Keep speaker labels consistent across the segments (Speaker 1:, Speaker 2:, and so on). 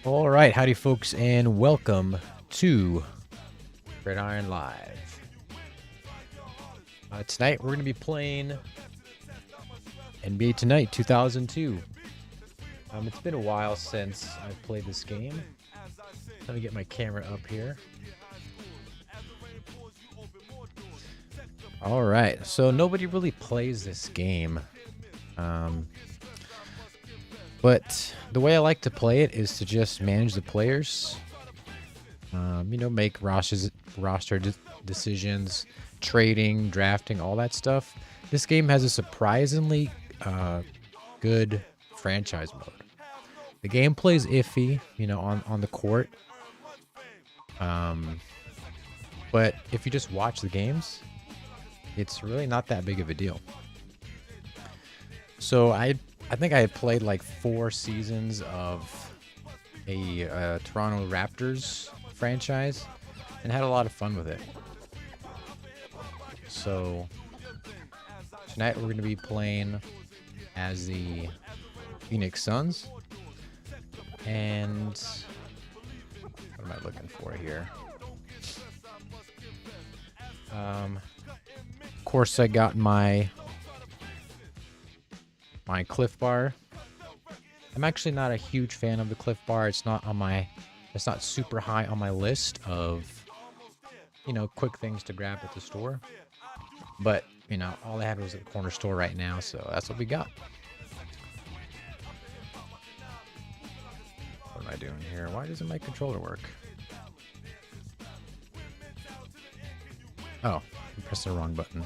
Speaker 1: All right, howdy, folks, and welcome to Gridiron Live. Tonight we're going to be playing NBA Tonight 2002. It's been a while since I've played this game. Let me get my camera up here. All right, so nobody really plays this game. But the way I like to play it is to just manage the players. Make roster decisions, trading, drafting, all that stuff. This game has a surprisingly good franchise mode. The gameplay is iffy, on the court. But if you just watch the games, it's really not that big of a deal. So I think I had played like 4 seasons of a Toronto Raptors franchise and had a lot of fun with it. So tonight we're going to be playing as the Phoenix Suns. And what am I looking for here? Of course, I got my Cliff Bar. I'm actually not a huge fan of the Cliff Bar. It's not super high on my list of quick things to grab at the store. But all I had was a corner store right now, so that's what we got. What am I doing here? Why doesn't my controller work? Oh, I'm pressing the wrong button.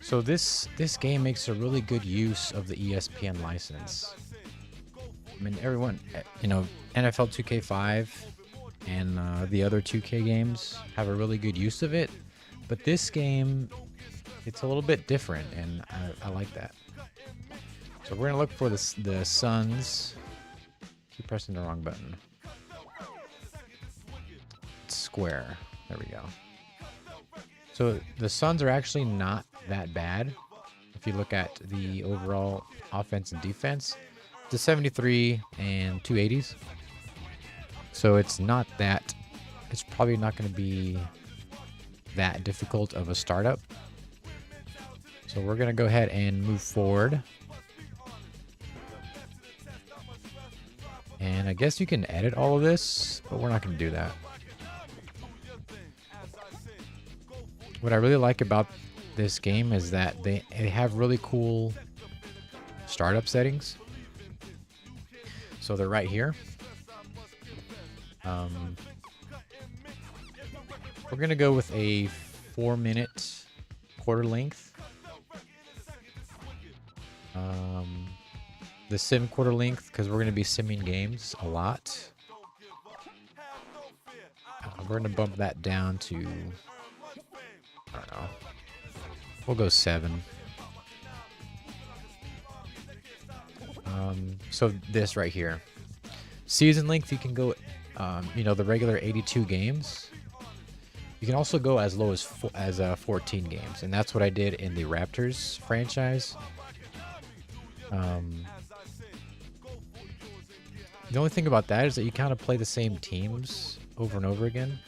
Speaker 1: So this game makes a really good use of the ESPN license. I mean, everyone, NFL 2K5 and the other 2K games have a really good use of it. But this game, it's a little bit different, and I like that. So we're going to look for the Suns. Keep pressing the wrong button. It's square. There we go. So the Suns are actually not that bad. If you look at the overall offense and defense, it's a 73 and 280s. So it's probably not going to be that difficult of a startup. So we're going to go ahead and move forward. And I guess you can edit all of this, but we're not going to do that. What I really like about this game is that they have really cool startup settings. So they're right here. We're going to go with a 4-minute quarter length. The sim quarter length, because we're going to be simming games a lot. We're going to bump that down to, I don't know, we'll go 7. So this right here, season length, you can go, the regular 82 games. You can also go as low as 14 games, and that's what I did in the Raptors franchise. The only thing about that is that you kind of play the same teams over and over again.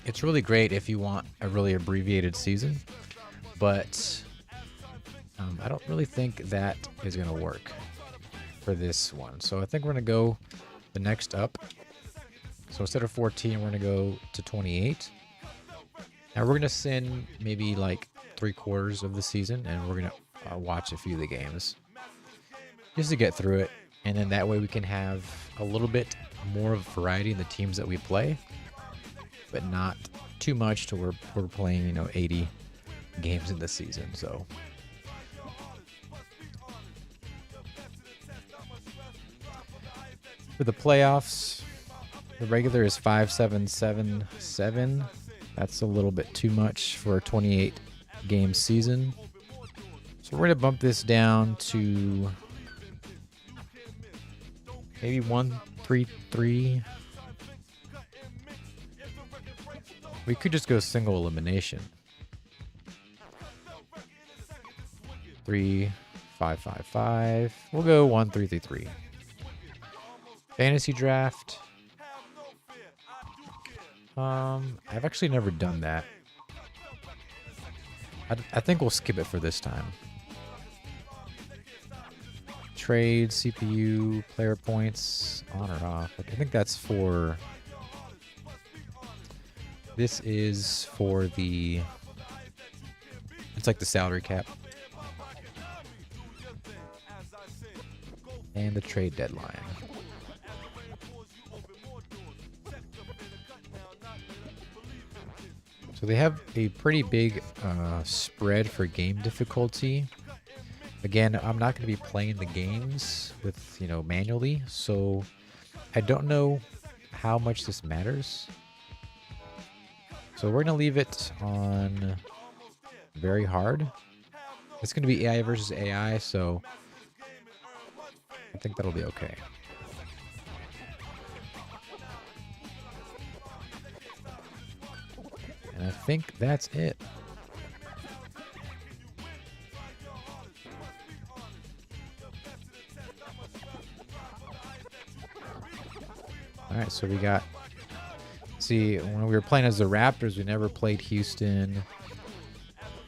Speaker 1: It's really great if you want a really abbreviated season, but I don't really think that is going to work for this one. So I think we're going to go the next up. So instead of 14, we're going to go to 28. Now we're going to send maybe like 3/4 of the season, and we're going to watch a few of the games just to get through it. And then that way we can have a little bit more of variety in the teams that we play, but not too much to where we're playing, 80 games in the season. So for the playoffs, the regular is 5-7-7-7. That's a little bit too much for a 28 game season. So we're going to bump this down to maybe 1-3-3. We could just go single elimination. 3, 555. We'll go 1333. Fantasy draft. I've actually never done that. I think we'll skip it for this time. Trade, CPU, player points, on or off. I think that's for... This is for the... It's like the salary cap. And the trade deadline. So they have a pretty big spread for game difficulty. Again, I'm not going to be playing the games with, manually, so I don't know how much this matters. So we're going to leave it on very hard. It's going to be AI versus AI, so I think that'll be okay. And I think that's it. Alright, so we got... See, when we were playing as the Raptors, we never played Houston.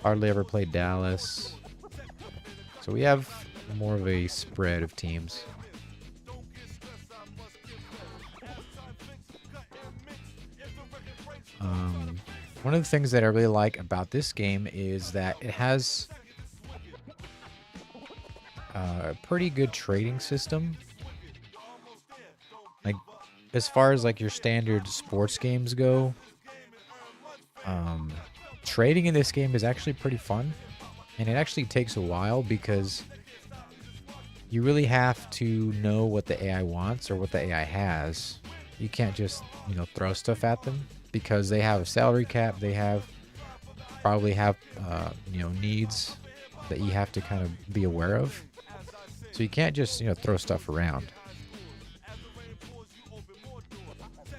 Speaker 1: Hardly ever played Dallas. So we have more of a spread of teams. One of the things that I really like about this game is that it has a pretty good trading system. Like, as far as like your standard sports games go, trading in this game is actually pretty fun. And it actually takes a while because you really have to know what the AI wants or what the AI has. You can't just, throw stuff at them because they have a salary cap. They probably have, needs that you have to kind of be aware of. So you can't just, throw stuff around.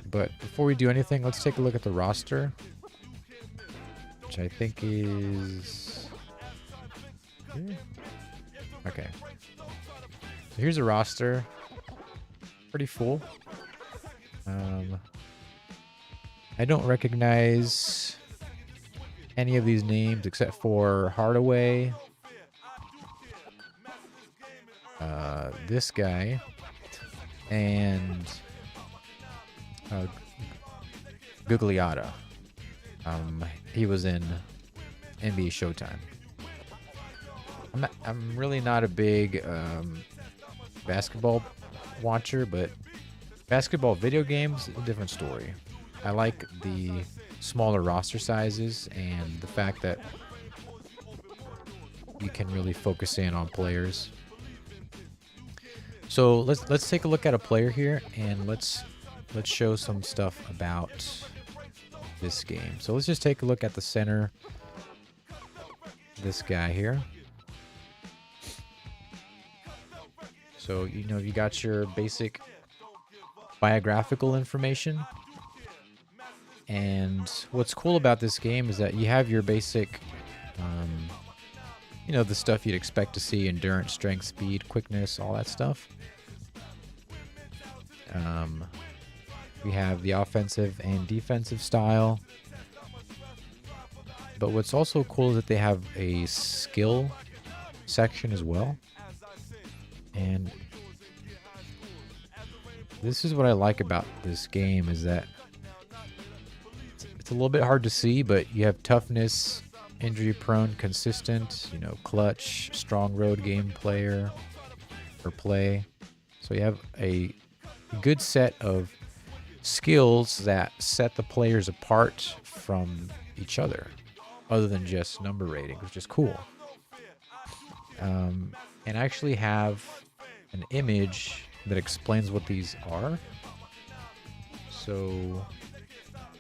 Speaker 1: But before we do anything, let's take a look at the roster, which I think is here. Okay. So here's a roster. Pretty full. I don't recognize any of these names except for Hardaway. This guy. And Gugliotta. He was in NBA Showtime. I'm really not a big basketball watcher, but basketball video games, a different story. I like the smaller roster sizes and the fact that you can really focus in on players. So let's take a look at a player here and let's show some stuff about this game. So let's just take a look at the center. This guy here. So, you got your basic biographical information. And what's cool about this game is that you have your basic, the stuff you'd expect to see: endurance, strength, speed, quickness, all that stuff. We have the offensive and defensive style. But what's also cool is that they have a skill section as well. And this is what I like about this game, is that it's a little bit hard to see, but you have toughness, injury prone, consistent, clutch, strong road game player or play. So you have a good set of skills that set the players apart from each other, other than just number rating, which is cool. And I actually have an image that explains what these are. So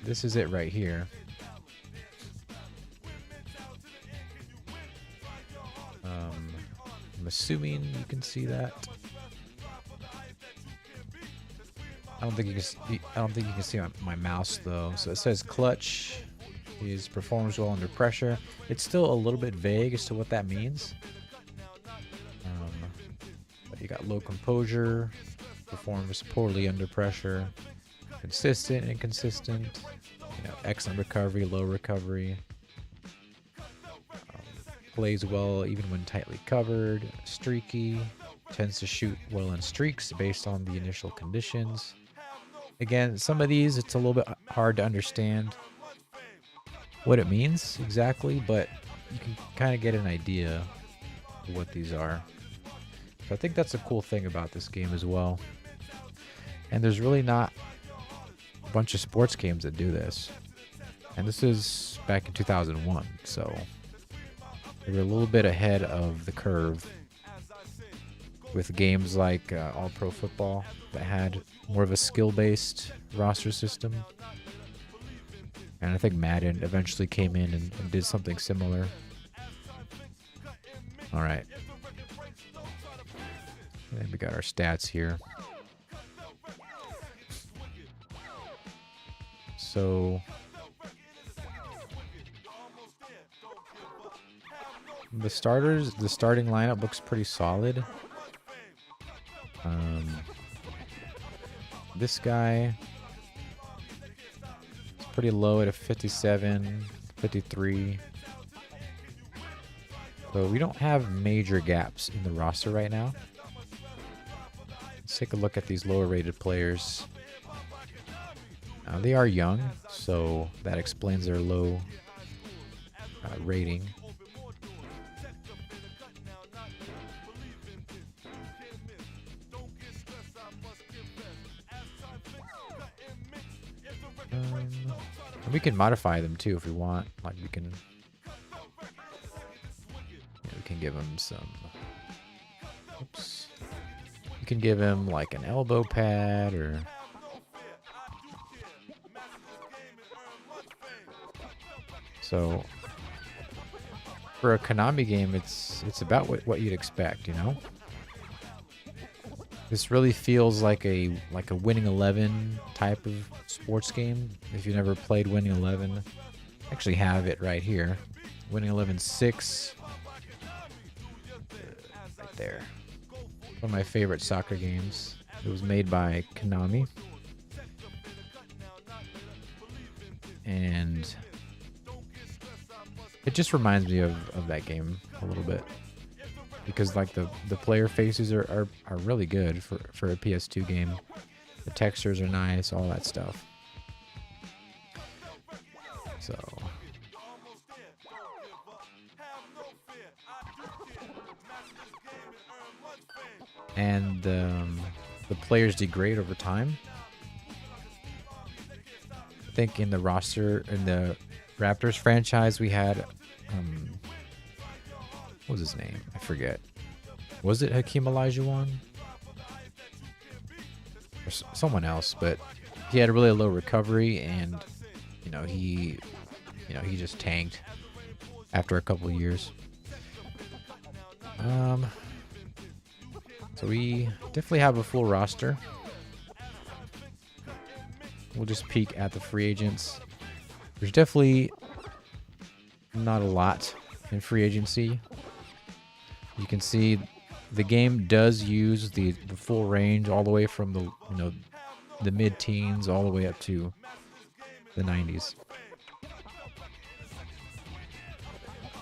Speaker 1: this is it right here. I'm assuming you can see that. I don't think you can see my mouse though. So it says clutch. He performs well under pressure. It's still a little bit vague as to what that means. You got low composure, performs poorly under pressure, consistent, inconsistent, excellent recovery, low recovery, plays well even when tightly covered, streaky, tends to shoot well in streaks based on the initial conditions. Again, some of these, it's a little bit hard to understand what it means exactly, but you can kind of get an idea of what these are. So I think that's a cool thing about this game as well. And there's really not a bunch of sports games that do this. And this is back in 2001, so they were a little bit ahead of the curve with games like All-Pro Football that had more of a skill-based roster system. And I think Madden eventually came in and did something similar. All right. And we got our stats here. So the starting lineup looks pretty solid. This guy is pretty low at a 57, 53. So we don't have major gaps in the roster right now. Let's take a look at these lower rated players. They are young, so that explains their low rating. We can modify them too if we want. Like we can give him some. Oops. You can give him like an elbow pad or. So for a Konami game, it's about what you'd expect, you know. This really feels like a Winning 11 type of sports game. If you never played Winning 11, I actually have it right here. Winning 11 6. Right there. One of my favorite soccer games. It was made by Konami. And it just reminds me of that game a little bit. Because like the player faces are really good for a PS2 game. The textures are nice, all that stuff. So and the players degrade over time. I think in the roster in the Raptors franchise we had what was his name? I forget. Was it Hakeem Olajuwon? Or someone else, but he had a really low recovery and he just tanked after a couple of years. So we definitely have a full roster. We'll just peek at the free agents. There's definitely not a lot in free agency. You can see the game does use the full range all the way from the mid-teens all the way up to the 90s.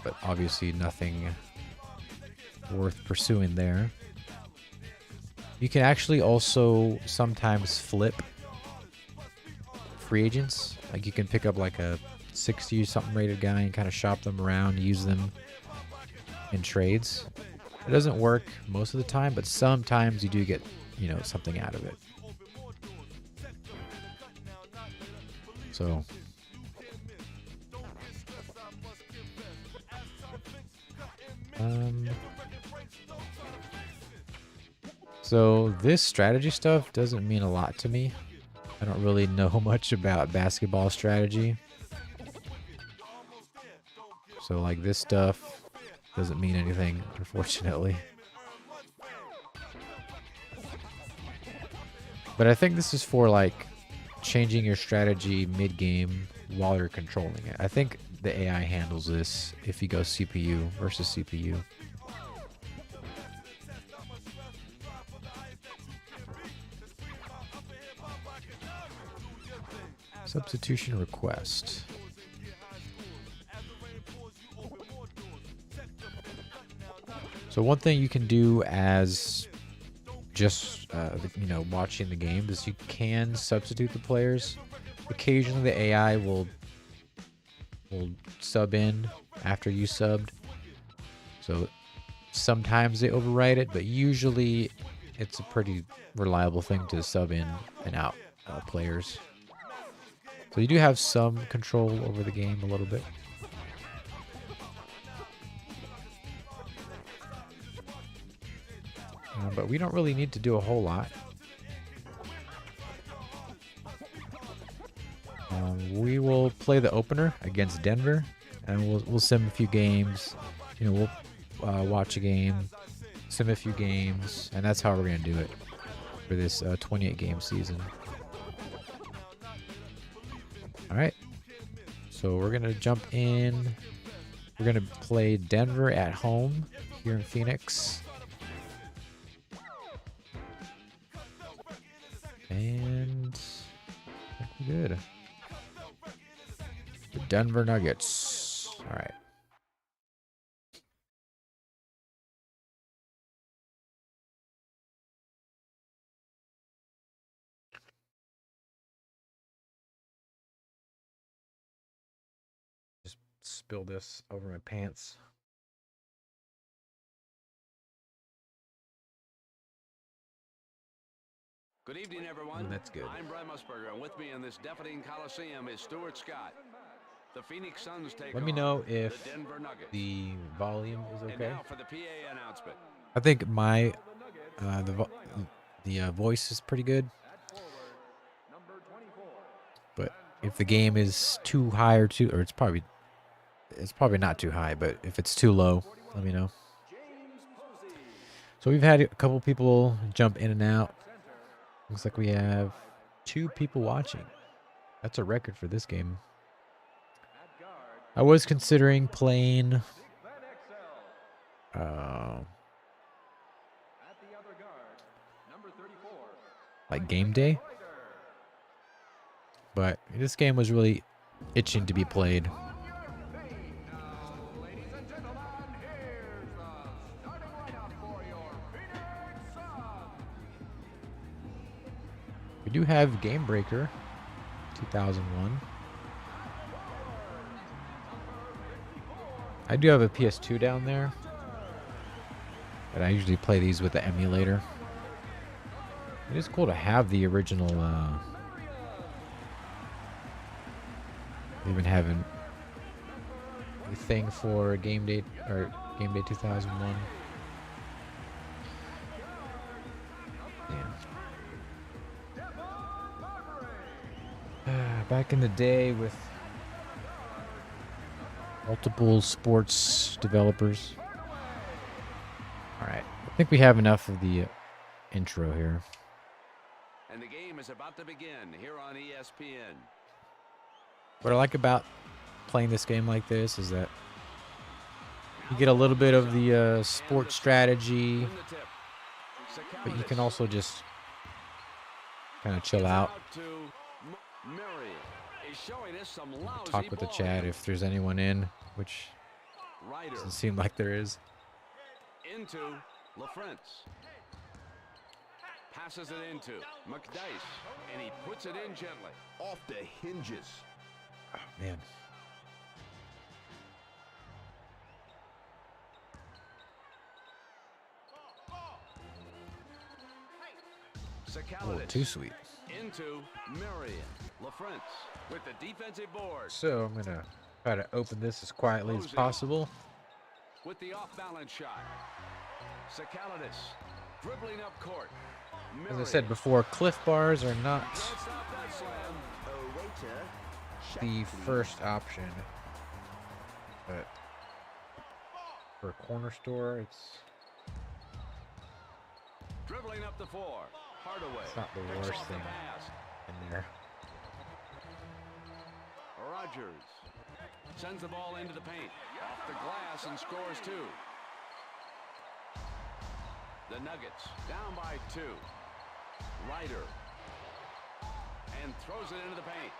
Speaker 1: But obviously nothing worth pursuing there. You can actually also sometimes flip free agents. Like you can pick up like a 60 something rated guy and kind of shop them around, use them in trades. It doesn't work most of the time, but sometimes you do get, something out of it. So so this strategy stuff doesn't mean a lot to me. I don't really know much about basketball strategy. So like this stuff doesn't mean anything, unfortunately. But I think this is for like changing your strategy mid-game while you're controlling it. I think the AI handles this if you go CPU versus CPU. Substitution request. So one thing you can do as just watching the game is you can substitute the players. Occasionally the AI will sub in after you subbed. So sometimes they overwrite it, but usually it's a pretty reliable thing to sub in and out players. So you do have some control over the game a little bit. But we don't really need to do a whole lot. We will play the opener against Denver, and we'll sim a few games. We'll watch a game, sim a few games, and that's how we're gonna do it for this 28 game season. All right, so we're gonna jump in. We're gonna play Denver at home here in Phoenix. And good. The Denver Nuggets. All right. Just spill this over my pants.
Speaker 2: Good evening, everyone.
Speaker 1: That's good.
Speaker 2: I'm Brent Musburger, and with me in this deafening coliseum is Stuart Scott. The Phoenix Suns take
Speaker 1: Let me know if
Speaker 2: the Denver Nuggets.
Speaker 1: The volume is okay.
Speaker 2: And now for the PA announcement.
Speaker 1: I think my voice is pretty good. But if the game is too high or it's probably not too high, but if it's too low, let me know. So we've had a couple people jump in and out. Looks like we have 2 people watching. That's a record for this game. I was considering playing like game day, but this game was really itching to be played. We do have Game Breaker 2001. I do have a PS2 down there, but I usually play these with the emulator. It is cool to have the original. Even having a thing for Game Day 2001. Back in the day with multiple sports developers. All right, I think we have enough of the intro here.
Speaker 2: And the game is about to begin here on ESPN.
Speaker 1: What I like about playing this game like this is that you get a little bit of the sports strategy, but you can also just kind of chill out. Talk with the chat if there's anyone in, which doesn't seem like there is.
Speaker 2: Into LaFrance. Passes it into McDice, and he puts it in gently. Off the hinges.
Speaker 1: Oh, man. Oh, too sweet.
Speaker 2: Into Marion. LaFrance with the defensive board.
Speaker 1: So I'm going to try to open this as quietly as possible.
Speaker 2: With the off-balance shot. Sakalitis dribbling up court.
Speaker 1: As I said before, Cliff Bars are not the first option, but for a corner store, it's
Speaker 2: dribbling up the floor. Hardaway.
Speaker 1: It's not the worst thing in there.
Speaker 2: Rogers sends the ball into the paint, off the glass, and scores 2. The Nuggets down by 2. Ryder and throws it into the paint.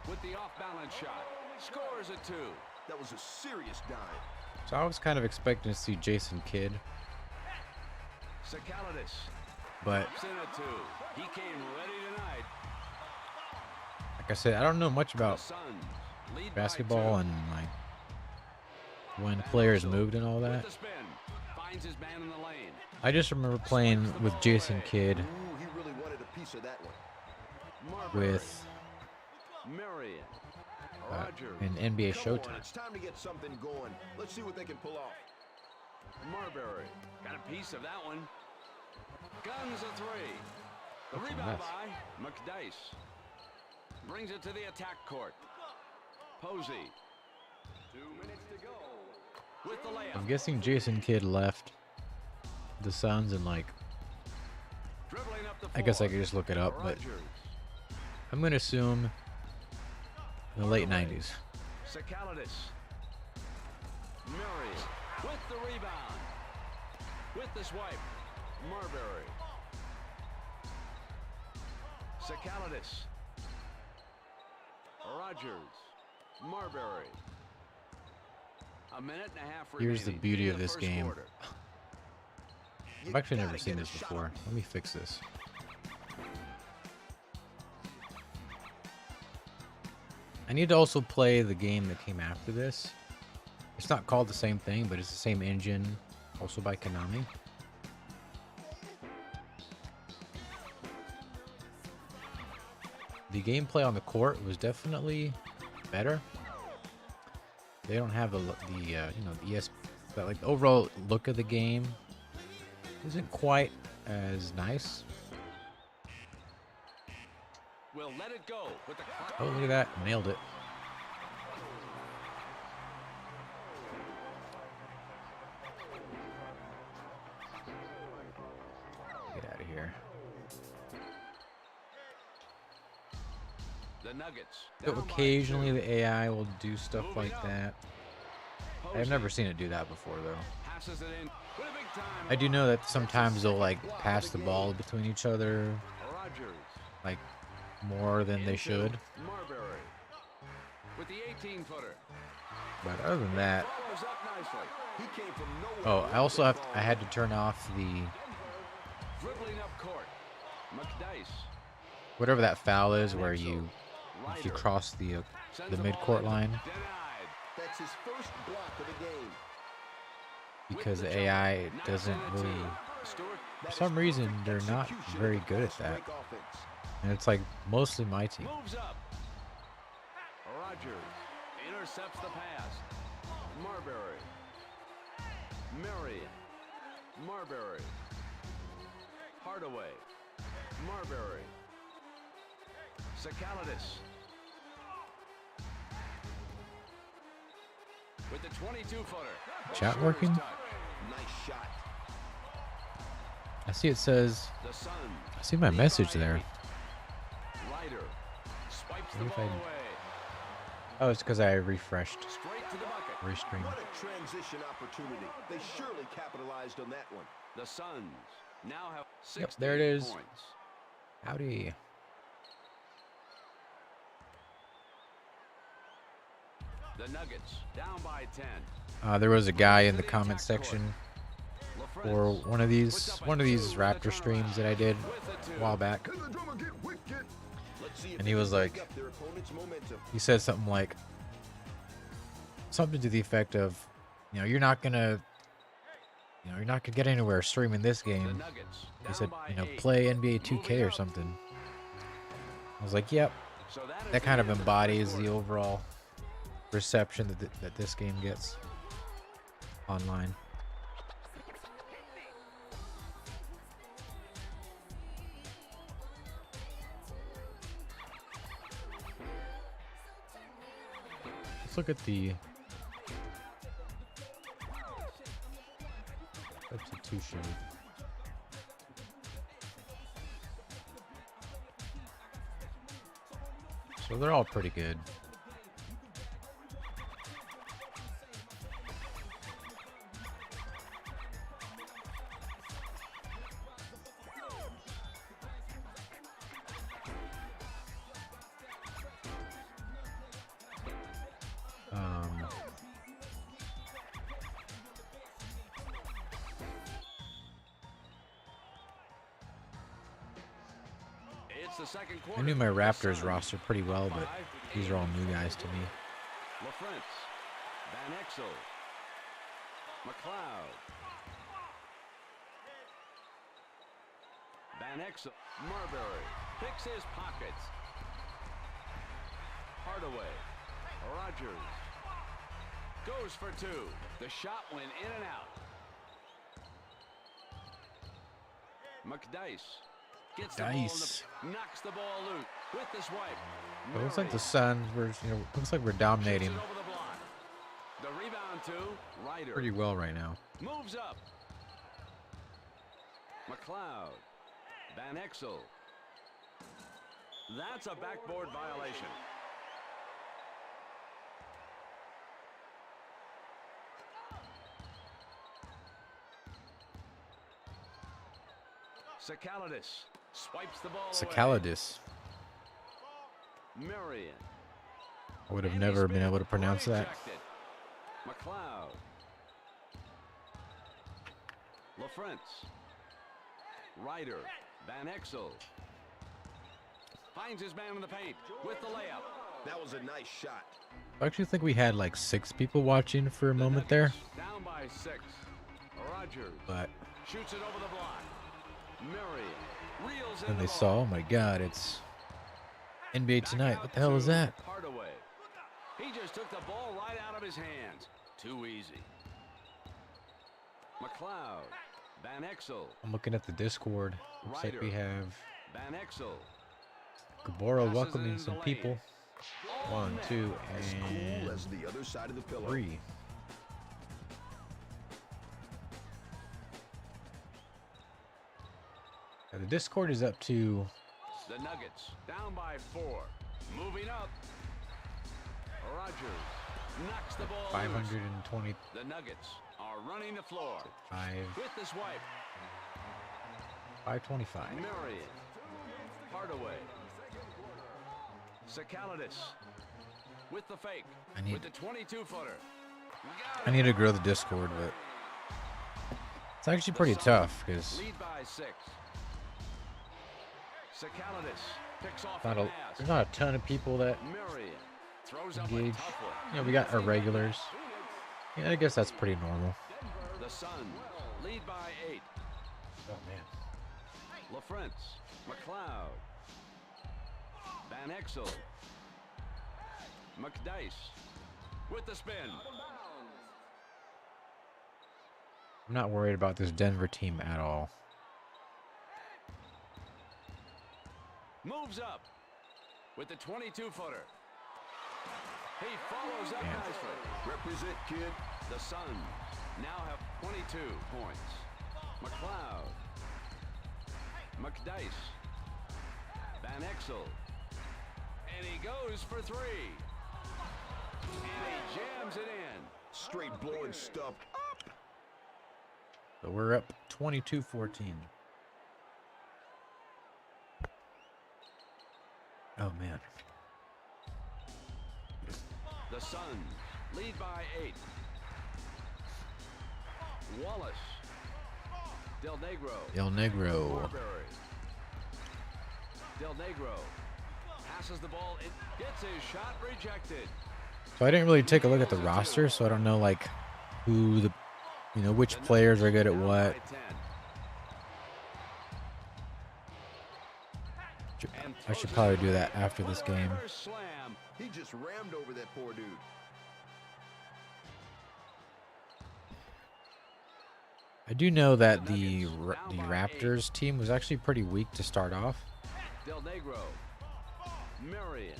Speaker 2: with the off-balance shot. Scores a 2.
Speaker 3: That was a serious dive.
Speaker 1: So I was kind of expecting to see Jason Kidd,
Speaker 2: Sakalitis
Speaker 1: but
Speaker 2: in a 2. He came ready tonight.
Speaker 1: like I said, I don't know much
Speaker 2: The
Speaker 1: about
Speaker 2: Suns lead by
Speaker 1: basketball
Speaker 2: 2.
Speaker 1: and like when players moved and all
Speaker 2: With
Speaker 1: that.
Speaker 2: the spin. Finds his man in the lane.
Speaker 1: I just remember playing with Jason Kidd
Speaker 3: Ooh, he really wanted a piece of that one.
Speaker 2: Marbury.
Speaker 1: with
Speaker 2: Marion. Rogers.
Speaker 1: in NBA
Speaker 3: Come on,
Speaker 1: Showtime.
Speaker 3: it's time to get something going. Let's see what they can pull off.
Speaker 2: Marbury. Got a piece of that one. Guns a 3. The
Speaker 1: That's a
Speaker 2: rebound
Speaker 1: mess.
Speaker 2: by McDice. Brings it to the attack court. Posey. 2 minutes to go. With the layup.
Speaker 1: I'm guessing Jason Kidd left the Suns and like
Speaker 2: Dribbling up the
Speaker 1: I guess I
Speaker 2: floor.
Speaker 1: could just look it up, but
Speaker 2: Rogers.
Speaker 1: I'm gonna assume the late 90s.
Speaker 2: Sakalitis. Murray with the rebound. With the swipe. Marbury. Sakalitis. Rogers. Marbury. A minute and a half remaining.
Speaker 1: Here's the beauty
Speaker 2: in
Speaker 1: of
Speaker 2: the
Speaker 1: this
Speaker 2: first
Speaker 1: game.
Speaker 2: quarter.
Speaker 1: I've actually never
Speaker 3: gotta
Speaker 1: seen
Speaker 3: get a
Speaker 1: this
Speaker 3: shot.
Speaker 1: before. Let me fix this. I need to also play the game that came after this. It's not called the same thing, but it's the same engine, also by Konami. The gameplay on the court was definitely better. They don't have the you know, the but like the overall look of the game isn't quite as nice.
Speaker 2: We'll let it go with the clock.
Speaker 1: Oh, look at that. Nailed it. Get out of here.
Speaker 2: The Nuggets.
Speaker 1: So
Speaker 2: down by
Speaker 1: occasionally
Speaker 2: 2.
Speaker 1: the AI will do stuff
Speaker 2: Moving
Speaker 1: like
Speaker 2: up.
Speaker 1: that.
Speaker 2: Posey
Speaker 1: I've never seen it do that before though.
Speaker 2: passes it in with a big time.
Speaker 1: I do know that sometimes they'll like pass the ball between each other
Speaker 2: Rogers.
Speaker 1: like more than they
Speaker 2: Into
Speaker 1: should.
Speaker 2: Marbury with the 18-footer.
Speaker 1: But other than that,
Speaker 2: Follows up nicely.
Speaker 3: He came from nowhere.
Speaker 1: oh, I also I had to turn off the
Speaker 2: Dribbling up court. McDice.
Speaker 1: whatever that foul is where you if you
Speaker 2: Ryder
Speaker 1: cross the
Speaker 2: sends
Speaker 1: the
Speaker 2: the
Speaker 1: mid-court
Speaker 2: ball in.
Speaker 1: line
Speaker 2: Denied.
Speaker 3: That's his first block of the game.
Speaker 1: because
Speaker 2: With
Speaker 1: the
Speaker 2: the
Speaker 1: AI
Speaker 2: jump. Now
Speaker 1: doesn't
Speaker 2: send it to
Speaker 1: really
Speaker 2: Stewart.
Speaker 1: for some reason they're not very good at that. And it's like mostly my team.
Speaker 2: Moves up. Rogers intercepts the pass. Marbury. Marion. Marbury. Hardaway. Marbury. Sakalitis. With the 22-footer.
Speaker 1: Chat working?
Speaker 3: Nice shot.
Speaker 1: I see it says
Speaker 2: The Suns.
Speaker 1: I see my
Speaker 2: lead
Speaker 1: message
Speaker 2: by
Speaker 1: there.
Speaker 2: 8. Ryder swipes the
Speaker 1: What if
Speaker 2: ball
Speaker 1: I-
Speaker 2: away.
Speaker 1: Oh, it's because I refreshed
Speaker 2: Straight to the bucket.
Speaker 1: restream.
Speaker 3: What a transition opportunity. They surely capitalized on that one.
Speaker 2: The Suns now have 6
Speaker 1: Yep, there it is.
Speaker 2: points.
Speaker 1: Howdy.
Speaker 2: The Nuggets down by 10.
Speaker 1: There was a guy in the comment section
Speaker 2: LaFrentz
Speaker 1: for one of these Raptor streams that I did
Speaker 2: with a
Speaker 1: a while back.
Speaker 3: Can the drummer get wicked? Let's see if
Speaker 1: And
Speaker 3: they
Speaker 1: he
Speaker 3: can
Speaker 1: was
Speaker 3: break
Speaker 1: like-
Speaker 3: up their opponent's momentum.
Speaker 1: He said something like something to the effect of, you know, you're not gonna get anywhere streaming this
Speaker 2: The
Speaker 1: game.
Speaker 2: Nuggets
Speaker 1: He
Speaker 2: down
Speaker 1: said,
Speaker 2: by
Speaker 1: you know,
Speaker 2: 8.
Speaker 1: play NBA 2K
Speaker 2: Moving
Speaker 1: or
Speaker 2: up.
Speaker 1: something. I was like, yep,
Speaker 2: So that is
Speaker 1: that
Speaker 2: the
Speaker 1: kind of
Speaker 2: end the
Speaker 1: embodies
Speaker 2: first
Speaker 1: the
Speaker 2: quarter.
Speaker 1: overall reception that this game gets online. Let's look at the substitution. So they're all pretty good.
Speaker 2: It's the second
Speaker 1: I
Speaker 2: quarter.
Speaker 1: knew my
Speaker 2: The
Speaker 1: Raptors
Speaker 2: Suns,
Speaker 1: roster pretty well, but
Speaker 2: 5,
Speaker 1: these are all new guys to me.
Speaker 2: LaFrance, Van Exel, McLeod, Van Exel, Marbury picks his pockets. Hardaway, Rogers goes for two. The shot went in and out. McDice gets the ball, knocks the ball loose with the swipe.
Speaker 1: It looks like the Suns were, looks like we're dominating
Speaker 2: Over the block. The rebound to Ryder.
Speaker 1: pretty well right now.
Speaker 2: Moves up. McLeod. Van Exel. That's a backboard violation. Sakalidis swipes the ball away.
Speaker 1: Sakalidis.
Speaker 2: Marion.
Speaker 1: I would have never been able to pronounce that.
Speaker 2: McLeod. LaFrance. Ryder. Van Exel. Finds his man in the paint with the layup.
Speaker 3: That was a nice shot.
Speaker 1: I actually think we had like 6 people watching for a moment there,
Speaker 2: Down by 6. Rogers
Speaker 1: but
Speaker 2: shoots it over the block. Marion reels in
Speaker 1: then
Speaker 2: the
Speaker 1: they
Speaker 2: ball.
Speaker 1: saw, oh my God, it's NBA
Speaker 2: Back
Speaker 1: Tonight.
Speaker 2: out
Speaker 1: What the hell is
Speaker 2: to
Speaker 1: that?
Speaker 2: Hardaway. He just took the ball right out of his hands. Too easy. McLeod. Van Exel.
Speaker 1: I'm looking at the Discord. Looks like we
Speaker 2: Ryder.
Speaker 1: have
Speaker 2: Van Exel.
Speaker 1: Gabora
Speaker 2: Passes it
Speaker 1: welcoming
Speaker 2: into
Speaker 1: some
Speaker 2: the
Speaker 1: people.
Speaker 2: lane.
Speaker 1: 1, 2,
Speaker 3: As cool
Speaker 1: and
Speaker 3: as the other side of the pillow.
Speaker 1: 3. Now, the Discord is up to
Speaker 2: The Nuggets down by 4. Moving up. Rogers knocks the ball loose.
Speaker 1: 525.
Speaker 2: The Nuggets are running the floor with the swipe.
Speaker 1: 525.
Speaker 2: Marion. Hardaway. Sakalidis with the fake. With the 22-footer.
Speaker 1: I need to grow the Discord, but it's actually pretty tough because
Speaker 2: Lead by 6. Sakalidis picks off
Speaker 1: not
Speaker 2: the
Speaker 1: a,
Speaker 2: pass.
Speaker 1: there's not a ton of people that
Speaker 2: Marion throws up a
Speaker 1: engage.
Speaker 2: tough one.
Speaker 1: You know, we got our regulars. Yeah, I guess that's pretty normal.
Speaker 2: The Suns lead by 8.
Speaker 1: Oh man.
Speaker 2: LaFrance, McLeod, Van Exel, McDice with the spin.
Speaker 1: I'm not worried about this Denver team at all.
Speaker 2: Moves up with the 22-footer. He follows up
Speaker 1: Man.
Speaker 2: nicely.
Speaker 3: Represent, kid.
Speaker 2: The Suns now have 22 points. McLeod, McDice, Van Exel, and he goes for 3. And he jams it in.
Speaker 3: Straight blowing stuff.
Speaker 1: So we're up 22-14. Oh man.
Speaker 2: The Suns lead by 8. Wallace. Del Negro.
Speaker 1: El Negro.
Speaker 2: Marbury. Del Negro passes the ball. It gets his shot rejected.
Speaker 1: So I didn't really take a look at the roster, so I don't know like who the, which players are good at
Speaker 2: Down
Speaker 1: what.
Speaker 2: by 10.
Speaker 1: I should probably do that after this game.
Speaker 2: Reverse slam.
Speaker 3: He just rammed over that poor dude.
Speaker 1: I do know that the Raptors team was actually pretty weak to start off,
Speaker 2: Del Negro. Marion.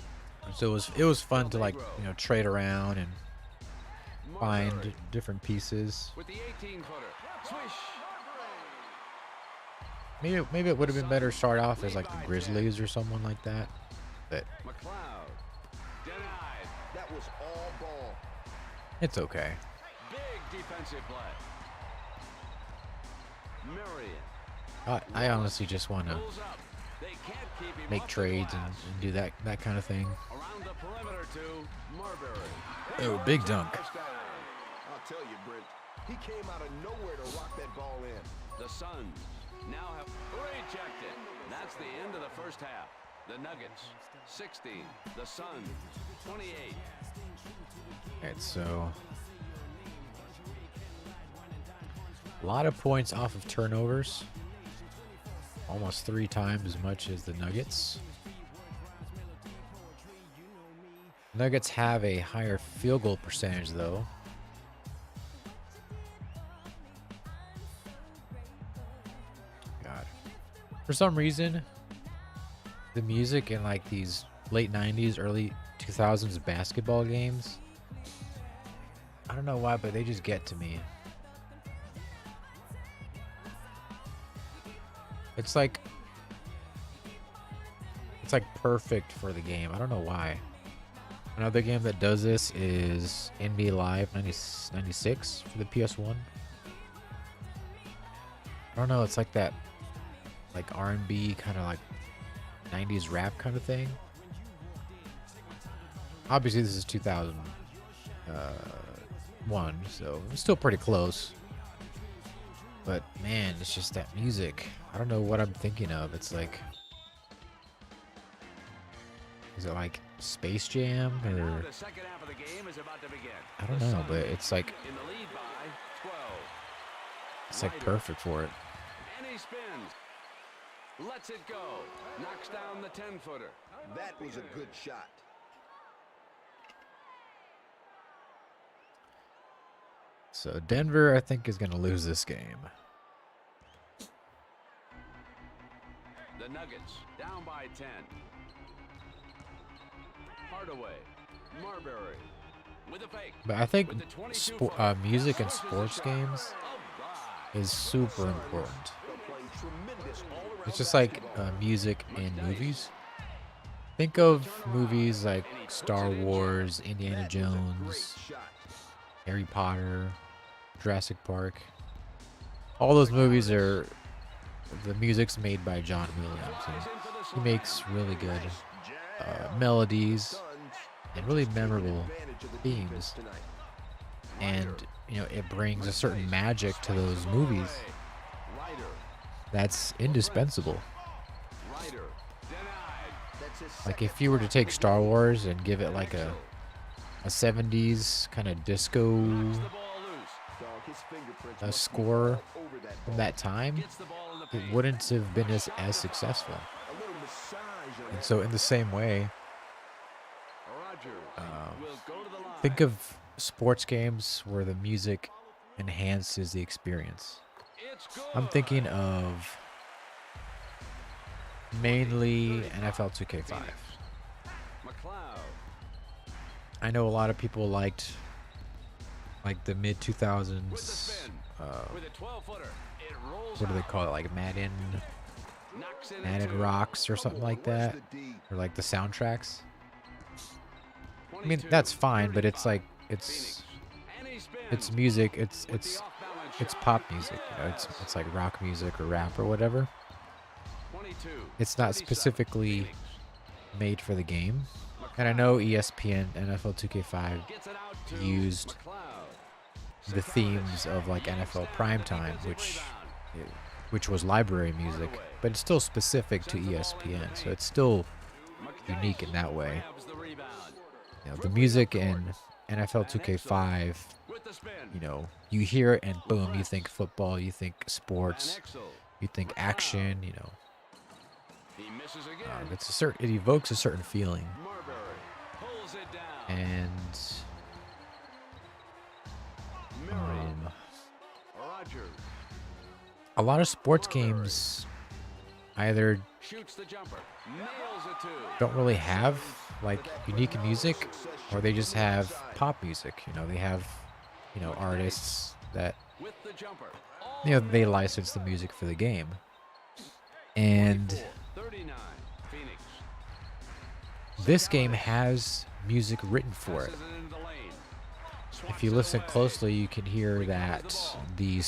Speaker 1: so it was fun to like trade around and find
Speaker 2: Marbury
Speaker 1: different pieces.
Speaker 2: with the 18-footer. Swish.
Speaker 1: Maybe it would have been better to start off as like the Grizzlies or someone like that. But
Speaker 2: McLeod. Denied.
Speaker 3: That was all ball.
Speaker 1: it's okay.
Speaker 2: Big defensive play. Marion
Speaker 1: I honestly just want to
Speaker 2: pulls up. They can't keep him
Speaker 1: make
Speaker 2: off the
Speaker 1: trades
Speaker 2: glass.
Speaker 1: and do that kind of thing.
Speaker 2: Around the perimeter to Marbury.
Speaker 1: Oh, big dunk.
Speaker 2: First down.
Speaker 3: I'll tell you, Brent. He came out of nowhere to rock that ball in.
Speaker 2: The Suns now have rejected. That's the end of the first half. The Nuggets, 16. The Suns, 28.
Speaker 1: Alright, so a lot of points off of turnovers. Almost 3 times as much as the Nuggets. Nuggets have a higher field goal percentage, though. God. For some reason, the music in like these late 90s, early 2000s basketball games, I don't know why, but they just get to me. It's like perfect for the game. I don't know why. Another game that does this is NBA Live 96 for the PS1. I don't know, it's like that like R&B kind of like 90s rap kind of thing. Obviously this is 2001, so it's still pretty close. But man, it's just that music. I don't know what I'm thinking of. It's like, is it like Space Jam or
Speaker 2: The second half of the game is about to begin.
Speaker 1: I don't know, but it's like
Speaker 2: In the lead by 12.
Speaker 1: it's like perfect for it.
Speaker 2: And he spins. Lets it go. Knocks down the 10-footer.
Speaker 3: That was a good shot.
Speaker 1: So Denver, I think, is going to lose this game.
Speaker 2: The Nuggets down by 10. Hardaway. Marbury. With a fake.
Speaker 1: But I think
Speaker 2: With the 22
Speaker 1: music in sports games is super important.
Speaker 3: They'll play tremendous all-around
Speaker 1: It's just like
Speaker 3: basketball.
Speaker 1: music in movies. Think of movies like Star Wars, Indiana
Speaker 3: That was a great
Speaker 1: Jones,
Speaker 3: shot.
Speaker 1: Harry Potter, Jurassic Park. All those movies are, the music's made by John Williams. And he makes really good melodies and really memorable themes. And, you know, it brings a certain magic to those movies that's indispensable. Like if you were to take Star Wars and give it like a 70s kind of disco score from that time, it wouldn't have been as successful. And so in the same way, think of sports games where the music enhances the experience. I'm thinking of mainly NFL 2K5. I know a lot of people liked like the mid 2000s. What do they call it? Like Madden Rocks or something like that, or like the soundtracks. I mean that's fine, but it's like it's music. It's pop music. You know, it's like rock music or rap or whatever. It's not specifically made for the game. And I know ESPN NFL 2K5 used the themes of like NFL primetime, which was library music, but it's still specific to ESPN, so it's still unique in that way. You know, the music in NFL 2K5, you know, you hear it and boom, you think football, you think sports, you think action, you know. It evokes a certain feeling. And a lot of sports games either don't really have like unique music, or they just have pop music. You know, they have, you know, artists that, you know, they license the music for the game. And this game has music written for it. If you listen closely, you can hear that the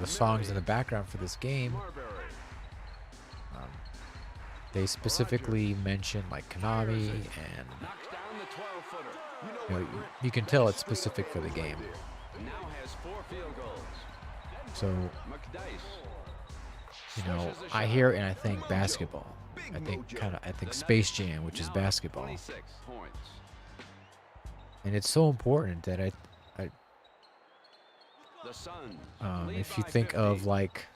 Speaker 1: songs in the background for this game, they specifically mention like Konami, and you know, you can tell it's specific for the game. So You know, I hear it and I think basketball. I think Space Jam, which is basketball.
Speaker 2: 26 points.
Speaker 1: And it's so important that
Speaker 2: The Suns lead
Speaker 1: if you
Speaker 2: by
Speaker 1: think
Speaker 2: 50.
Speaker 1: of like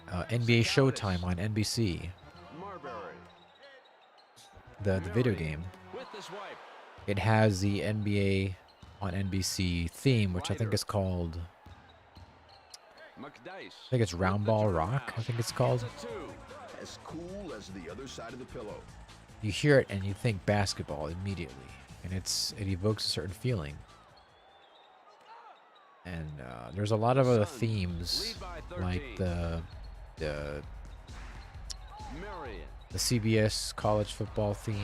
Speaker 1: NBA Showtime on NBC,
Speaker 2: Marbury
Speaker 1: the video game,
Speaker 2: with the swipe.
Speaker 1: it has the NBA on NBC theme, which I think is called, I think it's Round Ball Rock, I think it's called.
Speaker 3: As cool as the other side of the pillow.
Speaker 1: You hear it and you think basketball immediately, and it evokes a certain feeling. And there's a lot of other themes, like the CBS college football theme.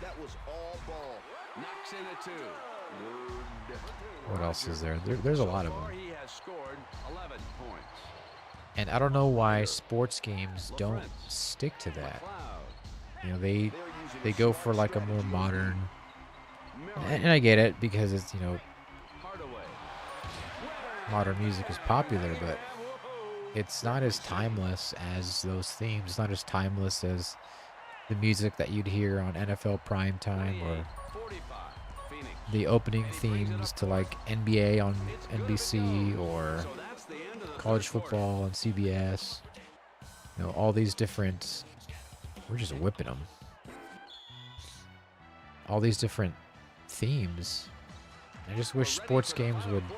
Speaker 3: That was all ball.
Speaker 2: Knocks in a 2.
Speaker 1: What else is there? There's a lot of them.
Speaker 2: He has scored 11 points.
Speaker 1: And I don't know why sports games don't stick to that. You know, they go for like a more modern, and I get it because it's, you know, modern music is popular, but it's not as timeless as those themes. It's not as timeless as the music that you'd hear on NFL primetime, or the opening themes to like NBA on NBC, or college football on CBS. You know, all these different, we're just whipping them. All these different themes. I just wish sports games would, you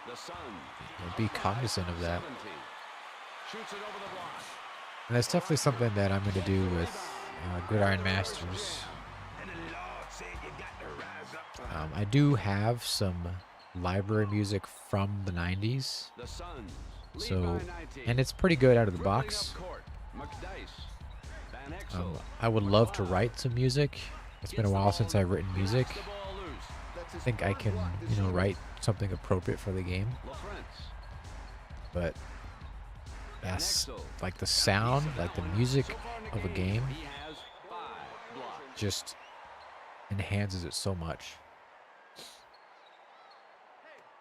Speaker 1: know, be cognizant of that. And that's definitely something that I'm going to do with Gridiron Masters. I do have some library music from the 90s. So, and it's pretty good out of the box. I would love to write some music. It's been a while since I've written music. I think I can, you know, write something appropriate for the game. But that's like the sound, like the music of a game just enhances it so much.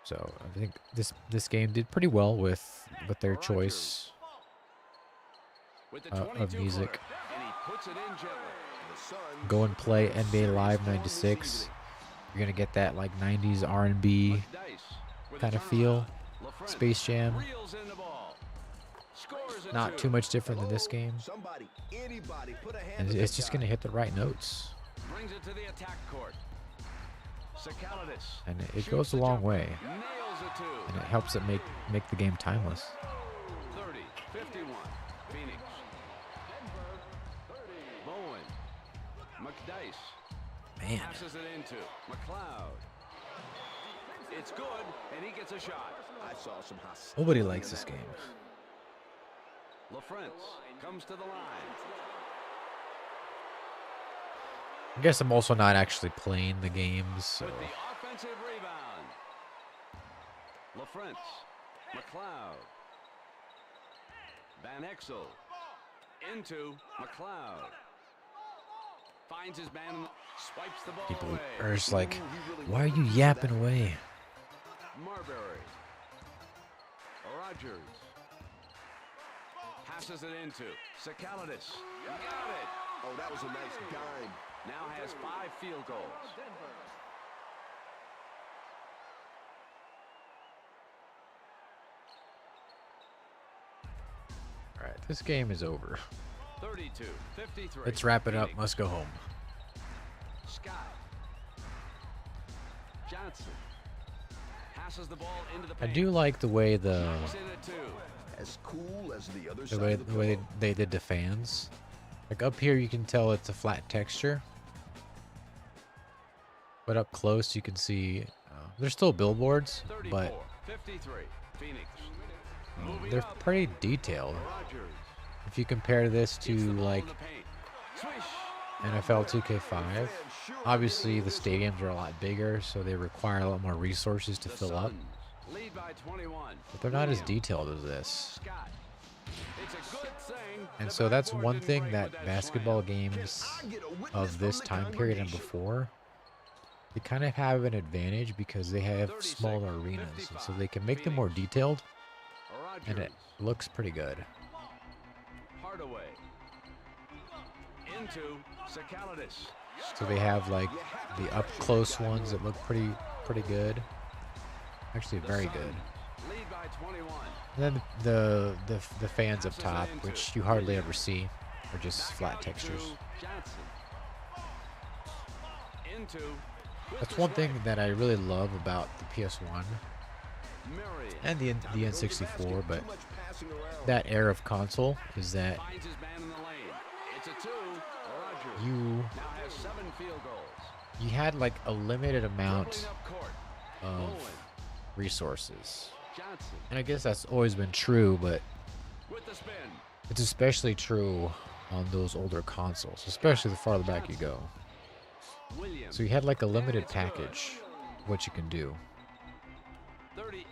Speaker 1: So I think this game did pretty well with their choice of music. Go and play NBA Live 96. You're gonna get that like 90s R&B kind of feel. Space Jam. Not too much different than this game. And it's just gonna hit the right notes.
Speaker 2: Brings it to the attack court.
Speaker 1: And it goes a long way. And it helps it make the game timeless.
Speaker 2: 30, 51, Phoenix. Bowen. McDice.
Speaker 1: Man.
Speaker 2: Passes it into McLeod. It's good, and he gets a shot.
Speaker 3: I saw some hostility.
Speaker 1: Nobody likes this game.
Speaker 2: LaFrance comes to the line.
Speaker 1: I guess I'm also not actually playing the games, so.
Speaker 2: With the offensive rebound. LaFrance. McLeod. Van Exel. Into McLeod. Finds his man, swipes the ball
Speaker 1: People
Speaker 2: away.
Speaker 1: are just like, why are you yapping away?
Speaker 2: Marbury. Rogers. Passes it into Sakalitis. Got it.
Speaker 3: Oh, that was a nice dime.
Speaker 2: Now has 5 field goals.
Speaker 1: All right, this game is over.
Speaker 2: 32, 53.
Speaker 1: Let's wrap it up. Let's go home.
Speaker 2: Scott. Johnson. Passes the ball into the
Speaker 1: I
Speaker 2: paint.
Speaker 1: do like the way
Speaker 2: Knocks in a 2.
Speaker 3: As cool as the other
Speaker 1: the
Speaker 3: side
Speaker 1: way,
Speaker 3: of the
Speaker 1: the way
Speaker 3: pillow.
Speaker 1: they did the fans. Like up here, you can tell it's a flat texture. But up close, you can see there's still billboards,
Speaker 2: 34,
Speaker 1: but
Speaker 2: 53. Phoenix.
Speaker 1: they're pretty detailed.
Speaker 2: Rogers.
Speaker 1: If you compare this to
Speaker 2: Gets the ball
Speaker 1: like
Speaker 2: in the paint. Swish.
Speaker 1: NFL 2K5, obviously the stadiums are a lot bigger, so they require a lot more resources to
Speaker 2: The
Speaker 1: fill up.
Speaker 2: Suns lead by 21.
Speaker 1: But they're not as
Speaker 2: Williams.
Speaker 1: detailed as this.
Speaker 2: Scott. It's a good thing.
Speaker 1: And
Speaker 2: The
Speaker 1: so that's
Speaker 2: backboard
Speaker 1: one
Speaker 2: didn't
Speaker 1: thing
Speaker 2: break
Speaker 1: that
Speaker 2: with that
Speaker 1: basketball
Speaker 2: slam.
Speaker 1: games of this time period and before they kind of have an advantage because they have smaller arenas, and so they can make them more detailed, and it looks pretty good.
Speaker 2: Hardaway. Into Sakalitis.
Speaker 1: So they have like the up close ones that look pretty good. Actually, very good.
Speaker 2: Lead by 21.
Speaker 1: And then the fans up top, which you hardly ever see, are just flat textures.
Speaker 2: Johnson. Into
Speaker 1: That's one thing that I really love about the PS1 and the N64, but that era of console is that
Speaker 2: finds his man in the lane. It's a 2. Rogers
Speaker 1: you
Speaker 2: now has 7 field goals.
Speaker 1: had like a limited amount
Speaker 2: Dribbling up court.
Speaker 1: of
Speaker 2: Bowen.
Speaker 1: resources.
Speaker 2: Johnson
Speaker 1: And I guess that's always been true, but
Speaker 2: with the spin.
Speaker 1: it's especially true on those older consoles, especially the farther back you go.
Speaker 2: Williams.
Speaker 1: So you had like a limited package, what you can do.
Speaker 2: 38.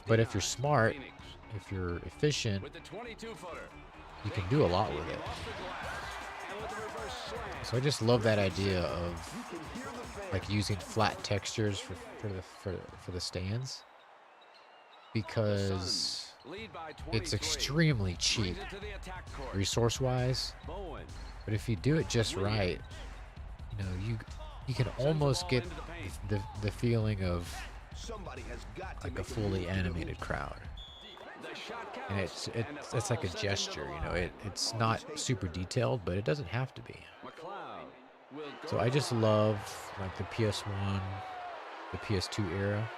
Speaker 1: But if you're
Speaker 2: 59.
Speaker 1: smart,
Speaker 2: Phoenix
Speaker 1: if you're efficient,
Speaker 2: with the 22-footer.
Speaker 1: you can do a lot with it.
Speaker 2: Off the glass. And with the reverse slam.
Speaker 1: So I just love that idea of like using flat textures for the stands, because
Speaker 2: Lead by
Speaker 1: it's
Speaker 2: 23.
Speaker 1: extremely cheap
Speaker 2: Brings it to the attack court.
Speaker 1: resource-wise.
Speaker 2: Bowen.
Speaker 1: But if you do it just right, you know, you can almost get the feeling of
Speaker 3: Somebody has got to
Speaker 1: like a
Speaker 3: make
Speaker 1: fully
Speaker 3: move.
Speaker 1: animated crowd.
Speaker 2: The shot counts.
Speaker 1: And it's like a
Speaker 2: foul sent him to
Speaker 1: gesture,
Speaker 2: the
Speaker 1: you know.
Speaker 2: line.
Speaker 1: It's not super detailed, but it doesn't have to be.
Speaker 2: McLeod will go
Speaker 1: So I
Speaker 2: to
Speaker 1: just
Speaker 2: the line.
Speaker 1: love like the PS1, the PS2 era.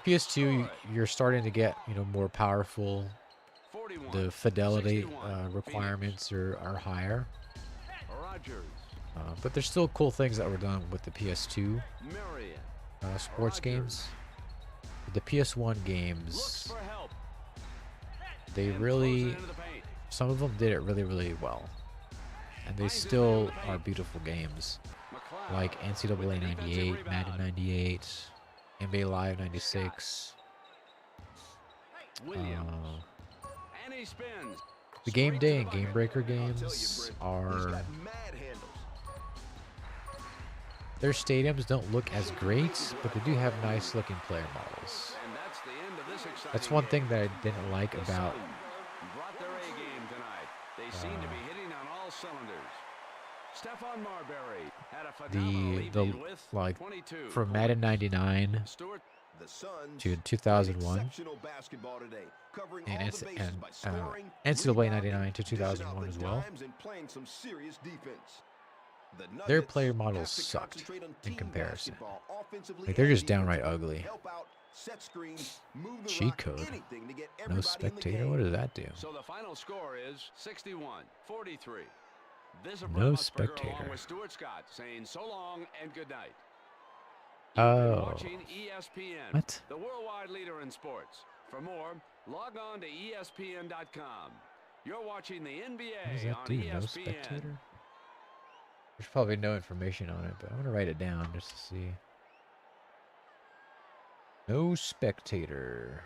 Speaker 1: PS2, you're starting to get, you know, more powerful.
Speaker 2: 41.
Speaker 1: The fidelity
Speaker 2: 61.
Speaker 1: requirements are higher.
Speaker 2: Rogers.
Speaker 1: But there's still cool things that were done with the PS2
Speaker 2: Marion.
Speaker 1: sports games. The PS1 games,
Speaker 2: Looks for help.
Speaker 1: they
Speaker 2: And
Speaker 1: really,
Speaker 2: throws it into the paint.
Speaker 1: some of them did it really well. And they still are beautiful games.
Speaker 2: McLeod
Speaker 1: Like NCAA
Speaker 2: with the defensive
Speaker 1: 98, Madden
Speaker 2: rebound.
Speaker 1: 98, NBA Live 96.
Speaker 2: Williams.
Speaker 1: Uh,
Speaker 2: And he spins.
Speaker 1: the Game
Speaker 2: Straight
Speaker 1: Day
Speaker 2: to
Speaker 1: and
Speaker 2: the
Speaker 1: Game
Speaker 2: bucket.
Speaker 1: Breaker
Speaker 3: I'll tell you,
Speaker 1: games
Speaker 3: Britt, he's
Speaker 1: are,
Speaker 3: got mad handles.
Speaker 1: their stadiums don't look as great, but they do have nice looking player models.
Speaker 2: And that's the end of this exciting
Speaker 1: That's one thing
Speaker 2: game.
Speaker 1: that I didn't like
Speaker 2: The
Speaker 1: about
Speaker 2: Sun brought their A game tonight. They seem to be hitting on all cylinders. Stephon Marbury had a phenomenal evening with
Speaker 1: like
Speaker 2: 22
Speaker 1: from Madden 99
Speaker 2: Stewart
Speaker 3: The Suns
Speaker 1: to
Speaker 3: played
Speaker 1: 2001
Speaker 3: exceptional basketball today, covering
Speaker 1: and
Speaker 3: all
Speaker 1: it's
Speaker 3: the bases
Speaker 1: and
Speaker 3: by scoring,
Speaker 1: NCAA
Speaker 3: rebounding,
Speaker 1: 99 to
Speaker 3: dishing out
Speaker 1: 2001
Speaker 3: the
Speaker 1: as well.
Speaker 3: dimes, and playing some serious defense. The
Speaker 1: Their
Speaker 3: Nuggets
Speaker 1: player
Speaker 3: have
Speaker 1: models
Speaker 3: to
Speaker 1: sucked
Speaker 3: concentrate on
Speaker 1: in
Speaker 3: team
Speaker 1: comparison.
Speaker 3: basketball, offensively
Speaker 1: Like they're
Speaker 3: and
Speaker 1: just downright
Speaker 3: defensively.
Speaker 1: ugly.
Speaker 3: Help out, set screens, move the
Speaker 1: Cheat
Speaker 3: rock,
Speaker 1: code.
Speaker 3: anything to get
Speaker 1: No
Speaker 3: everybody in the
Speaker 1: spectator.
Speaker 3: game.
Speaker 1: What does that do?
Speaker 2: So the final score is 61-43. This is
Speaker 1: No
Speaker 2: Brett Musburger
Speaker 1: spectator.
Speaker 2: along with Stuart Scott saying so long and good night. You've been
Speaker 1: Oh,
Speaker 2: watching ESPN,
Speaker 1: what?
Speaker 2: the worldwide leader in sports. For more, log on to ESPN.com. You're watching the
Speaker 1: What does
Speaker 2: NBA
Speaker 1: that
Speaker 2: on
Speaker 1: do? No
Speaker 2: ESPN.
Speaker 1: spectator? There's probably no information on it, but I'm gonna write it down just to see. No spectator.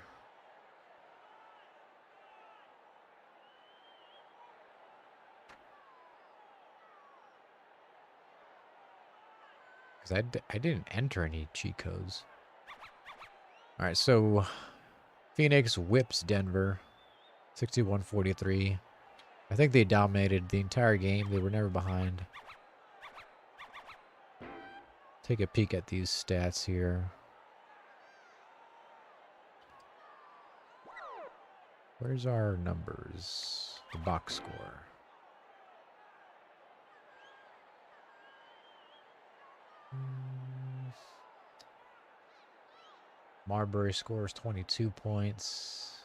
Speaker 1: Because I didn't enter any cheat codes. All right, so Phoenix whips Denver 61-43. I think they dominated the entire game. They were never behind. Take a peek at these stats here. Where's our numbers? The box score. Marbury scores 22 points.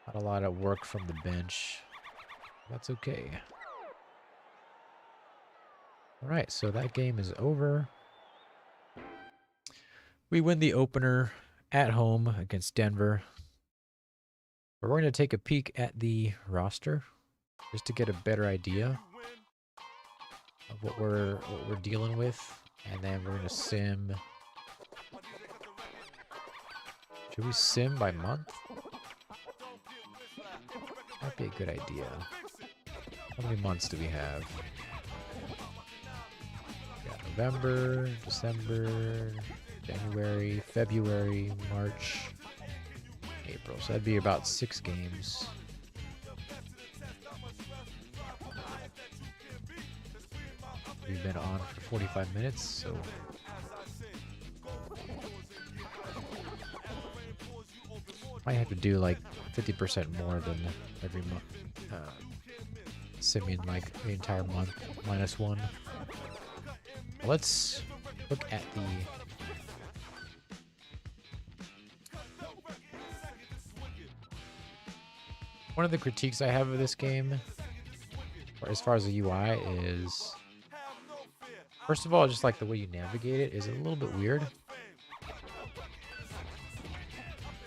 Speaker 1: Not a lot of work from the bench. That's okay. All right, so that game is over. We win the opener at home against Denver. We're going to take a peek at the roster just to get a better idea of what we're dealing with, and then we're going to sim. Should we sim by month? Might be a good idea. How many months do we have? We got November, December, January, February, March, April. So that'd be about 6 games. We've been on for 45 minutes, so might have to do like 50% more than every month. Simeon like the entire month -1. Let's look at the one of the critiques I have of this game, as far as the UI, is first of all, just like the way you navigate it is a little bit weird,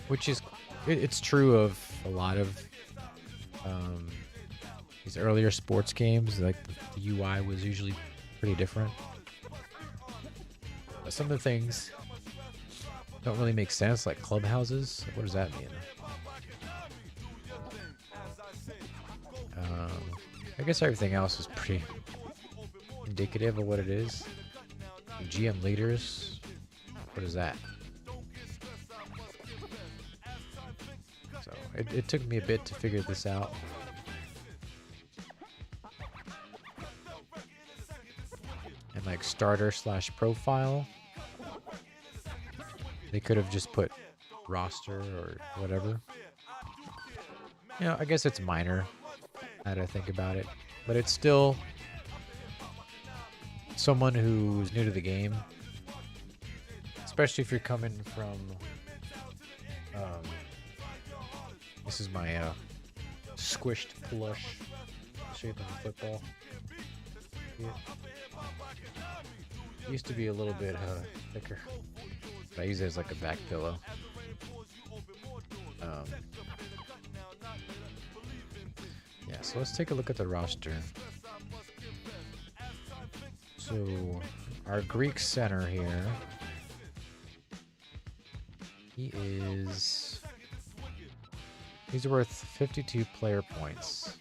Speaker 1: which is it's true of a lot of these earlier sports games. Like the UI was usually pretty different. But some of the things don't really make sense, like clubhouses. What does that mean? I guess everything else is pretty indicative of what it is. GM leaders. What is that? So it took me a bit to figure this out. And like starter/profile. They could have just put roster or whatever. You know, I guess it's minor now that I think about it. But it's still someone who's new to the game. Especially if you're coming from... this is my squished plush shape of a football. Yeah. It used to be a little bit thicker. But I use it as like a back pillow. Yeah, so let's take a look at the roster. So, our Greek center here, he's worth 52 player points.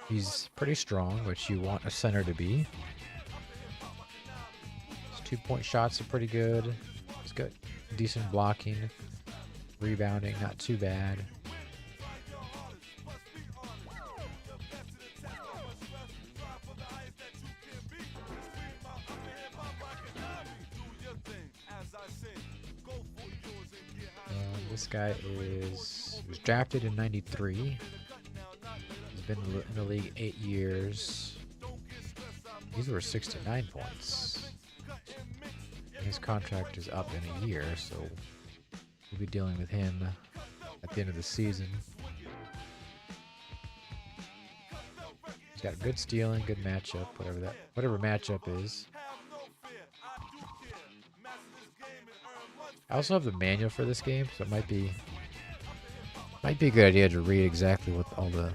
Speaker 1: He's pretty strong, which you want a center to be. His 2-point shots are pretty good. He's got decent blocking, rebounding, not too bad. This guy was drafted in '93. He's been in the league 8 years. He's worth 69 points. And his contract is up in a year, so we'll be dealing with him at the end of the season. He's got good stealing, good matchup, whatever matchup is. I also have the manual for this game, so it might be a good idea to read exactly what all the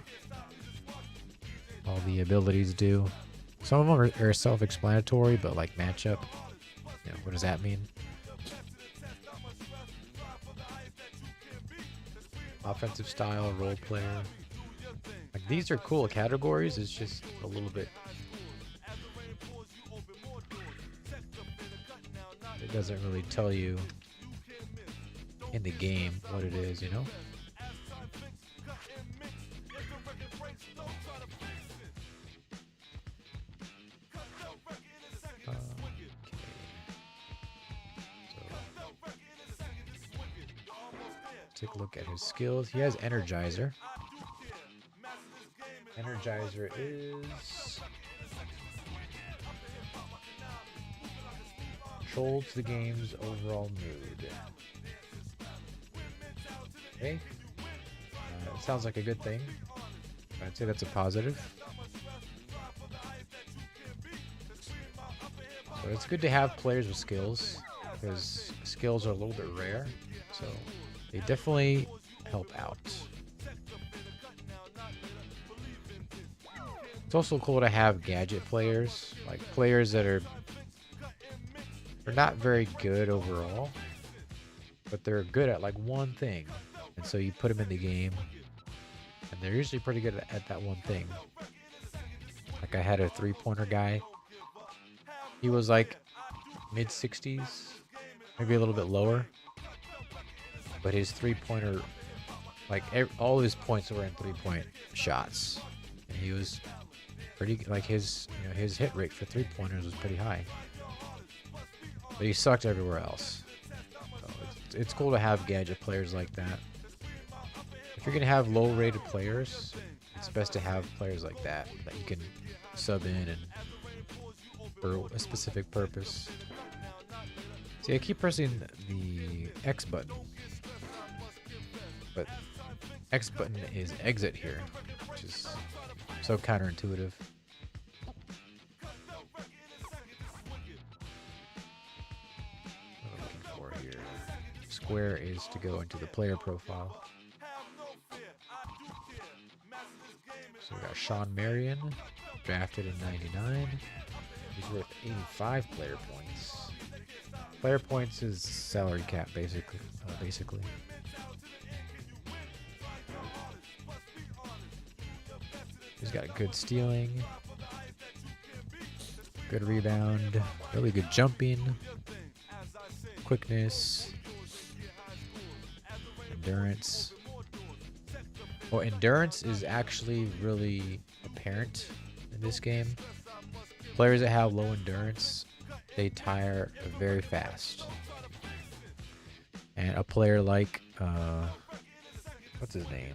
Speaker 1: abilities do. Some of them are self-explanatory, but like matchup, you know, what does that mean? Offensive style, role player. Like these are cool categories. It's just a little bit. It doesn't really tell you in the game what it is, you know? Okay. So, take a look at his skills. He has Energizer. Energizer is... controls the game's overall mood. Okay. It sounds like a good thing. I'd say that's a positive. So it's good to have players with skills, because skills are a little bit rare. So they definitely help out. It's also cool to have gadget players, like players that are They're not very good overall, but they're good at like one thing. And so you put them in the game, and they're usually pretty good at that one thing. Like I had a three-pointer guy. He was like mid-60s, maybe a little bit lower. But his three-pointer, like all his points were in three-point shots. And he was pretty, like his hit rate for three-pointers was pretty high. But he sucked everywhere else. So it's cool to have gadget players like that. If you're going to have low-rated players, it's best to have players like that you can sub in and for a specific purpose. See, I keep pressing the X button, but X button is exit here, which is so counterintuitive. What am I looking for here? Square is to go into the player profile. So we got Sean Marion, drafted in '99. He's worth 85 player points. Player points is salary cap, basically. He's got good stealing, good rebound, really good jumping, quickness, endurance. Well, endurance is actually really apparent in this game. Players that have low endurance, they tire very fast. And a player like, what's his name?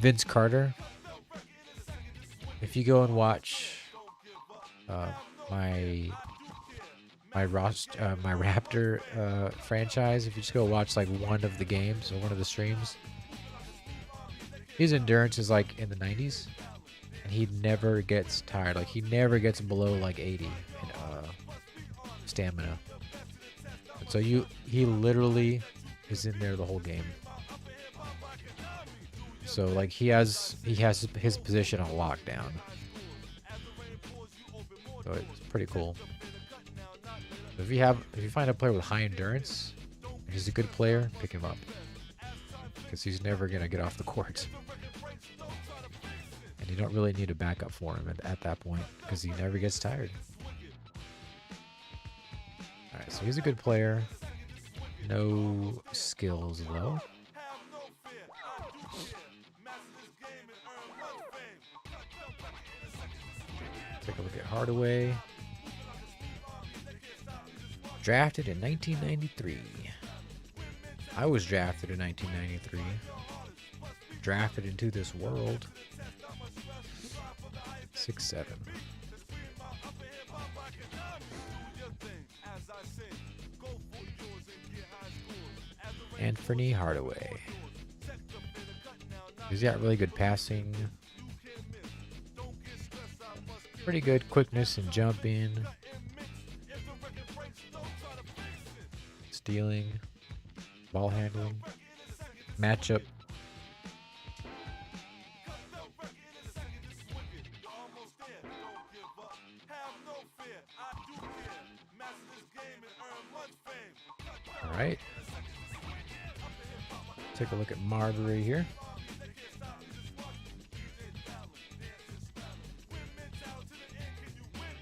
Speaker 1: Vince Carter. If you go and watch my Raptor franchise, if you just go watch like one of the games or one of the streams, his endurance is like in the 90s. And he never gets tired. Like he never gets below like 80 in stamina. And so he literally is in there the whole game. So like he has his position on lockdown. So it's pretty cool. If you find a player with high endurance, and he's a good player, pick him up. Because he's never gonna get off the court. And you don't really need a backup for him at that point because he never gets tired. Alright, so he's a good player. No skills though. Take a look at Hardaway. Drafted in 1993. I was drafted in 1993. Drafted into this world. 6'7". Anthony Hardaway. He's got really good passing. Pretty good quickness and jumping. Stealing. Ball handling. Matchup. Alright. Take a look at Marbury here.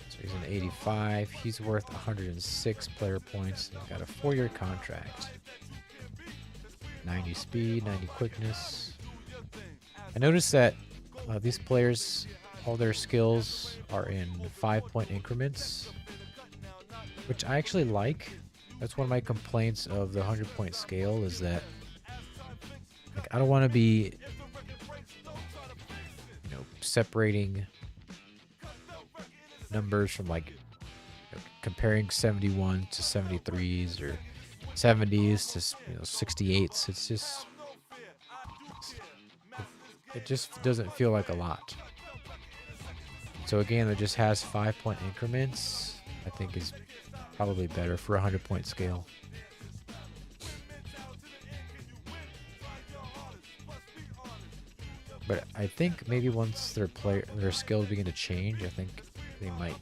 Speaker 1: So he's an 85. He's worth 106 player points. He's got a 4-year contract. 90 speed, 90 quickness. I noticed that these players, all their skills are in 5-point increments, which I actually like. That's one of my complaints of the 100-point scale is that like I don't want to be separating numbers from like comparing 71 to 73s or 70s to 68s. It's just it just doesn't feel like a lot. So again, it just has 5-point increments. I think is probably better for a 100-point scale. But I think maybe once their skills begin to change, I think they might.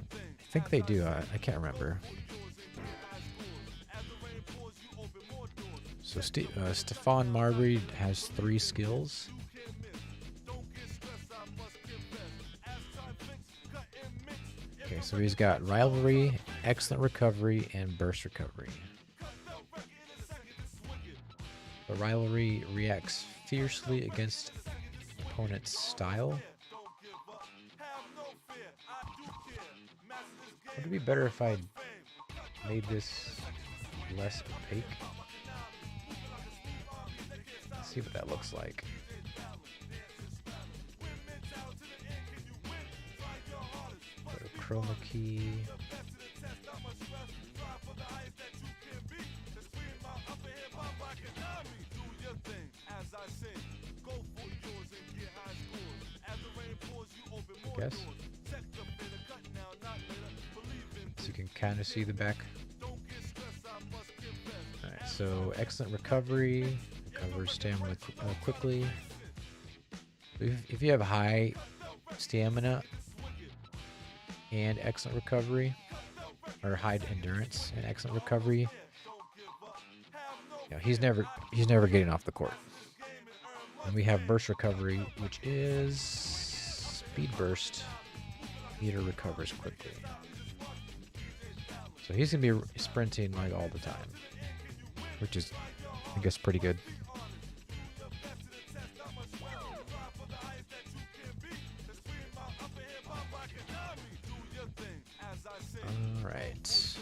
Speaker 1: I think they do. I can't remember. So Stephon Marbury has 3 skills. Okay, so he's got rivalry, excellent recovery, and burst recovery. The rivalry reacts fiercely against opponent's style. Would it be better if I made this less opaque? Let's see what that looks like. Go to chroma key. I guess. So you can kind of see the back. Alright, so excellent recovery. Recovers stamina quickly. If you have high stamina and excellent recovery, or high endurance and excellent recovery, he's never getting off the court. And we have burst recovery, which is speed burst. Meter recovers quickly. So he's gonna be sprinting like all the time, which is, I guess, pretty good. All right.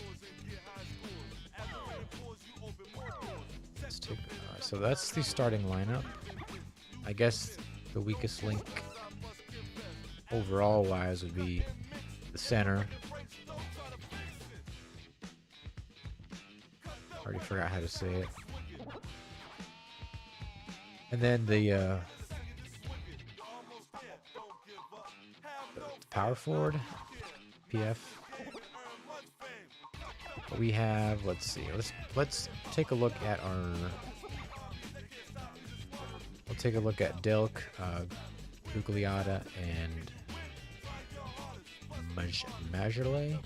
Speaker 1: Let's take. So that's the starting lineup. I guess the weakest link overall wise would be the center. Already forgot how to say it. And then the power forward, PF. We have, let's see, let's take a look at our. We'll take a look at Delk, Gugliotta, and Majerle.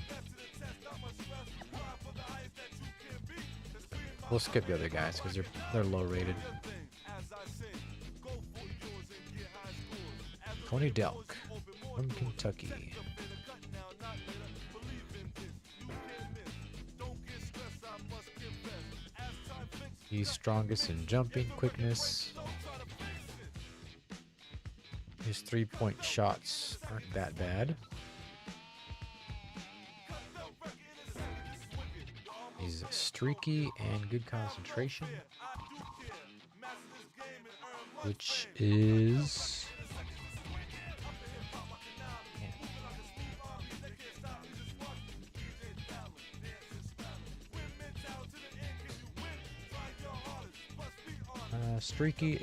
Speaker 1: We'll skip the other guys because they're low rated. Tony Delk from Kentucky. He's strongest in jumping, quickness. His 3-point shots aren't that bad. He's streaky and good concentration, which is streaky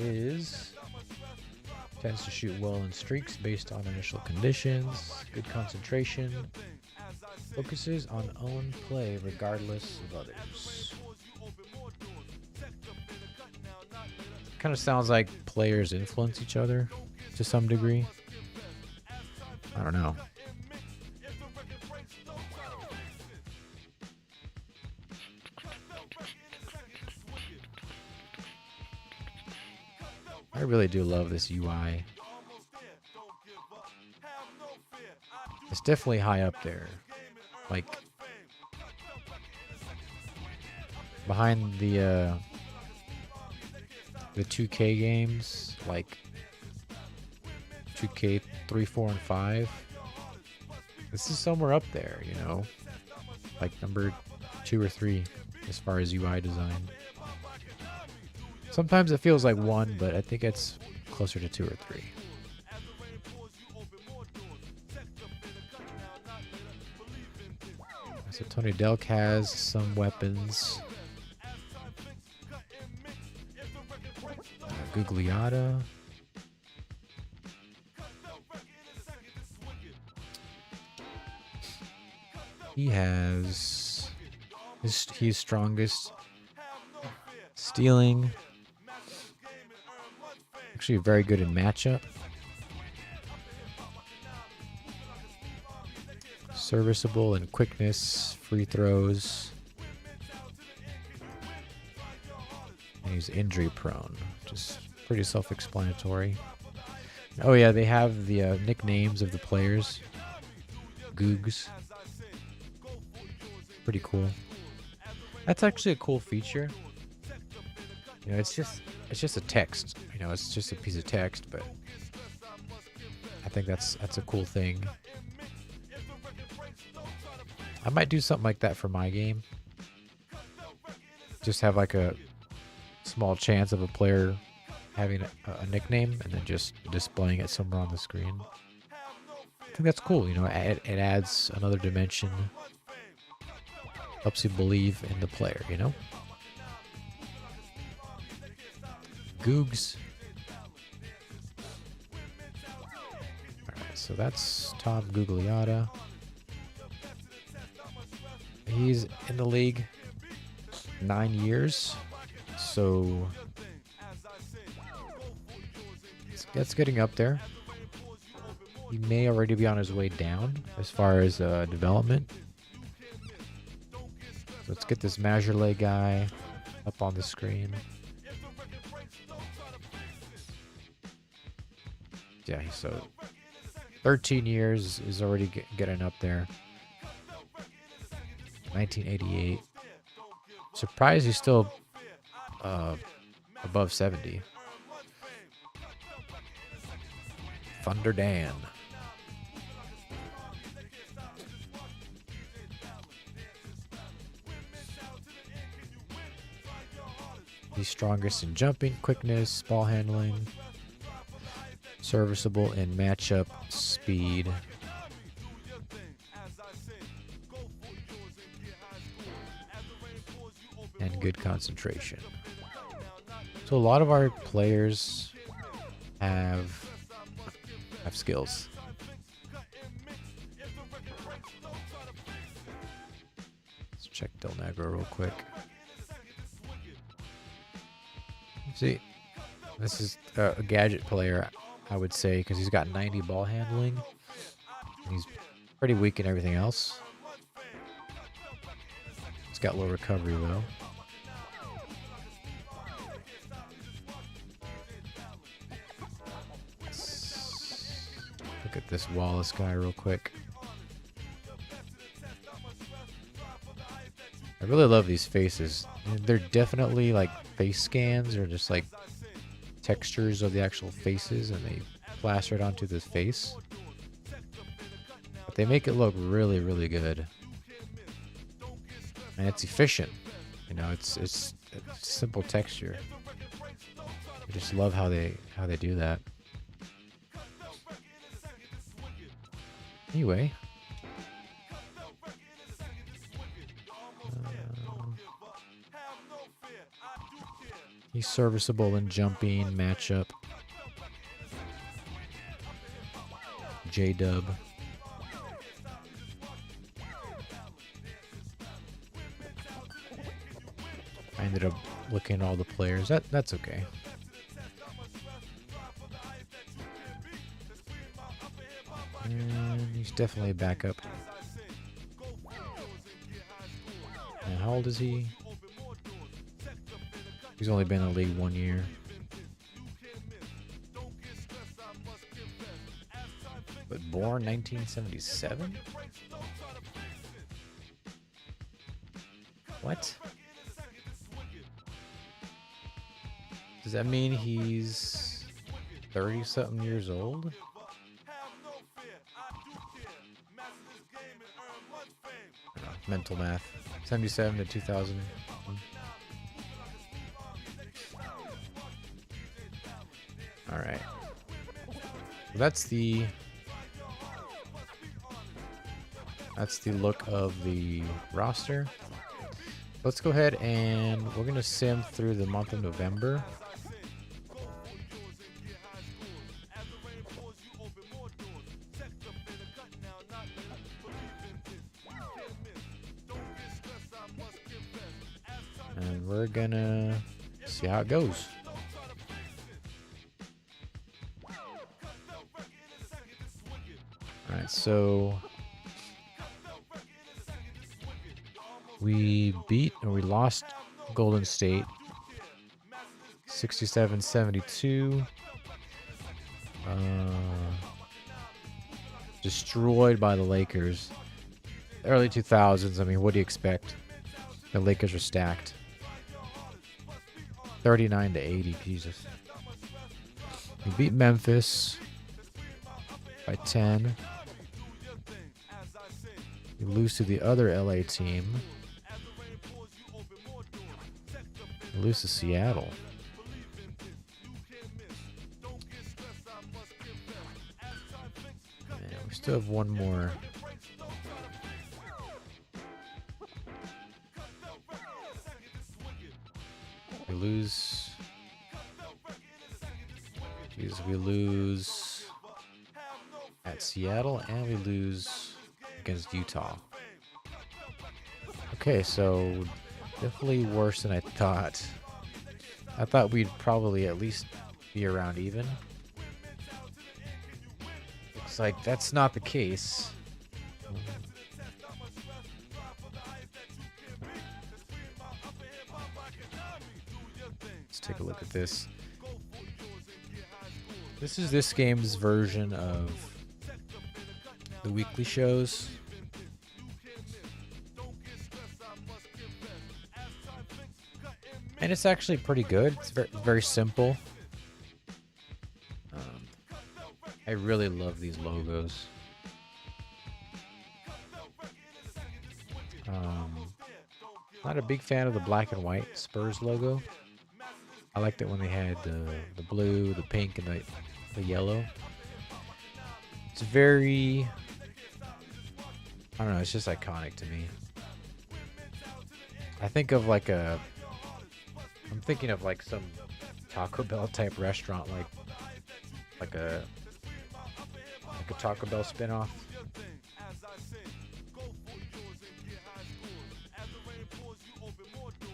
Speaker 1: tends to shoot well in streaks based on initial conditions. Good concentration. Focuses on own play regardless of others. Kind of sounds like players influence each other to some degree. I don't know. I really do love this UI. It's definitely high up there. Like behind the 2K games, like 2K 3, 4, and 5. This is somewhere up there, you know, like number 2 or 3 as far as UI design. Sometimes it feels like 1, but I think it's closer to 2 or 3. So Tony Delk has some weapons. Gugliotta. He has he's strongest stealing. Actually very good in matchup. Serviceable in quickness, free throws. And he's injury prone, just pretty self-explanatory. Oh yeah, they have the nicknames of the players. Googs. Pretty cool. That's actually a cool feature. You know, it's just a text. You know, it's just a piece of text, but I think that's a cool thing. I might do something like that for my game. Just have like a small chance of a player having a nickname and then just displaying it somewhere on the screen. I think that's cool. You know, it adds another dimension. Helps you believe in the player, you know? Googs. Alright, so that's Tom Gugliotta. He's in the league 9 years. So that's getting up there. He may already be on his way down as far as development. So let's get this Majorle guy up on the screen. Yeah, so 13 years is already getting up there. 1988. Surprised he's still above 70. Thunder Dan. He's strongest in jumping, quickness, ball handling. Serviceable in matchup, speed. And good concentration. So a lot of our players have skills. Let's check Del Negro real quick. See, this is a gadget player, I would say, because he's got 90 ball handling. He's pretty weak in everything else. He's got low recovery, though. Look at this Wallace guy real quick. I really love these faces. They're definitely like face scans or just like textures of the actual faces, and they plaster it onto the face. But they make it look really, really good. And it's efficient. You know, it's simple texture. I just love how they do that. Anyway. He's serviceable in jumping, matchup. J-Dub. I ended up looking at all the players. That's okay. And he's definitely a backup. And how old is he? He's only been in the league 1 year. But born 1977? What? Does that mean he's 30-something years old? Mental math. 77 to 2000. Alright. That's the look of the roster. Let's go ahead and we're going to sim through the month of November. And we're going to see how it goes. Alright, so We lost Golden State 67-72. Destroyed by the Lakers. Early 2000s, I mean, what do you expect? The Lakers are stacked. 39-80, Jesus. We beat Memphis by 10. We lose to the other LA team. We lose to Seattle. Yeah, we still have one more. We lose. Jeez, we lose at Seattle and we lose against Utah. Okay, so definitely worse than I thought. I thought we'd probably at least be around even. Looks like that's not the case. Let's take a look at this. This is this game's version of the weekly shows. And it's actually pretty good. It's very simple. I really love these logos. Not a big fan of the black and white Spurs logo. I liked it when they had the blue, the pink, and the yellow. It's very, I don't know, it's just iconic to me. I'm thinking of like some Taco Bell type restaurant, like a Taco Bell spinoff.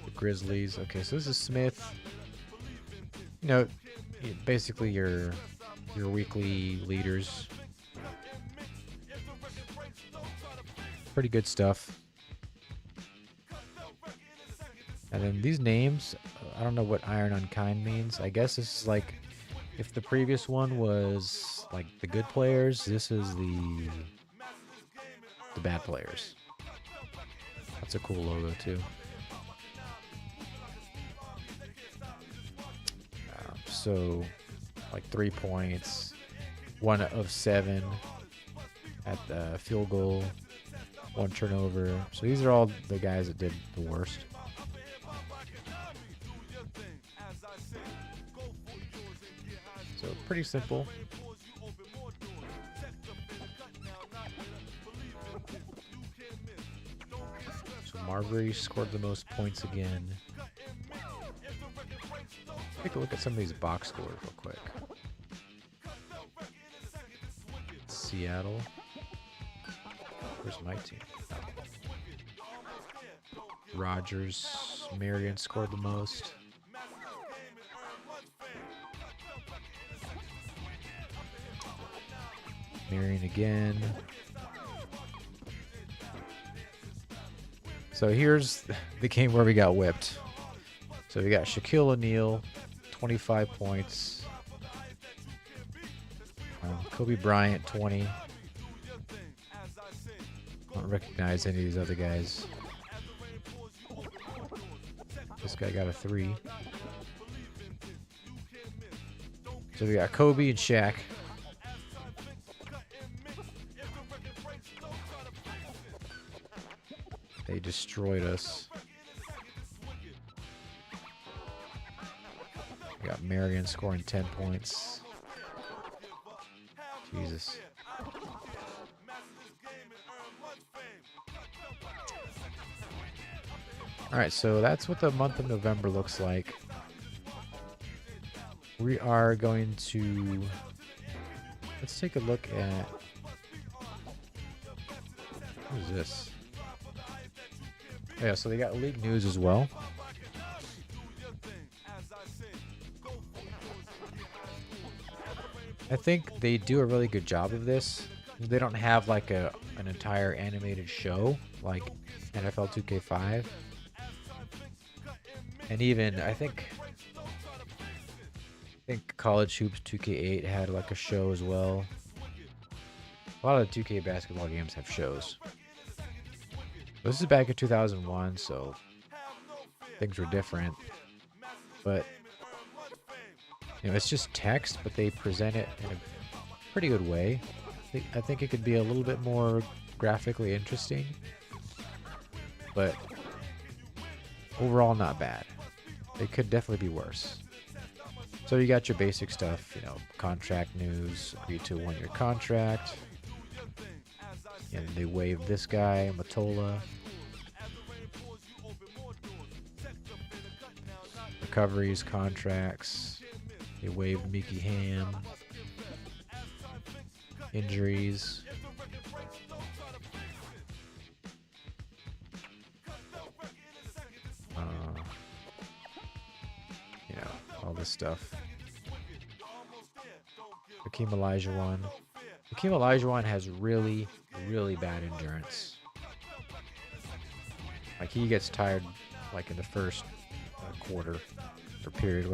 Speaker 1: The Grizzlies. Okay, so this is Smith. You know, basically your weekly leaders. Pretty good stuff. And then these names, I don't know what Iron Unkind means. I guess this is like, if the previous one was like the good players, this is the bad players. That's a cool logo too. So, like 3 points, 1 of 7 at the field goal, 1 turnover. So these are all the guys that did the worst. So pretty simple. So Marbury scored the most points again. Take a look at some of these box scores real quick. Seattle. Where's my team? Rogers, Marion scored the most. Marion again. So here's the game where we got whipped. So we got Shaquille O'Neal, 25 points. Kobe Bryant, 20. Don't recognize any of these other guys. This guy got a 3. So we got Kobe and Shaq. They destroyed us. We got Marion scoring 10 points. Jesus. Alright, so that's what the month of November looks like. We are going to... Let's take a look at... What is this? Yeah, so they got league news as well. I think they do a really good job of this. They don't have like an entire animated show. Like NFL 2K5. And even I think College Hoops 2K8 had like a show as well. A lot of 2K basketball games have shows. This is back in 2001, so things were different. But it's just text, but they present it in a pretty good way. I think it could be a little bit more graphically interesting, but overall not bad. It could definitely be worse. So you got your basic stuff, contract news, agree to a 1-year contract, and they waived this guy, Matola. Recoveries, contracts, they waived Mickey Ham. Injuries. All this stuff. Hakeem Olajuwon. Hakeem Olajuwon has really, really bad endurance. Like he gets tired, like in the first quarter or period,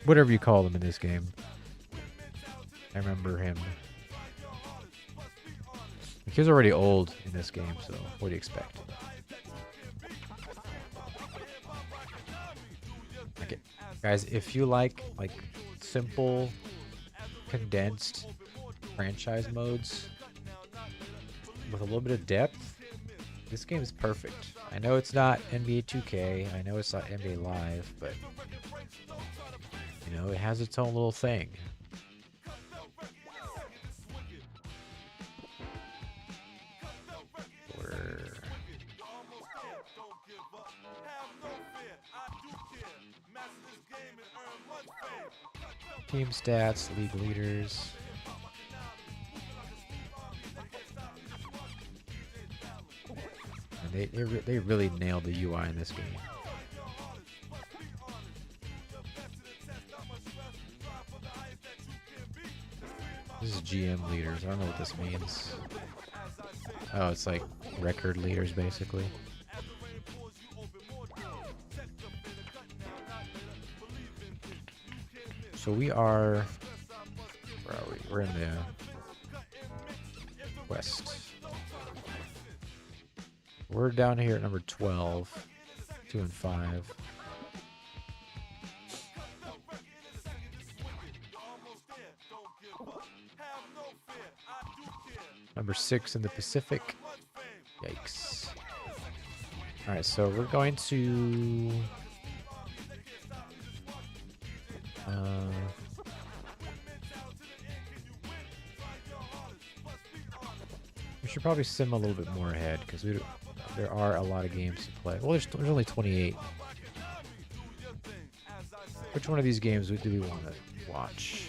Speaker 1: whatever you call them in this game. I remember him. Like, he was already old in this game, so what do you expect? Okay, guys, if you like simple, condensed franchise modes with a little bit of depth, this game is perfect. I know it's not NBA 2K, I know it's not NBA Live, but it has its own little thing. Team stats, league leaders. And they really nailed the UI in this game. This is GM leaders. I don't know what this means. Oh, it's like record leaders basically. So we are, where are we? We're in the West. We're down here at number 12, 2 and 5. Number 6 in the Pacific. Yikes. All right, so we're going to we should probably sim a little bit more ahead because there are a lot of games to play. Well, there's only 28. Which one of these games do we want to watch?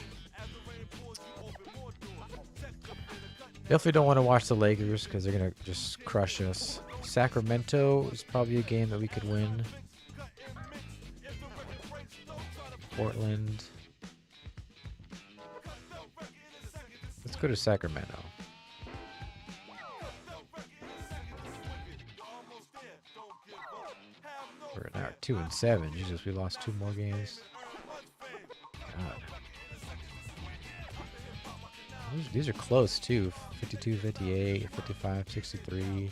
Speaker 1: Definitely don't want to watch the Lakers because they're going to just crush us. Sacramento is probably a game that we could win. Portland. Let's go to Sacramento. We're now at 2 and 7. Jesus, we lost 2 more games. God. These are close too. 52, 58, 55, 63.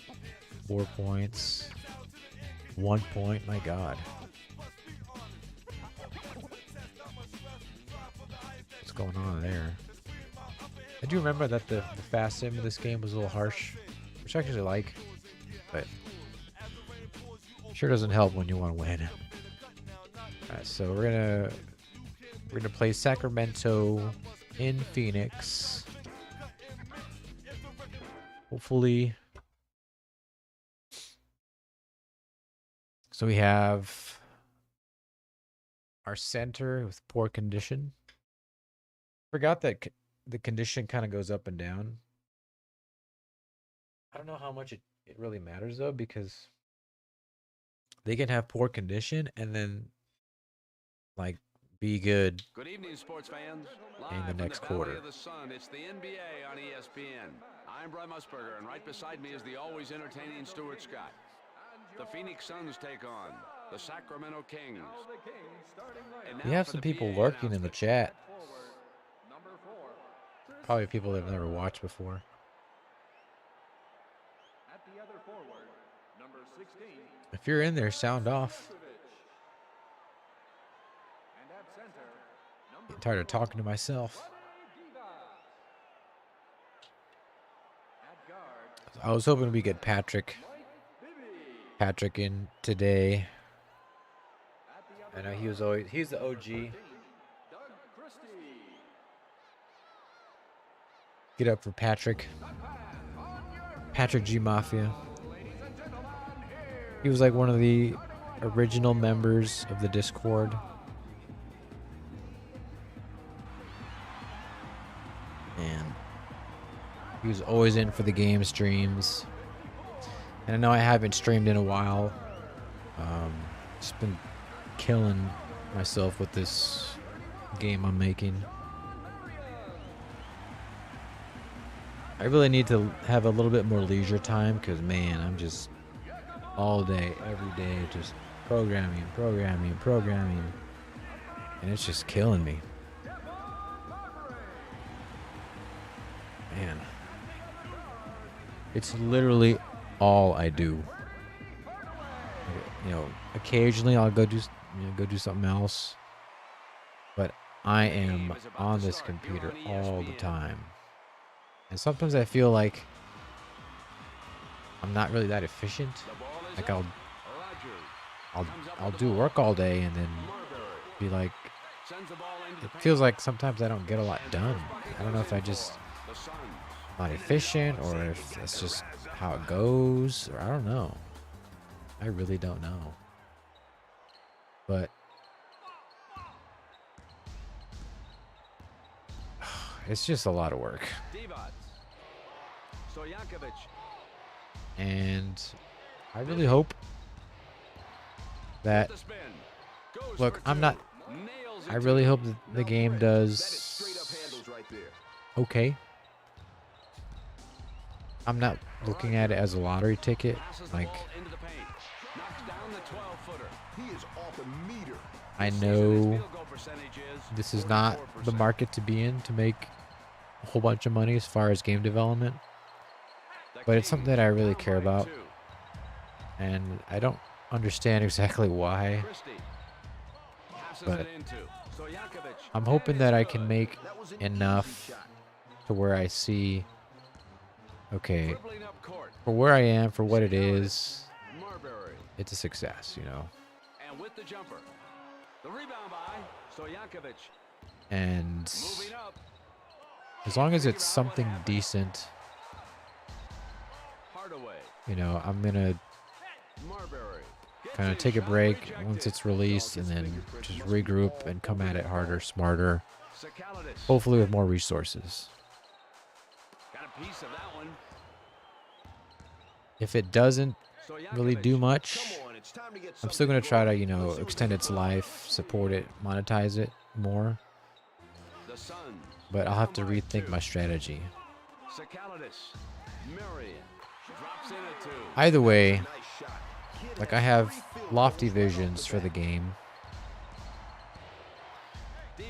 Speaker 1: 4 points. 1 point. My God. What's going on there? I do remember that the fast sim in this game was a little harsh, which I actually like, but sure doesn't help when you want to win. Alright, so we're gonna play Sacramento in Phoenix. Hopefully. So we have our center with poor condition. Forgot that the condition kind of goes up and down. I don't know how much it really matters though, because they can have poor condition and then like be good.
Speaker 2: Good evening, sports fans.
Speaker 1: In the next quarter.
Speaker 2: Of the Sun, it's the NBA on ESPN. I'm Brett Musburger, and right beside me is the always entertaining Stuart Scott. The Phoenix Suns take on the Sacramento Kings. And
Speaker 1: We
Speaker 2: now
Speaker 1: have
Speaker 2: for
Speaker 1: some
Speaker 2: the
Speaker 1: people
Speaker 2: PA
Speaker 1: lurking in the
Speaker 2: announcement.
Speaker 1: chat. Probably people that have never watched before.
Speaker 3: At the other forward, number 16.
Speaker 1: If you're in there, sound off.
Speaker 3: And at center,
Speaker 1: I'm tired of talking to myself.
Speaker 3: at guard,
Speaker 1: I was hoping we get Patrick in today. I know he's the OG. Get up for Patrick. Patrick G Mafia. He was like one of the original members of the Discord. And he was always in for the game streams. And I know I haven't streamed in a while. Just been killing myself with this game I'm making. I really need to have a little bit more leisure time because, man, I'm just all day, every day, just programming. And it's just killing me. Man. It's literally all I do. You know, occasionally I'll go do something else. But I am on this computer all the time. And sometimes I feel like I'm not really that efficient. Like I'll do work all day and then be like, it feels like sometimes I don't get a lot done. I don't know if I just not efficient or if that's just how it goes, or I don't know. I really don't know. But it's just a lot of work. And I really hope that, look, I really hope that the game does okay. I'm not looking at it as a lottery ticket. Like, I know this is not the market to be in to make a whole bunch of money as far as game development. But it's something that I really care about. And I don't understand exactly why. But I'm hoping that I can make enough to where I see, okay, for where I am, for what it is, it's a success, you know.
Speaker 2: And with the jumper, the rebound by Stojakovic.
Speaker 1: And as long as it's something decent, you know, I'm gonna kind of take a break once it's released and then just regroup and come at it harder, smarter, hopefully with more resources. If it doesn't really do much, I'm still going to try to, you know, extend its life, support it, monetize it more. But I'll have to rethink my strategy. Either way, like, I have lofty visions for the game.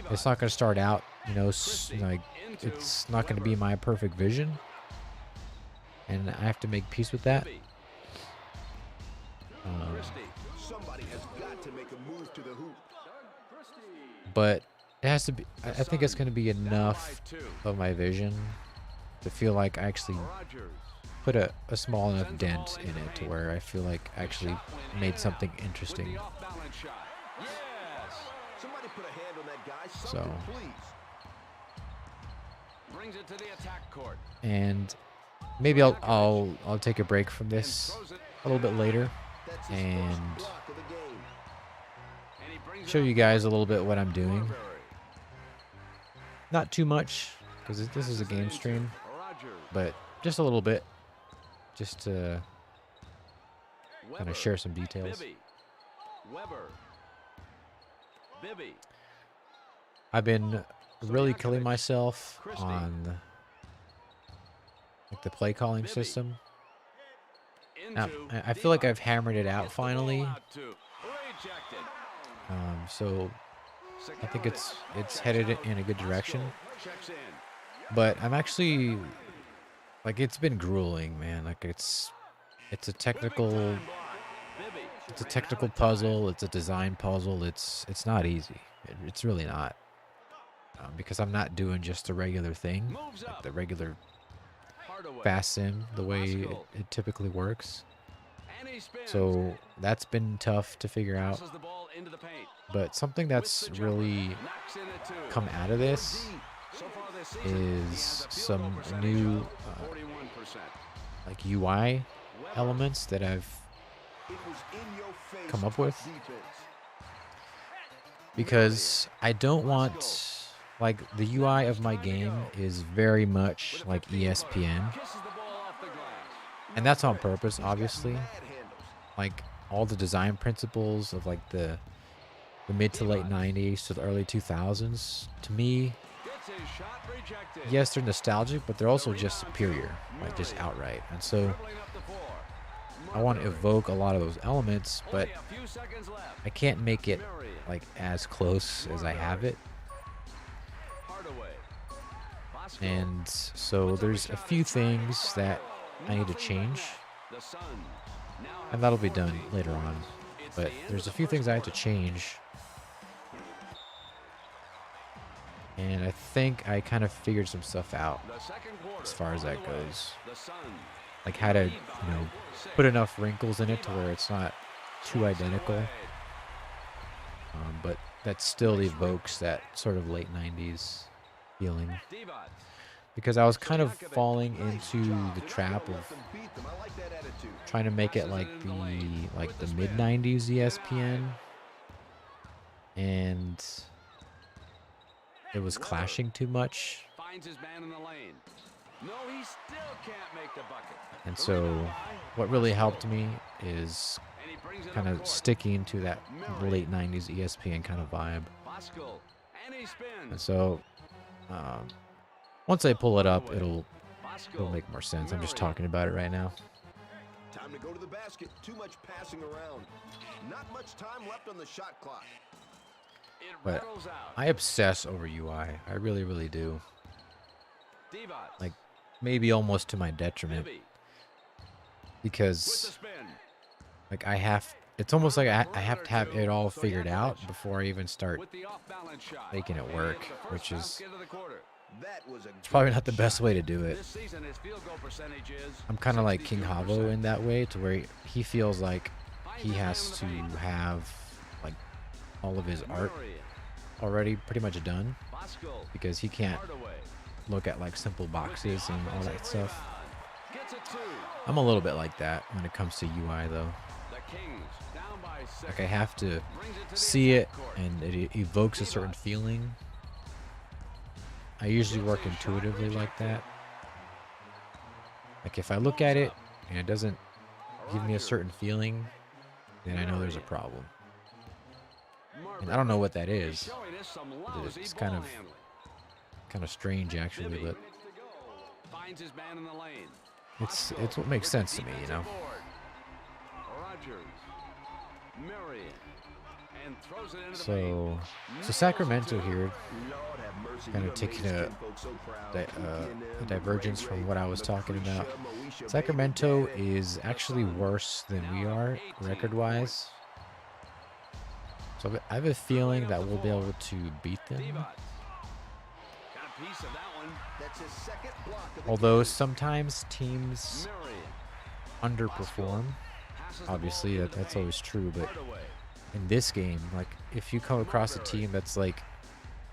Speaker 1: It's not going to start out, you know, like, it's not going to be my perfect vision. And I have to make peace with that. But it has to be, I think it's going to be enough of my vision to feel like I actually put a small enough dent in it to where I feel like I actually made something interesting. So, and maybe I'll take a break from this a little bit later and show you guys a little bit what I'm doing. Not too much, because this is a game stream, but just a little bit, just to kind of share some details. I've been really killing myself on, like, the play calling system. Now, I feel like I've hammered it out finally. So I think it's headed in a good direction. But I'm actually like, it's been grueling, man. Like it's a technical puzzle. It's a design puzzle. It's not easy. It's really not. Because I'm not doing just a regular thing, like the regular fast sim, the way it typically works. So that's been tough to figure out. But something that's really come out of this is some new like UI elements that I've come up with, because I don't want, like, the UI of my game is very much like ESPN, and that's on purpose, obviously. Like, all the design principles of like the mid to late 90s to the early 2000s, to me, yes, they're nostalgic, but they're also just superior, like just outright. And so I want to evoke a lot of those elements, but I can't make it like as close as I have it. And so there's a few things that I need to change, and that'll be done later on. But there's a few things I have to change, and I think I kind of figured some stuff out as far as that goes. Like how to, put enough wrinkles in it to where it's not too identical. But that still evokes that sort of late 90s feeling. Because I was kind of falling into the trap of trying to make it like the mid 90s ESPN, and it was clashing too much. And so what really helped me is kind of sticking to that late 90s ESPN kind of vibe. And so once I pull it up, it'll make more sense. I'm just talking about it right now.
Speaker 3: Time to go to the basket. Too much passing around. Not much time left on the shot clock.
Speaker 1: But I obsess over UI. I really, really do. Like, maybe almost to my detriment. Because, like, it's almost like I have to have it all figured out before I even start making it work, which is it's probably not the best way to do it. I'm kind of like King Havo in that way, to where he feels like he has to have like all of his art already pretty much done, because he can't look at like simple boxes and all that stuff. I'm a little bit like that when it comes to UI though. Like, I have to see it and it evokes a certain feeling. I usually work intuitively like that. Like, if I look at it and it doesn't give me a certain feeling, then I know there's a problem. And I don't know what that is. It's kind of strange, actually, but it's what makes sense to me, So Sacramento here, kind of taking a divergence from what I was talking about. Sacramento is actually worse than we are record-wise. So I have a feeling that we'll be able to beat them. Although sometimes teams underperform. Obviously, that's always true, but in this game, like, if you come across a team that's like,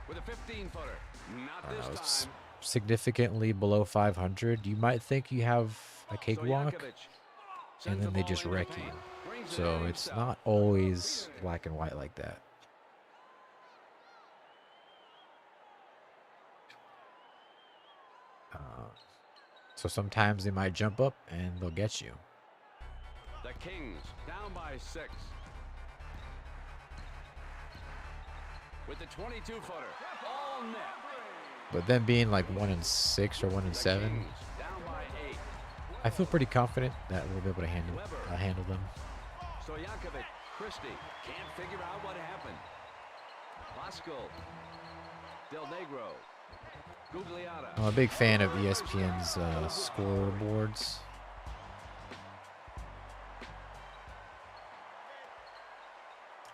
Speaker 1: I don't know, significantly below 500, you might think you have a cakewalk, and then they just wreck you. So it's not always black and white like that. So sometimes they might jump up and they'll get you.
Speaker 2: The Kings down by 6. With the 22-footer, all net.
Speaker 1: But them being like 1-6 or 1-7,
Speaker 2: Down by 8.
Speaker 1: I feel pretty confident that we'll be able to handle them.
Speaker 2: Stojakovic, Christie can't figure out what happened. Bosco, Del Negro, Gugliotta.
Speaker 1: I'm a big fan of ESPN's scoreboards.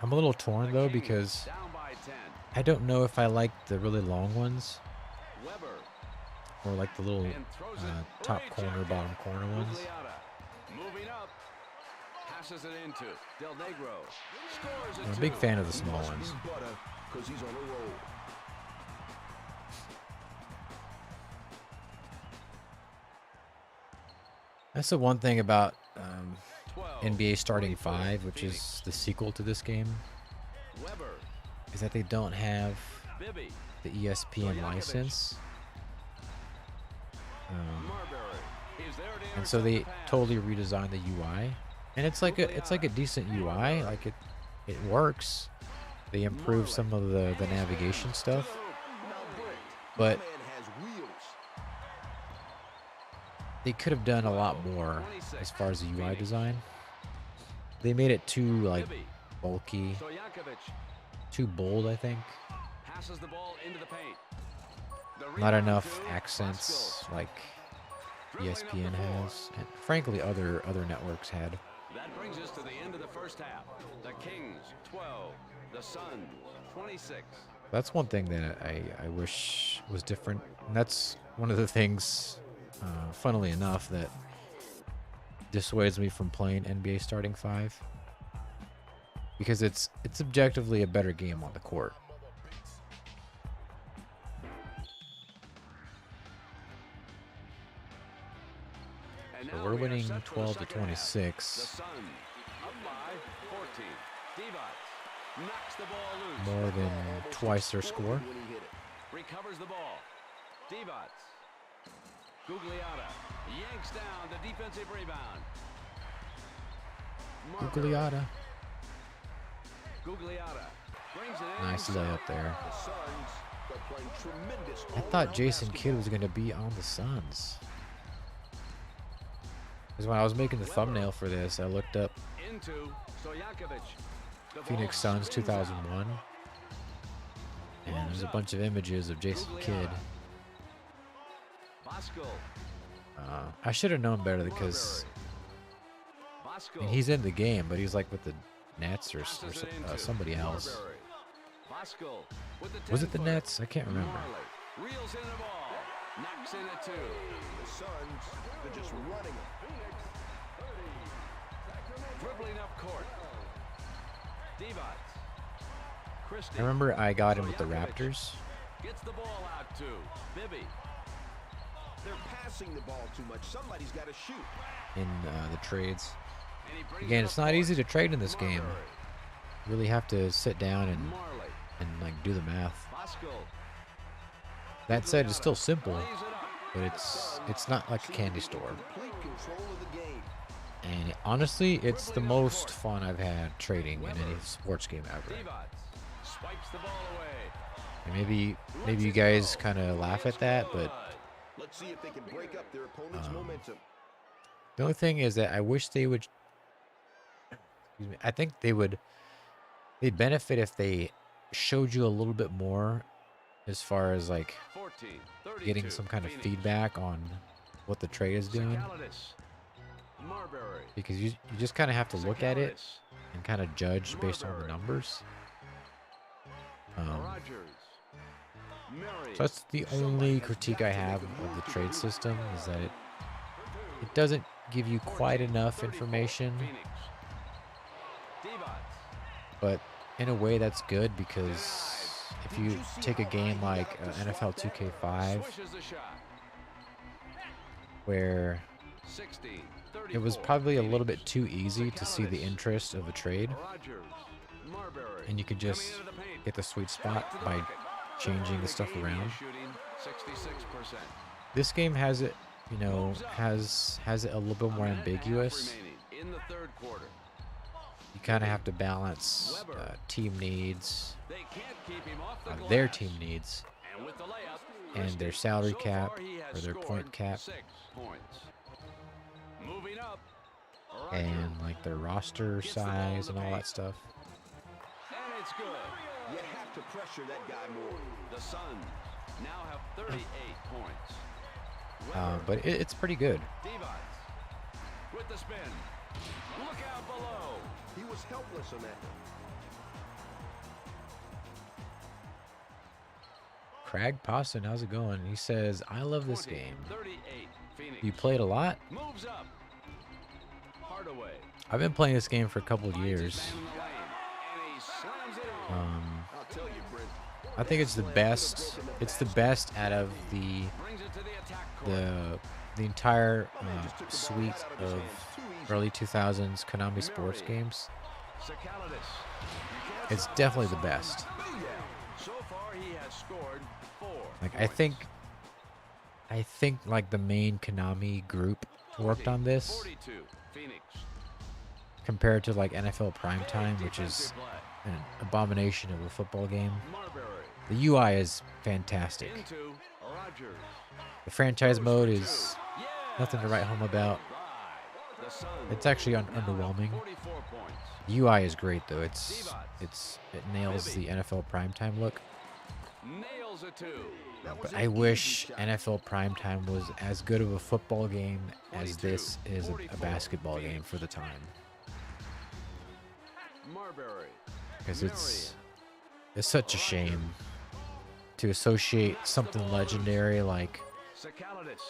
Speaker 1: I'm a little torn though because
Speaker 2: Down by 10.
Speaker 1: I don't know if I like the really long ones
Speaker 2: Weber
Speaker 1: or like the little
Speaker 2: and throws it
Speaker 1: top
Speaker 2: right
Speaker 1: corner,
Speaker 2: back
Speaker 1: bottom
Speaker 2: out.
Speaker 1: corner ones.
Speaker 2: Gugliotta moving up, passes it into Del Negro. Scores it
Speaker 1: I'm a big
Speaker 2: two.
Speaker 1: fan of the small
Speaker 3: Must
Speaker 1: ones.
Speaker 3: be butter, 'cause he's on a roll.
Speaker 1: That's the one thing about
Speaker 2: 12,
Speaker 1: NBA Starting
Speaker 2: 24,
Speaker 1: 5, which
Speaker 2: Phoenix.
Speaker 1: is the sequel to this game,
Speaker 2: Weber,
Speaker 1: is that they don't have
Speaker 2: Bibby,
Speaker 1: the ESPN
Speaker 2: Stojakovic.
Speaker 1: license.
Speaker 2: Marbury is there to
Speaker 1: And so
Speaker 2: intercept
Speaker 1: they
Speaker 2: the pass.
Speaker 1: totally redesigned the UI, and it's like a decent UI. Like it works. They improved some of the navigation stuff,
Speaker 3: Now Britt,
Speaker 1: but
Speaker 3: man has wheels.
Speaker 1: they could have done a lot more as far as the UI design. They made it too like
Speaker 2: Bibby,
Speaker 1: bulky,
Speaker 2: Stojakovic
Speaker 1: too bold. I think
Speaker 2: passes the ball into the paint. The
Speaker 1: not
Speaker 2: rebound
Speaker 1: enough
Speaker 2: to
Speaker 1: accents
Speaker 2: Bosco.
Speaker 1: like
Speaker 2: Dribbling up
Speaker 1: ESPN
Speaker 2: the floor.
Speaker 1: has, and frankly other networks had.
Speaker 2: That brings us to the end of the first half. The Kings 12, the Suns 26.
Speaker 1: That's one thing that I wish was different, and that's one of the things, funnily enough, that dissuades me from playing NBA Starting 5, because it's objectively a better game on the court.
Speaker 2: And
Speaker 1: So
Speaker 2: now
Speaker 1: we're
Speaker 2: we are
Speaker 1: winning
Speaker 2: set for the
Speaker 1: 12 to
Speaker 2: second half.
Speaker 1: 26.
Speaker 2: The Suns up by 14. Divac knocks the ball loose.
Speaker 1: More than twice their score.
Speaker 3: When he hit it.
Speaker 2: Recovers the ball. Divac. Gugliotta yanks down the defensive rebound. Marbury.
Speaker 1: Gugliotta.
Speaker 2: Gugliotta brings it in.
Speaker 1: Nice layup there.
Speaker 3: The Suns, they're playing tremendous
Speaker 1: I thought
Speaker 3: all-around
Speaker 1: Jason
Speaker 3: basketball.
Speaker 1: Kidd was going to be on the Suns. Because when I was making the thumbnail for this, I looked up
Speaker 2: Into Stojakovic. The
Speaker 1: Phoenix
Speaker 2: ball
Speaker 1: Suns
Speaker 2: spins out.
Speaker 1: 2001, and there's a bunch of images of Jason Kidd.
Speaker 2: Bosco.
Speaker 1: I should have known better because
Speaker 2: Bosco.
Speaker 1: I mean, he's in the game, but he's like with the Nets or
Speaker 2: passes it into
Speaker 1: somebody else.
Speaker 2: Marbury. Bosco with the
Speaker 1: Was it the
Speaker 2: 10-footer.
Speaker 1: Nets? I can't remember.
Speaker 2: Marley reels in the ball. Knocks in a two.
Speaker 3: The Suns, they're just running it.
Speaker 2: Dribbling up court. Divac. Christie.
Speaker 1: I remember I got him with the
Speaker 2: Stojakovic
Speaker 1: Raptors.
Speaker 2: Gets the ball out to Bibby.
Speaker 3: They're passing the ball too much. Somebody's got to shoot.
Speaker 1: In the trades.
Speaker 2: And he brings
Speaker 1: Again,
Speaker 2: it
Speaker 1: it's
Speaker 2: up
Speaker 1: not
Speaker 2: court.
Speaker 1: easy to trade in this game.
Speaker 2: Marbury.
Speaker 1: You really have to sit down and
Speaker 2: Marley.
Speaker 1: like do the math.
Speaker 2: Bosco.
Speaker 1: That said, it's still simple,
Speaker 2: Lays it up.
Speaker 1: but it's not like a candy store.
Speaker 3: Complete control of the game.
Speaker 1: And honestly, it's the most fun I've had trading in any sports game ever.
Speaker 2: Divac swipes the ball away.
Speaker 1: And maybe you guys kind of laugh at that, but
Speaker 3: Let's see if they can break up their opponent's momentum.
Speaker 1: the only thing is that I wish they would. Excuse me. I think they'd benefit if they showed you a little bit more as far as like
Speaker 2: 14, 32,
Speaker 1: getting some kind of
Speaker 2: Phoenix.
Speaker 1: feedback on what the trade is doing,
Speaker 2: Sakalitis. Marbury.
Speaker 1: because you just kind of have to look at it
Speaker 2: Sakalitis.
Speaker 1: and kind of judge based on the
Speaker 2: Marbury.
Speaker 1: numbers.
Speaker 2: Rogers. Murray.
Speaker 1: So that's the only critique I have of the trade system, is that it doesn't give you quite
Speaker 2: 14,
Speaker 1: enough
Speaker 2: 34,
Speaker 1: information,
Speaker 2: Phoenix. Divac.
Speaker 1: but in a way that's good, because if you take a game like NFL 2K5,
Speaker 2: Swishes the shot.
Speaker 1: where
Speaker 2: 60,
Speaker 1: it was
Speaker 2: 34,
Speaker 1: probably a little
Speaker 2: Phoenix.
Speaker 1: bit too easy to see the
Speaker 2: Sakalitis.
Speaker 1: interest of a trade,
Speaker 2: Rogers. Marbury.
Speaker 1: and you could just
Speaker 2: Coming into the paint.
Speaker 1: get the sweet
Speaker 2: Back
Speaker 1: spot
Speaker 2: to the
Speaker 1: by
Speaker 2: bucket.
Speaker 1: changing the stuff
Speaker 2: Game he is
Speaker 1: around.
Speaker 2: shooting 66%.
Speaker 1: This game has it, has it a little bit more
Speaker 2: A minute and a half
Speaker 1: ambiguous.
Speaker 2: remaining in the third quarter.
Speaker 1: You kind of have to balance
Speaker 2: Weber.
Speaker 1: team needs,
Speaker 2: They can't keep him off the glass.
Speaker 1: their team needs,
Speaker 2: And with the layup,
Speaker 1: and their
Speaker 2: Christie.
Speaker 1: salary
Speaker 2: So
Speaker 1: cap
Speaker 2: far, he has
Speaker 1: or their
Speaker 2: scored
Speaker 1: point cap.
Speaker 2: 6 points. Moving up.
Speaker 1: and like their roster size and all that stuff.
Speaker 2: And it's good.
Speaker 3: You have to pressure that guy more.
Speaker 2: The Suns now have 38 points.
Speaker 1: But it's pretty good.
Speaker 2: Divac with the spin. Look out below.
Speaker 3: He was helpless on that.
Speaker 1: Craig Poston, how's it going? He says, I love this game.
Speaker 2: 38. Phoenix
Speaker 1: You played a lot?
Speaker 2: moves up. Hardaway.
Speaker 1: I've been playing this game for a couple of years.
Speaker 2: Man in the lane, and he slams it in.
Speaker 3: I'll tell you, Brent.
Speaker 1: I think it's the best. It's the best out of the
Speaker 2: Brings it to the attack court.
Speaker 1: the entire suite of early 2000s Konami sports games.
Speaker 2: Sakalitis.
Speaker 1: It's definitely the best.
Speaker 2: So far he has scored 4.
Speaker 1: Like I think like the main Konami group worked on this
Speaker 2: 42. Phoenix.
Speaker 1: compared to like NFL Primetime, which is an abomination of a football game.
Speaker 2: Marbury.
Speaker 1: The UI is fantastic.
Speaker 2: Into Rogers.
Speaker 1: The franchise mode is nothing to write home about.
Speaker 2: The Suns.
Speaker 1: It's actually underwhelming.
Speaker 2: 44 points.
Speaker 1: The UI is great though. It nails the NFL Primetime look.
Speaker 2: Nails it too.
Speaker 1: But I wish NFL Primetime was as good of a football game as this is a basketball game for the time.
Speaker 2: Marbury.
Speaker 1: Because it's such a shame to associate something legendary like
Speaker 2: Sakalitis.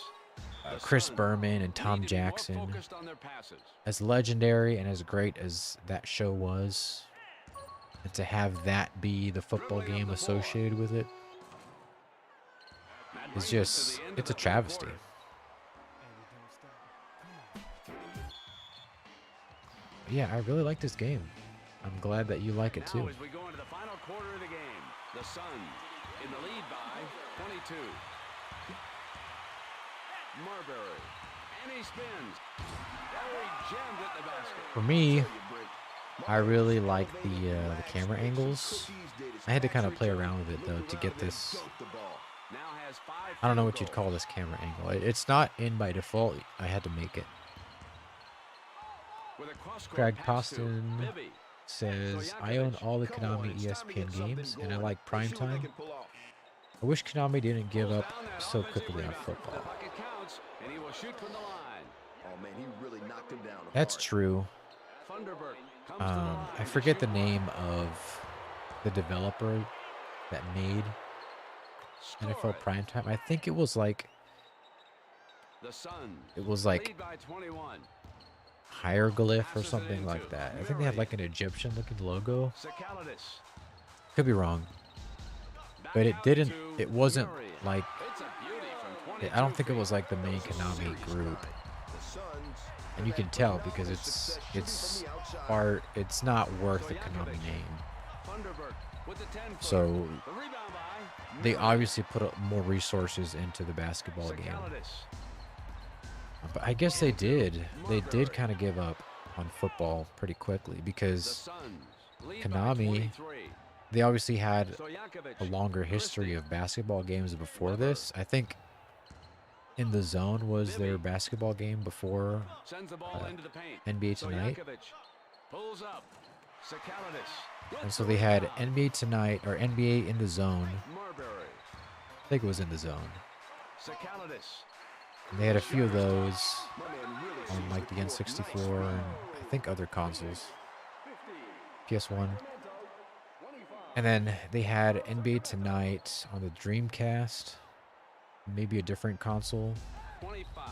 Speaker 1: Chris Berman and Tom
Speaker 2: Need to be more
Speaker 1: Jackson,
Speaker 2: focused on their passes.
Speaker 1: as legendary and as great as that show was, and to have that be the football game associated with it,
Speaker 2: That
Speaker 1: it's
Speaker 2: brings us to
Speaker 1: just,
Speaker 2: the end
Speaker 1: it's
Speaker 2: of
Speaker 1: a
Speaker 2: the
Speaker 1: travesty.
Speaker 2: quarter.
Speaker 1: Yeah, I really like this game. I'm glad that you like it
Speaker 2: Now
Speaker 1: too.
Speaker 2: as we go into the final quarter of the game, the Suns in the lead by 22. Marbury. And he spins. Oh, he jammed it in the basket.
Speaker 1: For me, I really like the camera angles. I had to kind of play around with it though to get this.
Speaker 2: Now has 5
Speaker 1: I don't know
Speaker 2: field
Speaker 1: what you'd
Speaker 2: goals.
Speaker 1: call this camera angle. It's not in by default. I had to make it.
Speaker 2: With a cross-court
Speaker 1: Craig
Speaker 2: pass to
Speaker 1: Poston
Speaker 2: Bibby.
Speaker 1: says, I own all the Konami ESPN games and I like Primetime. I wish Konami didn't give up so quickly on football.
Speaker 2: The bucket counts, and he will shoot from the line.
Speaker 3: Oh man, he really knocked him down.
Speaker 1: That's
Speaker 3: hard.
Speaker 1: true.
Speaker 2: Thunderbird comes to the line.
Speaker 1: I forget the name of the developer that made NFL Primetime. I think it was like
Speaker 2: The Suns
Speaker 1: like
Speaker 2: lead by 21.
Speaker 1: Hieroglyph or something like that. I think they had like an Egyptian looking logo.
Speaker 2: Sakalitis.
Speaker 1: Could be wrong.
Speaker 2: Back
Speaker 1: But it
Speaker 2: out
Speaker 1: didn't,
Speaker 2: to
Speaker 1: it wasn't
Speaker 2: Murray.
Speaker 1: like,
Speaker 2: It's a beauty from 22
Speaker 1: I don't think it
Speaker 2: feet.
Speaker 1: was like the main Konami group.
Speaker 3: The Suns,
Speaker 1: And you can tell because it's art, it's not worth the Konami name.
Speaker 2: Thunderbird with the 10-footer.
Speaker 1: So
Speaker 2: The rebound by
Speaker 1: they
Speaker 2: Murray.
Speaker 1: obviously put more resources into the basketball game.
Speaker 2: Sakalitis.
Speaker 1: But I guess they did. They did kind of give up on football pretty quickly
Speaker 2: The
Speaker 1: because
Speaker 2: Suns lead by
Speaker 1: Konami,
Speaker 2: 23.
Speaker 1: they obviously had
Speaker 2: Stojakovic.
Speaker 1: a longer history
Speaker 2: Christie.
Speaker 1: of basketball games before this. I think In the Zone was their basketball game before
Speaker 2: Sends the ball into the paint.
Speaker 1: NBA Tonight.
Speaker 2: Stojakovic pulls up. Sakalitis.
Speaker 1: And so they had NBA Tonight or NBA In the Zone.
Speaker 2: Marbury.
Speaker 1: I think it was In the Zone.
Speaker 2: Sakalitis.
Speaker 1: And they had a few of those
Speaker 3: my man really
Speaker 1: on
Speaker 3: sees
Speaker 1: like the N64 and I think other consoles. PS1. And then they had NBA Tonight on the Dreamcast. Maybe a different console.
Speaker 2: 25.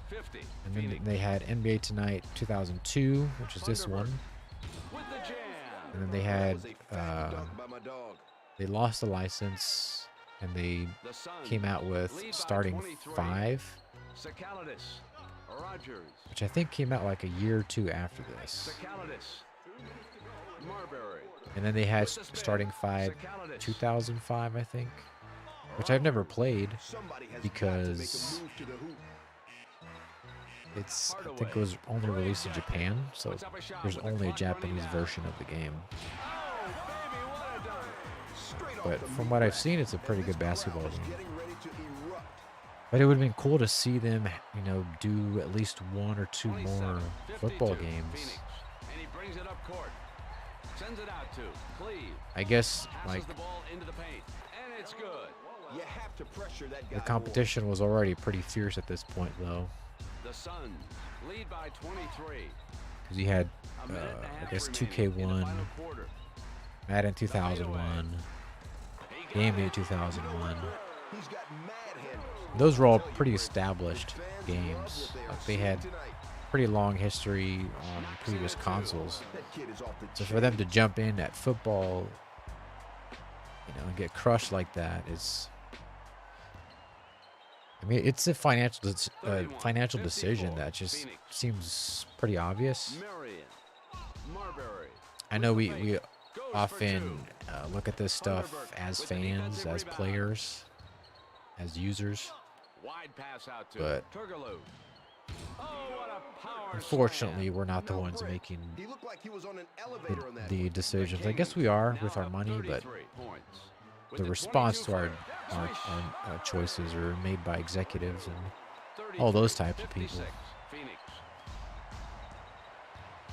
Speaker 2: 50.
Speaker 1: And then
Speaker 2: Phoenix
Speaker 1: they had NBA Tonight 2002, which is this one.
Speaker 2: with the jam.
Speaker 1: And then they had,
Speaker 3: was a fat dunk by my dog.
Speaker 1: they lost the license and they
Speaker 2: The Suns
Speaker 1: came out with
Speaker 2: lead by
Speaker 1: Starting
Speaker 2: 23.
Speaker 1: 5,
Speaker 2: Sakalitis. Rogers.
Speaker 1: which I think came out like a year or two after this.
Speaker 2: Sakalitis. Marbury.
Speaker 1: And then they had
Speaker 2: With the spin.
Speaker 1: Starting 5
Speaker 2: Sakalitis.
Speaker 1: 2005, I think, which I've never played.
Speaker 3: Somebody has
Speaker 1: Because
Speaker 3: got to make a move to the hoop.
Speaker 1: I think it was only released in Japan, so there's only a Japanese version of the game.
Speaker 2: Oh, baby, what a dunk.
Speaker 3: Straight off
Speaker 1: But
Speaker 3: the
Speaker 1: from
Speaker 3: meat
Speaker 1: what I've
Speaker 3: rack.
Speaker 1: seen, it's a pretty good
Speaker 3: This crowd
Speaker 1: basketball
Speaker 3: is
Speaker 1: game.
Speaker 3: getting ready to erupt.
Speaker 1: But it would have been cool to see them, you know, do at least 1 or 2 more
Speaker 2: 27,
Speaker 1: football
Speaker 2: 52,
Speaker 1: games.
Speaker 2: Phoenix. And he brings it up court. Sends it out to Cleve.
Speaker 1: I guess,
Speaker 2: Passes
Speaker 1: like,
Speaker 2: the ball into the paint. And it's good.
Speaker 3: You have to pressure that guy
Speaker 1: the
Speaker 3: more.
Speaker 1: competition was already pretty fierce at this point, though.
Speaker 2: The Suns lead by 23.
Speaker 1: Because you had,
Speaker 2: A minute and a half
Speaker 1: I guess,
Speaker 2: remaining in the
Speaker 1: 2K1,
Speaker 2: final quarter.
Speaker 1: Madden 2001, Game Day 2001.
Speaker 3: He's got mad handles.
Speaker 1: Those were all pretty established games. Like, they had pretty long history on previous consoles.
Speaker 3: That kid is off the
Speaker 1: So for them to jump in at football, you know, and get crushed like that is, I mean, it's a financial decision that just seems pretty obvious.
Speaker 2: Marion, Marbury.
Speaker 1: I know we often look at this stuff as fans, as players, as users,
Speaker 2: Wide pass out to
Speaker 1: but
Speaker 2: Turgaloo. Oh, what a power
Speaker 1: unfortunately,
Speaker 2: slam.
Speaker 1: we're not the
Speaker 3: No
Speaker 1: ones
Speaker 3: break.
Speaker 1: making
Speaker 3: He looked like he was on an elevator on that
Speaker 1: the
Speaker 3: one.
Speaker 1: decisions. I guess we are with
Speaker 2: Now
Speaker 1: our
Speaker 2: up
Speaker 1: money, but
Speaker 2: 33 points. With
Speaker 1: the
Speaker 2: the
Speaker 1: response
Speaker 2: 22
Speaker 1: to
Speaker 2: for
Speaker 1: our choices are made by executives and
Speaker 2: 33,
Speaker 1: all those types of
Speaker 2: 56,
Speaker 1: people.
Speaker 2: Phoenix.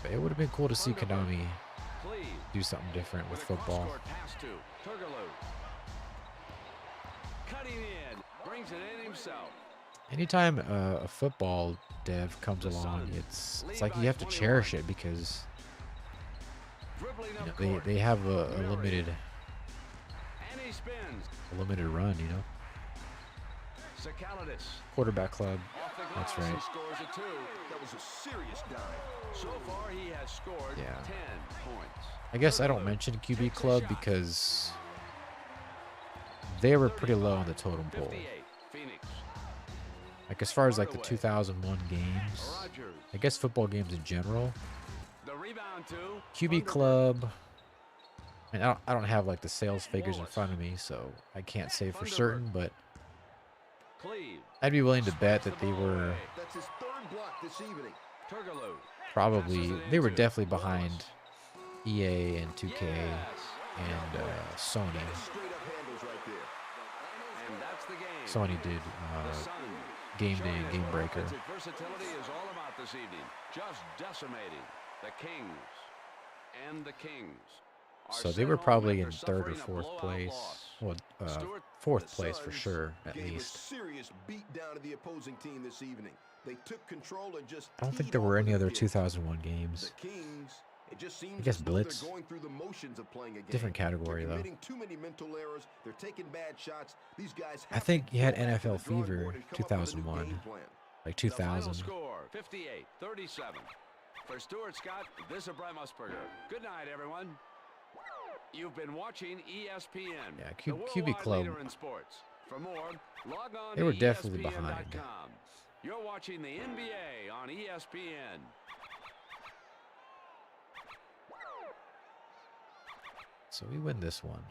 Speaker 1: But it would have been cool to see Konami
Speaker 2: Cleve.
Speaker 1: do something different with
Speaker 2: With a
Speaker 1: football.
Speaker 2: cross-court pass to Turgaloo. Cutting in, brings it in himself.
Speaker 1: Anytime a football dev comes along, it's like you have to cherish it because
Speaker 2: Dribbling
Speaker 1: you know,
Speaker 2: up court.
Speaker 1: they have a limited
Speaker 2: And he spins.
Speaker 1: run, you know.
Speaker 2: Sakalitis.
Speaker 1: Quarterback club.
Speaker 2: Off the glass,
Speaker 1: That's right.
Speaker 2: he scores a 2.
Speaker 3: That was a serious dime.
Speaker 2: So far, he has scored
Speaker 1: Yeah.
Speaker 2: 10 points.
Speaker 1: I guess I don't mention QB club because they were pretty low on the totem pole.
Speaker 2: 58, Phoenix.
Speaker 1: Like as far as like the 2001 games,
Speaker 2: Rogers.
Speaker 1: I guess football games in general,
Speaker 2: The rebound to
Speaker 1: QB club. And I don't have like the sales figures in front of me, so I can't say for certain, but
Speaker 2: Cleve.
Speaker 1: I'd be willing to bet that they were
Speaker 3: That's his third block this evening.
Speaker 2: Turgaloo.
Speaker 1: probably, they were definitely behind EA and 2K and Sony.
Speaker 3: Straight up handles right there.
Speaker 2: And that's the game.
Speaker 1: Sony did
Speaker 2: The Suns
Speaker 1: Game Day
Speaker 2: showing
Speaker 1: and
Speaker 2: us
Speaker 1: Game
Speaker 2: what
Speaker 1: Breaker.
Speaker 2: offensive versatility is all about this evening. Just decimating the Kings. And the Kings are
Speaker 1: So they
Speaker 2: sent
Speaker 1: were
Speaker 2: home
Speaker 1: probably in
Speaker 2: after
Speaker 1: third or
Speaker 2: suffering a
Speaker 1: fourth
Speaker 2: blowout
Speaker 1: place.
Speaker 2: loss.
Speaker 1: Well,
Speaker 2: Stewart,
Speaker 1: fourth
Speaker 3: The
Speaker 1: place for
Speaker 3: Suns
Speaker 1: sure, at
Speaker 3: gave
Speaker 1: least.
Speaker 3: a serious beat down to the opposing team this evening. They took control and just
Speaker 1: I don't think
Speaker 3: teed
Speaker 1: there were
Speaker 3: off
Speaker 1: any
Speaker 3: with
Speaker 1: other
Speaker 3: a gift.
Speaker 1: 2001 games.
Speaker 3: The Kings, it just seems
Speaker 1: guess
Speaker 3: as though
Speaker 1: Blitz.
Speaker 3: they're going through the motions of playing a game.
Speaker 1: Different category,
Speaker 3: They're
Speaker 1: though.
Speaker 3: committing too many mental errors. They're taking bad shots. These guys
Speaker 1: I
Speaker 3: have
Speaker 1: think
Speaker 3: to
Speaker 1: you had
Speaker 3: go back to the
Speaker 1: NFL
Speaker 3: drawing
Speaker 1: Fever
Speaker 3: board and come up with a new
Speaker 1: 2001,
Speaker 3: game plan.
Speaker 1: like
Speaker 2: The final
Speaker 1: 2000.
Speaker 2: score, 58-37. For Stuart Scott, this is Brett Musburger. Good night, everyone. You've been watching ESPN,
Speaker 1: Yeah,
Speaker 2: the
Speaker 1: QB
Speaker 2: worldwide
Speaker 1: Club.
Speaker 2: leader in sports. For more, log on
Speaker 1: They
Speaker 2: to
Speaker 1: were definitely
Speaker 2: ESPN.com.
Speaker 1: behind.
Speaker 2: You're watching the NBA on ESPN.
Speaker 1: So we win this one.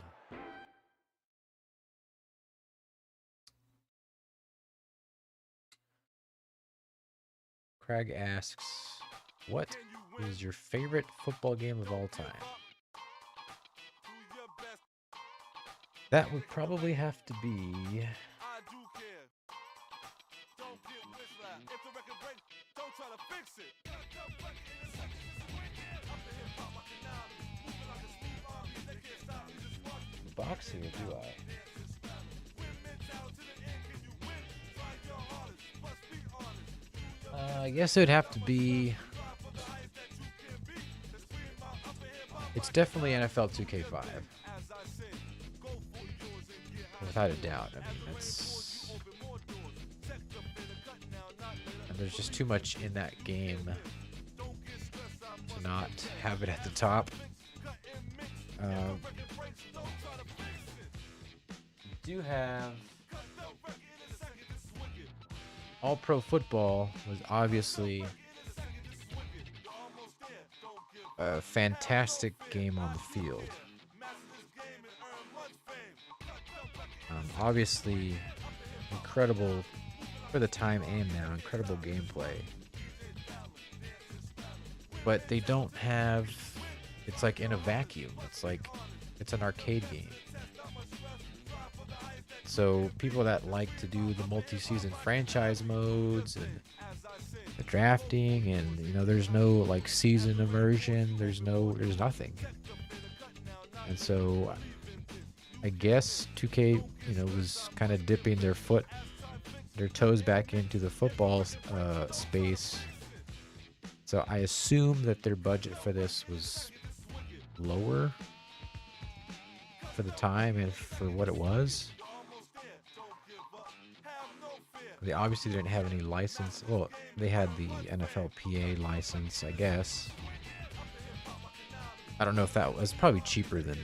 Speaker 1: Craig asks, what is your favorite football game of all time? That would probably have to be... boxing, or do I? I guess it would have to be... It's definitely NFL 2K5. Without a doubt. I mean, that's... And there's just too much in that game to not have it at the top. Do have All-Pro Football was obviously a fantastic game on the field. Obviously incredible for the time and now, incredible gameplay. But they don't have, it's like in a vacuum. It's like, it's an arcade game. So people that like to do the multi-season franchise modes and the drafting, and there's no like season immersion, there's nothing. And so I guess 2K, was kind of dipping their toes back into the football space. So I assume that their budget for this was lower for the time and for what it was. They obviously didn't have any license. Well, they had the NFLPA license, I guess. I don't know if that was probably cheaper than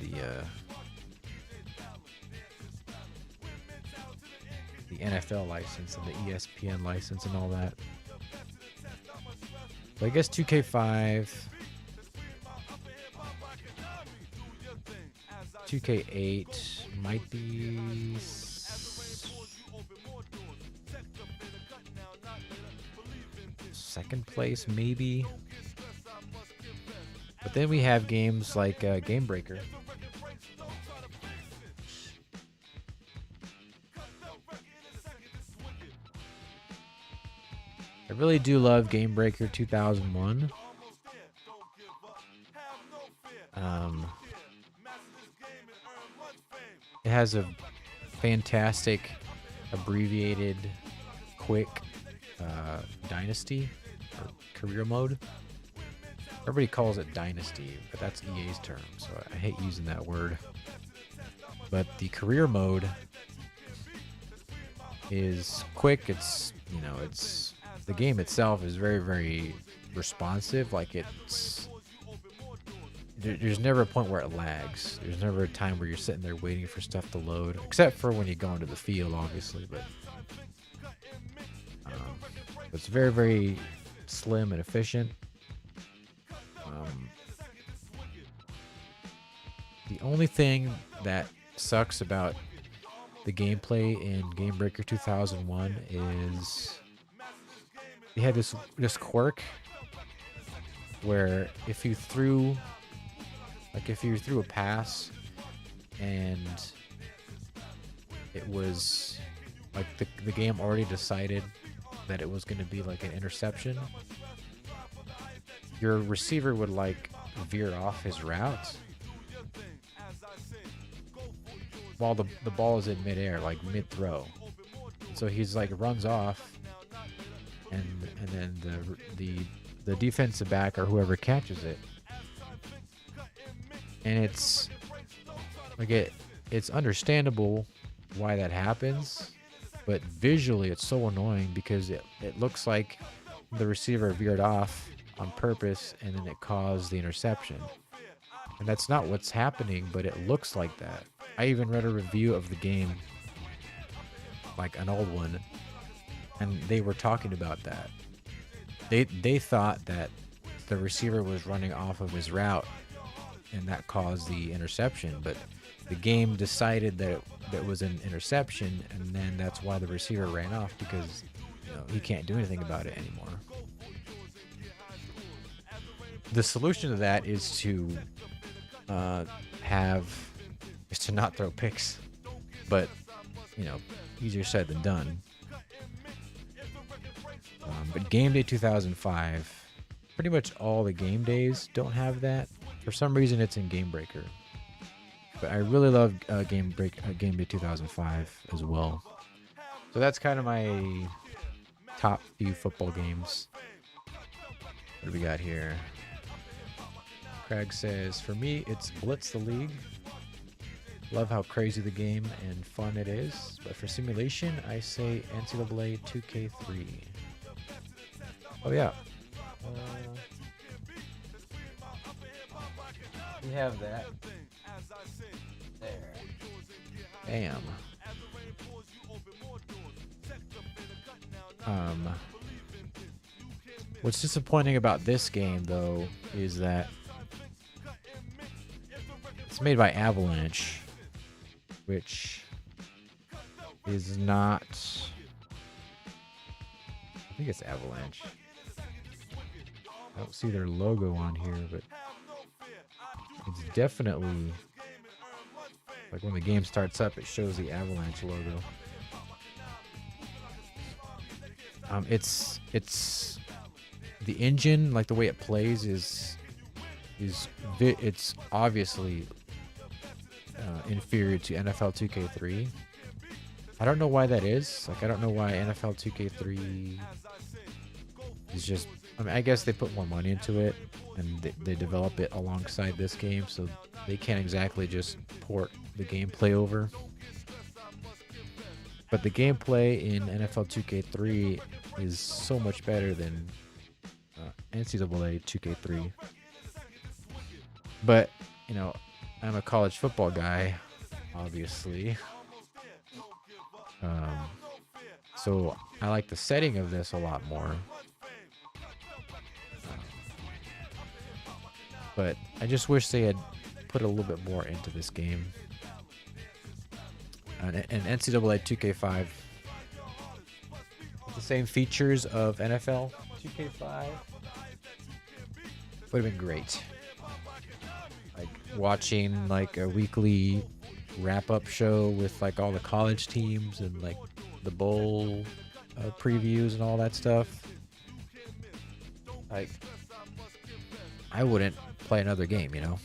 Speaker 1: the NFL license and the ESPN license and all that. But I guess 2K5, 2K8 might be second place, maybe. But then we have games like Game Breaker. I really do love Game Breaker 2001. It has a fantastic, abbreviated, quick dynasty or career mode. Everybody calls it dynasty, but that's EA's term, so I hate using that word. But the career mode is quick. It's the game itself is very, very responsive. Like there's never a point where it lags. There's never a time where you're sitting there waiting for stuff to load, except for when you go into the field, obviously. But it's very, very slim and efficient. The only thing that sucks about the gameplay in Game Breaker 2001 is they had this quirk where if you threw a pass and it was like the game already decided that it was going to be like an interception, your receiver would like veer off his route while the ball is in midair, like mid-throw. So he's like runs off, and then the defensive back or whoever catches it, and it's like it's understandable why that happens, but visually it's so annoying because it looks like the receiver veered off on purpose and then it caused the interception. And that's not what's happening, but it looks like that. I even read a review of the game, like an old one, and they were talking about that. They thought that the receiver was running off of his route and that caused the interception, but the game decided that it was an interception, and then that's why the receiver ran off, because he can't do anything about it anymore. The solution to that is to not throw picks, but easier said than done. But Game Day 2005, pretty much all the game days don't have that. For some reason, it's in Game Breaker. But I really love Game Day 2005 as well. So that's kind of my top few football games. What do we got here? Craig says, for me, it's Blitz the League. Love how crazy the game and fun it is. But for simulation, I say NCAA 2K3. Oh, yeah. We have that. There. Bam. What's disappointing about this game, though, is that it's made by Avalanche, which is not... I think it's Avalanche. I don't see their logo on here, but it's definitely Like when the game starts up, it shows the Avalanche logo. It's the engine, like the way it plays it's obviously inferior to NFL 2K3. I don't know why that is. Like I don't know why NFL 2K3 is just. I mean, I guess they put more money into it and they develop it alongside this game, so they can't exactly just port the gameplay over. But the gameplay in NFL 2K3 is so much better than NCAA 2K3. But, you know, I'm a college football guy, obviously. So I like the setting of this a lot more. But I just wish they had put a little bit more into this game. And NCAA 2K5, the same features of NFL 2K5, would have been great. Like watching like a weekly wrap-up show with like all the college teams and like the bowl previews and all that stuff. Like I wouldn't play another game, you know.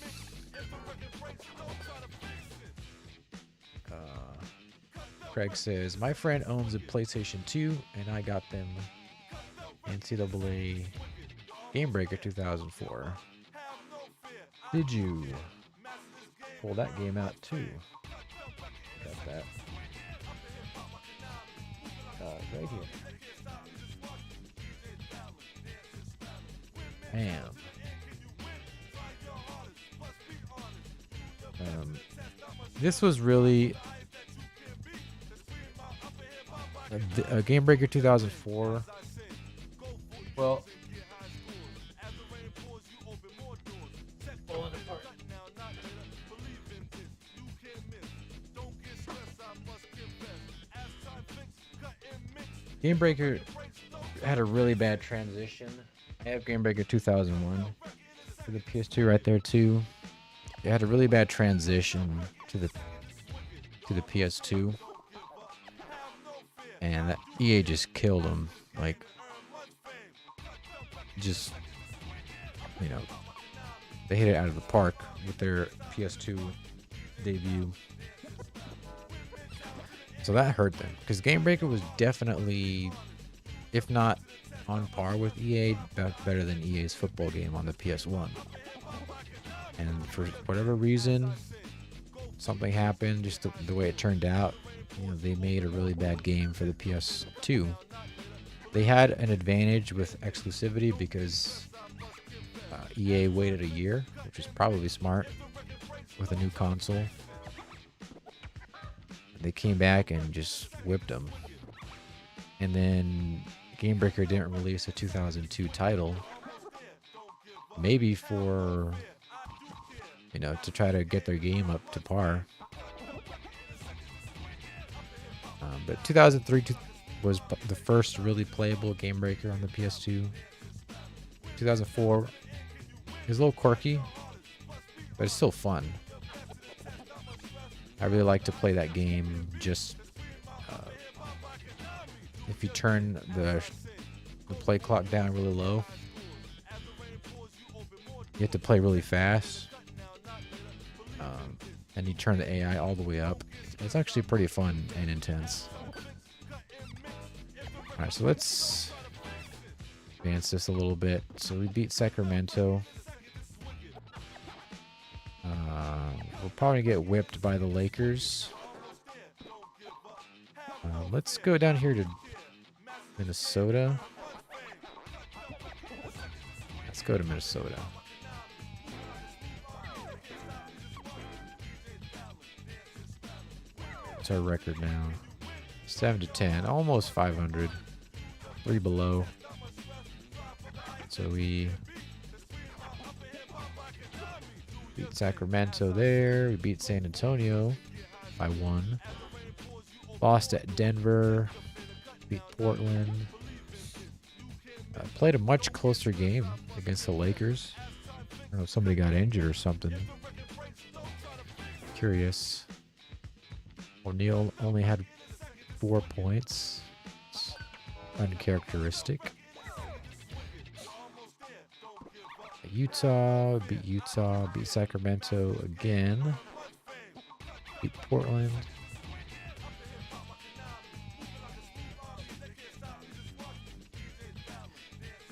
Speaker 1: Craig says, my friend owns a PlayStation 2 and I got them NCAA Game Breaker 2004. Did you pull that game out too? Got that. Right here. Bam. This was really a Game Breaker 2004. Well, Game Breaker had a really bad transition. I have Game Breaker 2001 for the PS2 right there too. It had a really bad transition to the PS2, and that EA just killed them. Like, just, you know, they hit it out of the park with their PS2 debut. So that hurt them, because Game Breaker was definitely, if not on par with EA, better than EA's football game on the PS1. And for whatever reason, something happened, just the way it turned out. You know, they made a really bad game for the PS2. They had an advantage with exclusivity because EA waited a year, which is probably smart with a new console. They came back and just whipped them. And then Game Breaker didn't release a 2002 title. Maybe for, you know, to try to get their game up to par. But 2003 was the first really playable Game Breaker on the PS2. 2004 is a little quirky, but it's still fun. I really like to play that game just if you turn the play clock down really low. You have to play really fast. And you turn the AI all the way up. It's actually pretty fun and intense. Alright, so let's advance this a little bit. So we beat Sacramento. We'll probably get whipped by the Lakers. Let's go down here to Minnesota. Let's go to Minnesota. What's our record now? 7-10, almost 500. 3 below. So we beat Sacramento there. We beat San Antonio by 1. Lost at Denver. Beat Portland. Played a much closer game against the Lakers. I don't know if somebody got injured or something. Curious. O'Neal only had 4 points. It's uncharacteristic. Utah, beat Sacramento again. Beat Portland.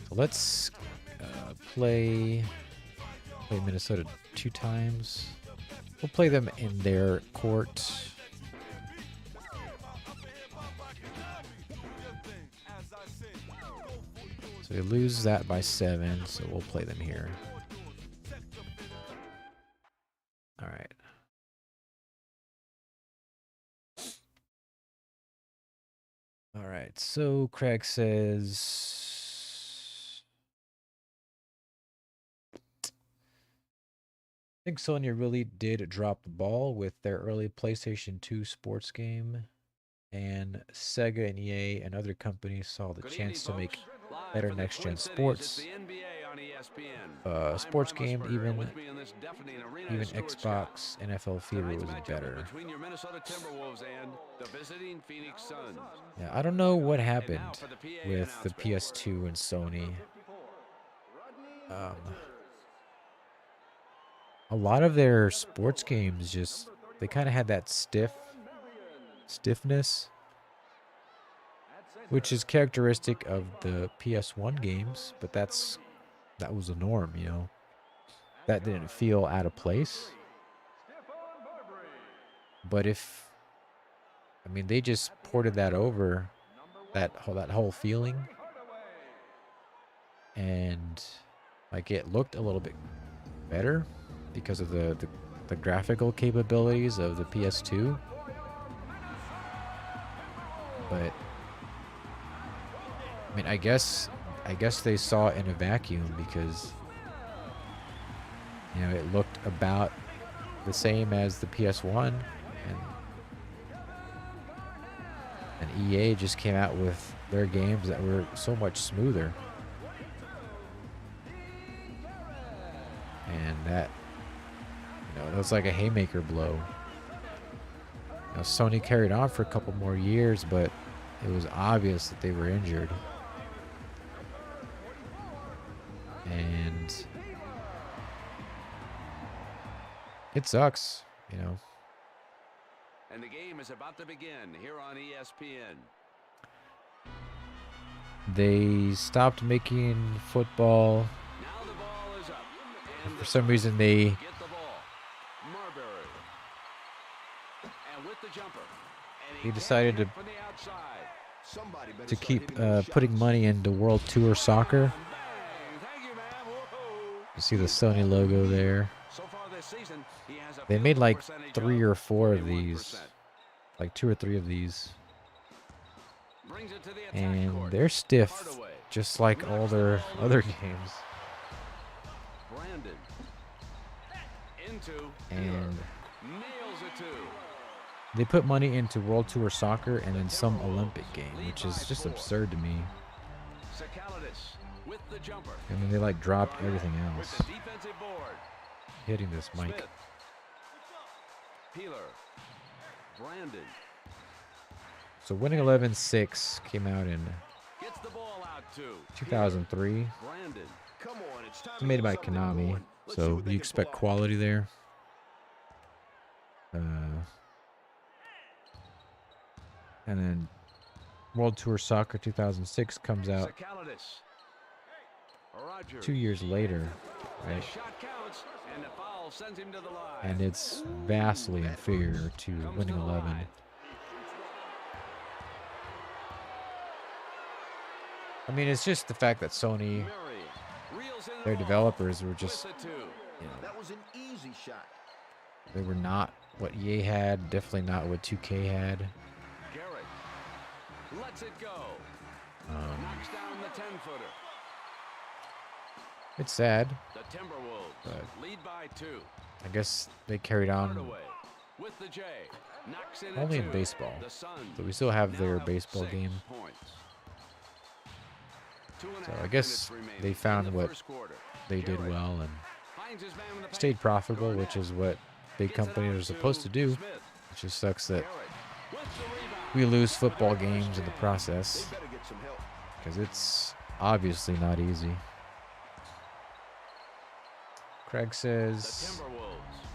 Speaker 1: So let's play Minnesota 2 times. We'll play them in their court. So they lose that by 7, so we'll play them here. All right. All right, so Craig says, I think Sony really did drop the ball with their early PlayStation 2 sports game, and Sega and EA and other companies saw the chance to make better next-gen sports. Sports game, even Xbox NFL Fever was better. Yeah, I don't know what happened with the PS2 and Sony. A lot of their sports games just, they kind of had that stiffness, which is characteristic of the PS1 games, but that was the norm, you know. That didn't feel out of place. But they just ported that over, that whole feeling, and like it looked a little bit better because of the graphical capabilities of the PS2. But I guess they saw it in a vacuum because, you know, it looked about the same as the PS1, and EA just came out with their games that were so much smoother. And that, you know, it was like a haymaker blow. Now, Sony carried on for a couple more years, but it was obvious that they were injured. And it sucks, you know.
Speaker 2: And the game is about to begin here on ESPN.
Speaker 1: They stopped making football.
Speaker 2: Now the ball is up.
Speaker 1: And for some reason, they
Speaker 2: Get the ball. Marbury. And with the jumper. And he
Speaker 1: decided
Speaker 2: gets it from the outside.
Speaker 3: Somebody better
Speaker 1: to
Speaker 3: start
Speaker 1: keep
Speaker 3: hitting those
Speaker 1: putting
Speaker 3: shots.
Speaker 1: money into World Tour Soccer.
Speaker 2: Bang. Thank you, ma'am. Whoa.
Speaker 1: You see the Sony logo there.
Speaker 2: So far this season, he has a
Speaker 1: They
Speaker 2: field
Speaker 1: made
Speaker 2: goal
Speaker 1: like
Speaker 2: percentage
Speaker 1: 3
Speaker 2: of
Speaker 1: or 4 of
Speaker 2: 41%.
Speaker 1: these, like 2 or 3 of these,
Speaker 2: Brings it to the attack
Speaker 1: and
Speaker 2: court.
Speaker 1: they're stiff,
Speaker 2: Hardaway.
Speaker 1: just like all their other games.
Speaker 2: Brandon. Into
Speaker 1: And
Speaker 2: nails it too.
Speaker 1: they put money into World Tour Soccer and then some Olympic game, which is just absurd to me.
Speaker 2: Sakalitis with the jumper.
Speaker 1: I mean, they like dropped everything
Speaker 2: With
Speaker 1: else.
Speaker 2: the defensive board.
Speaker 1: Hitting this mic.
Speaker 2: Smith. Peeler. Brandon.
Speaker 1: So Winning 11-6 came out in
Speaker 2: Gets the ball out to
Speaker 1: 2003.
Speaker 2: Brandon.
Speaker 3: Come on, it's time
Speaker 1: It's
Speaker 3: to
Speaker 1: made
Speaker 3: get
Speaker 1: by
Speaker 3: something
Speaker 1: Konami,
Speaker 3: going. Let's see
Speaker 1: so
Speaker 3: what they
Speaker 1: you
Speaker 3: can
Speaker 1: expect
Speaker 3: pull out.
Speaker 1: quality there. And then World Tour Soccer 2006 comes out
Speaker 2: Sakalitis. Roger.
Speaker 1: 2 years later, right?
Speaker 2: Shot counts, and the foul sends him to the line.
Speaker 1: And it's vastly inferior to
Speaker 2: Comes
Speaker 1: Winning
Speaker 2: to the
Speaker 1: 11.
Speaker 2: line.
Speaker 1: I mean, it's just the fact that Sony,
Speaker 2: Murray reels in the
Speaker 1: their
Speaker 2: ball.
Speaker 1: developers were just,
Speaker 2: With the two.
Speaker 1: you know,
Speaker 3: That was an easy shot.
Speaker 1: they were not what EA had, definitely not what 2K had.
Speaker 2: Garrett lets it go.
Speaker 1: Um,
Speaker 2: Knocks down the 10-footer.
Speaker 1: It's sad.
Speaker 2: The Timberwolves
Speaker 1: But-
Speaker 2: lead by 2.
Speaker 1: I guess they carried on
Speaker 2: Hardaway with the J. Knocks in
Speaker 1: only
Speaker 2: at
Speaker 1: in
Speaker 2: 2.
Speaker 1: baseball.
Speaker 2: The Suns
Speaker 1: So we still have
Speaker 2: now
Speaker 1: their
Speaker 2: up
Speaker 1: baseball
Speaker 2: 6
Speaker 1: game.
Speaker 2: points.
Speaker 1: So I guess they found what they did well and stayed profitable, which is what big companies are supposed to do. It just sucks that we lose football games in the process
Speaker 3: They better get some help.
Speaker 1: because it's obviously not easy. Craig says,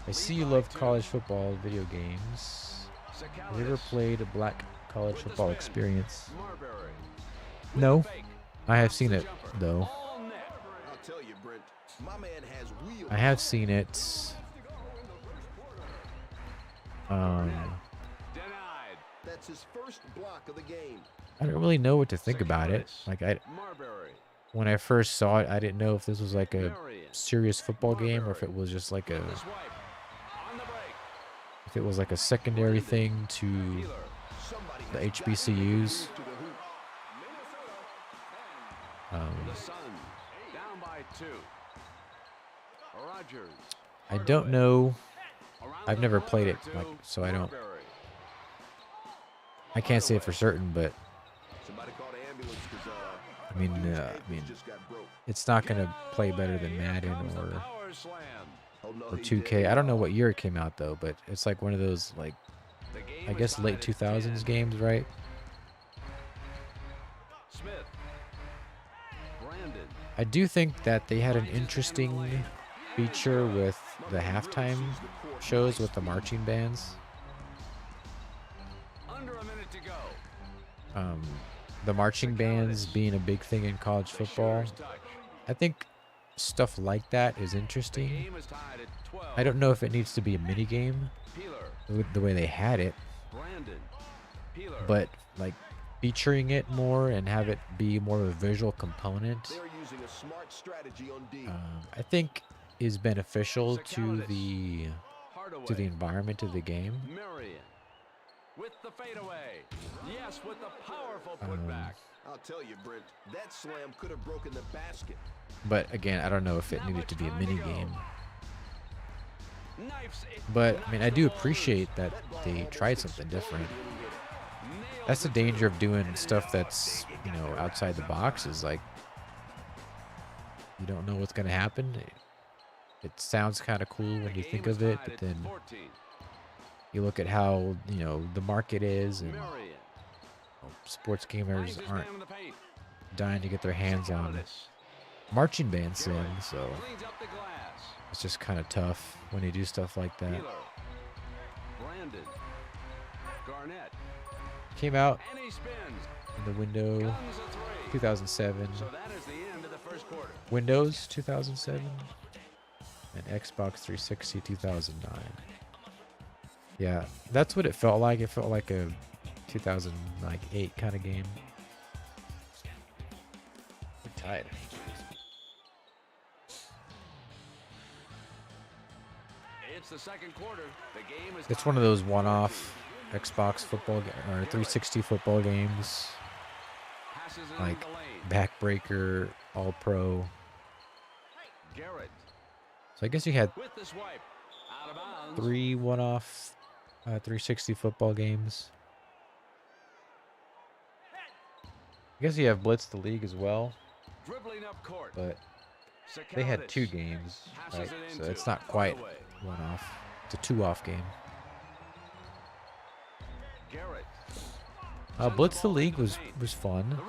Speaker 1: I see you love college football video games. Have you ever played a black college football experience? No, I have seen it though.
Speaker 3: I'll tell you, Brent, my man has wheels.
Speaker 1: I have seen it.
Speaker 3: That's his first block of the game.
Speaker 1: I don't really know what to think about it. Like when I first saw it, I didn't know if this was like a serious football game or if it was just like a secondary thing to the HBCUs. I don't know. I've never played it, like, so I don't. I can't say it for certain, but I mean, it's not gonna play better than Madden or 2K. I don't know what year it came out though, but it's like one of those, like, I guess late 2000s games, right? I do think that they had an interesting feature with the halftime shows with the marching bands. The marching bands being a big thing in college football. I think stuff like that is interesting. I don't know if it needs to be a mini game the way they had it, but like featuring it more and have it be more of a visual component, I think is beneficial to the environment of the game.
Speaker 2: With the fadeaway. Yes, with the powerful putback.
Speaker 3: I'll tell you, Brent, that slam could have broken the basket.
Speaker 1: But again, I don't know if it needed to be a mini game. But I mean, I do appreciate that they tried something different. That's the danger of doing stuff that's, you know, outside the box, is like you don't know what's going to happen. It sounds kind of cool when you think of it, but then you look at how, you know, the market is, and sports gamers aren't dying to get their hands on marching band sims, so it's just kind of tough when you do stuff like that. Came out in the window 2007, Windows 2007, and Xbox 360 2009. Yeah, that's what it felt like. It felt like a 2008 kind of game. We're tied.
Speaker 2: It's the second quarter. The game is
Speaker 1: It's one of those one-off Xbox football or 360 football games, like Backbreaker, All Pro. So I guess you had 3 one-off 360 football games. I guess you have Blitz the League as well, but they had 2 games, right? So it's not quite one-off. It's a 2-off game. Blitz the League was fun.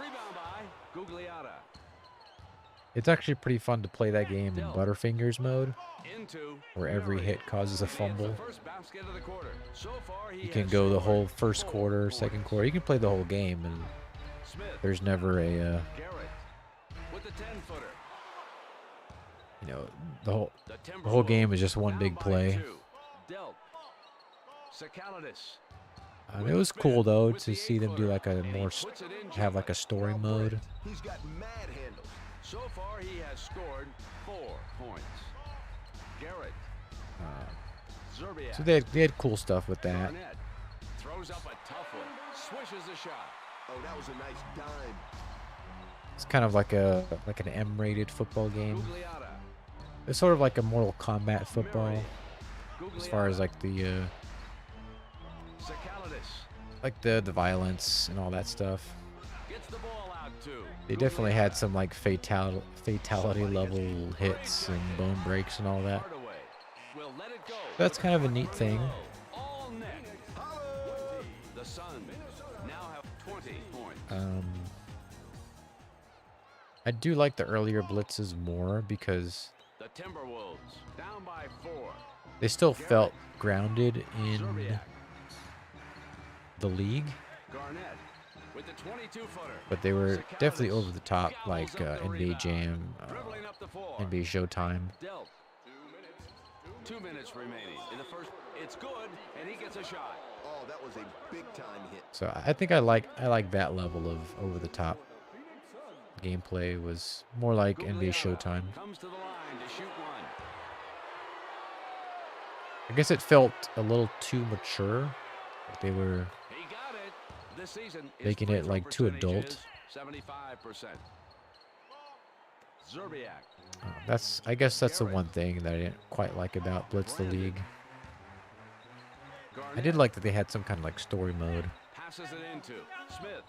Speaker 1: It's actually pretty fun to play that game in Butterfingers mode, where every hit causes a fumble. You can go the whole first quarter, second quarter. You can play the whole game, and there's never a, you know, the whole game is just one big play. It was cool though to see them do like a more have like a story mode.
Speaker 3: He's got mad handles.
Speaker 2: So far, he has scored 4 points. Garrett.
Speaker 1: So they had cool stuff with that.
Speaker 2: Throws up a tough one. Swishes the shot.
Speaker 3: Oh, that was a nice dime.
Speaker 1: It's kind of like an M-rated football game. It's sort of like a Mortal Kombat football, as far as like the violence and all that stuff. They definitely had some like fatality level hits and bone breaks and all that. That's kind of a neat thing.
Speaker 2: 20 points.
Speaker 1: I do like the earlier blitzes more because
Speaker 2: The Timberwolves down by 4.
Speaker 1: they still felt grounded in
Speaker 2: Zerbiak.
Speaker 1: the league,
Speaker 2: Garnett with the 22-footer.
Speaker 1: but they were definitely
Speaker 2: Sakalis
Speaker 1: over the top, like
Speaker 2: gobbles up the
Speaker 1: NBA
Speaker 2: rebound.
Speaker 1: Jam,
Speaker 2: Dribbling up the floor.
Speaker 1: NBA Showtime.
Speaker 2: Dealt. 2 minutes remaining in the first. It's good, and he gets a shot.
Speaker 3: Oh, that was a big-time hit.
Speaker 1: So I think I like that level of over the top gameplay. Was more like NBA Showtime.
Speaker 2: Comes to the line to shoot one.
Speaker 1: I guess it felt a little too mature. Like they were
Speaker 2: He got it. This season his
Speaker 1: making
Speaker 2: free
Speaker 1: it
Speaker 2: throw
Speaker 1: like too
Speaker 2: percentage
Speaker 1: adult.
Speaker 2: is 75%. Zerbiak.
Speaker 1: I guess that's the one thing that I didn't quite like about Blitz the League. I did like that they had some kind of like story mode,
Speaker 2: Passes it into Smith.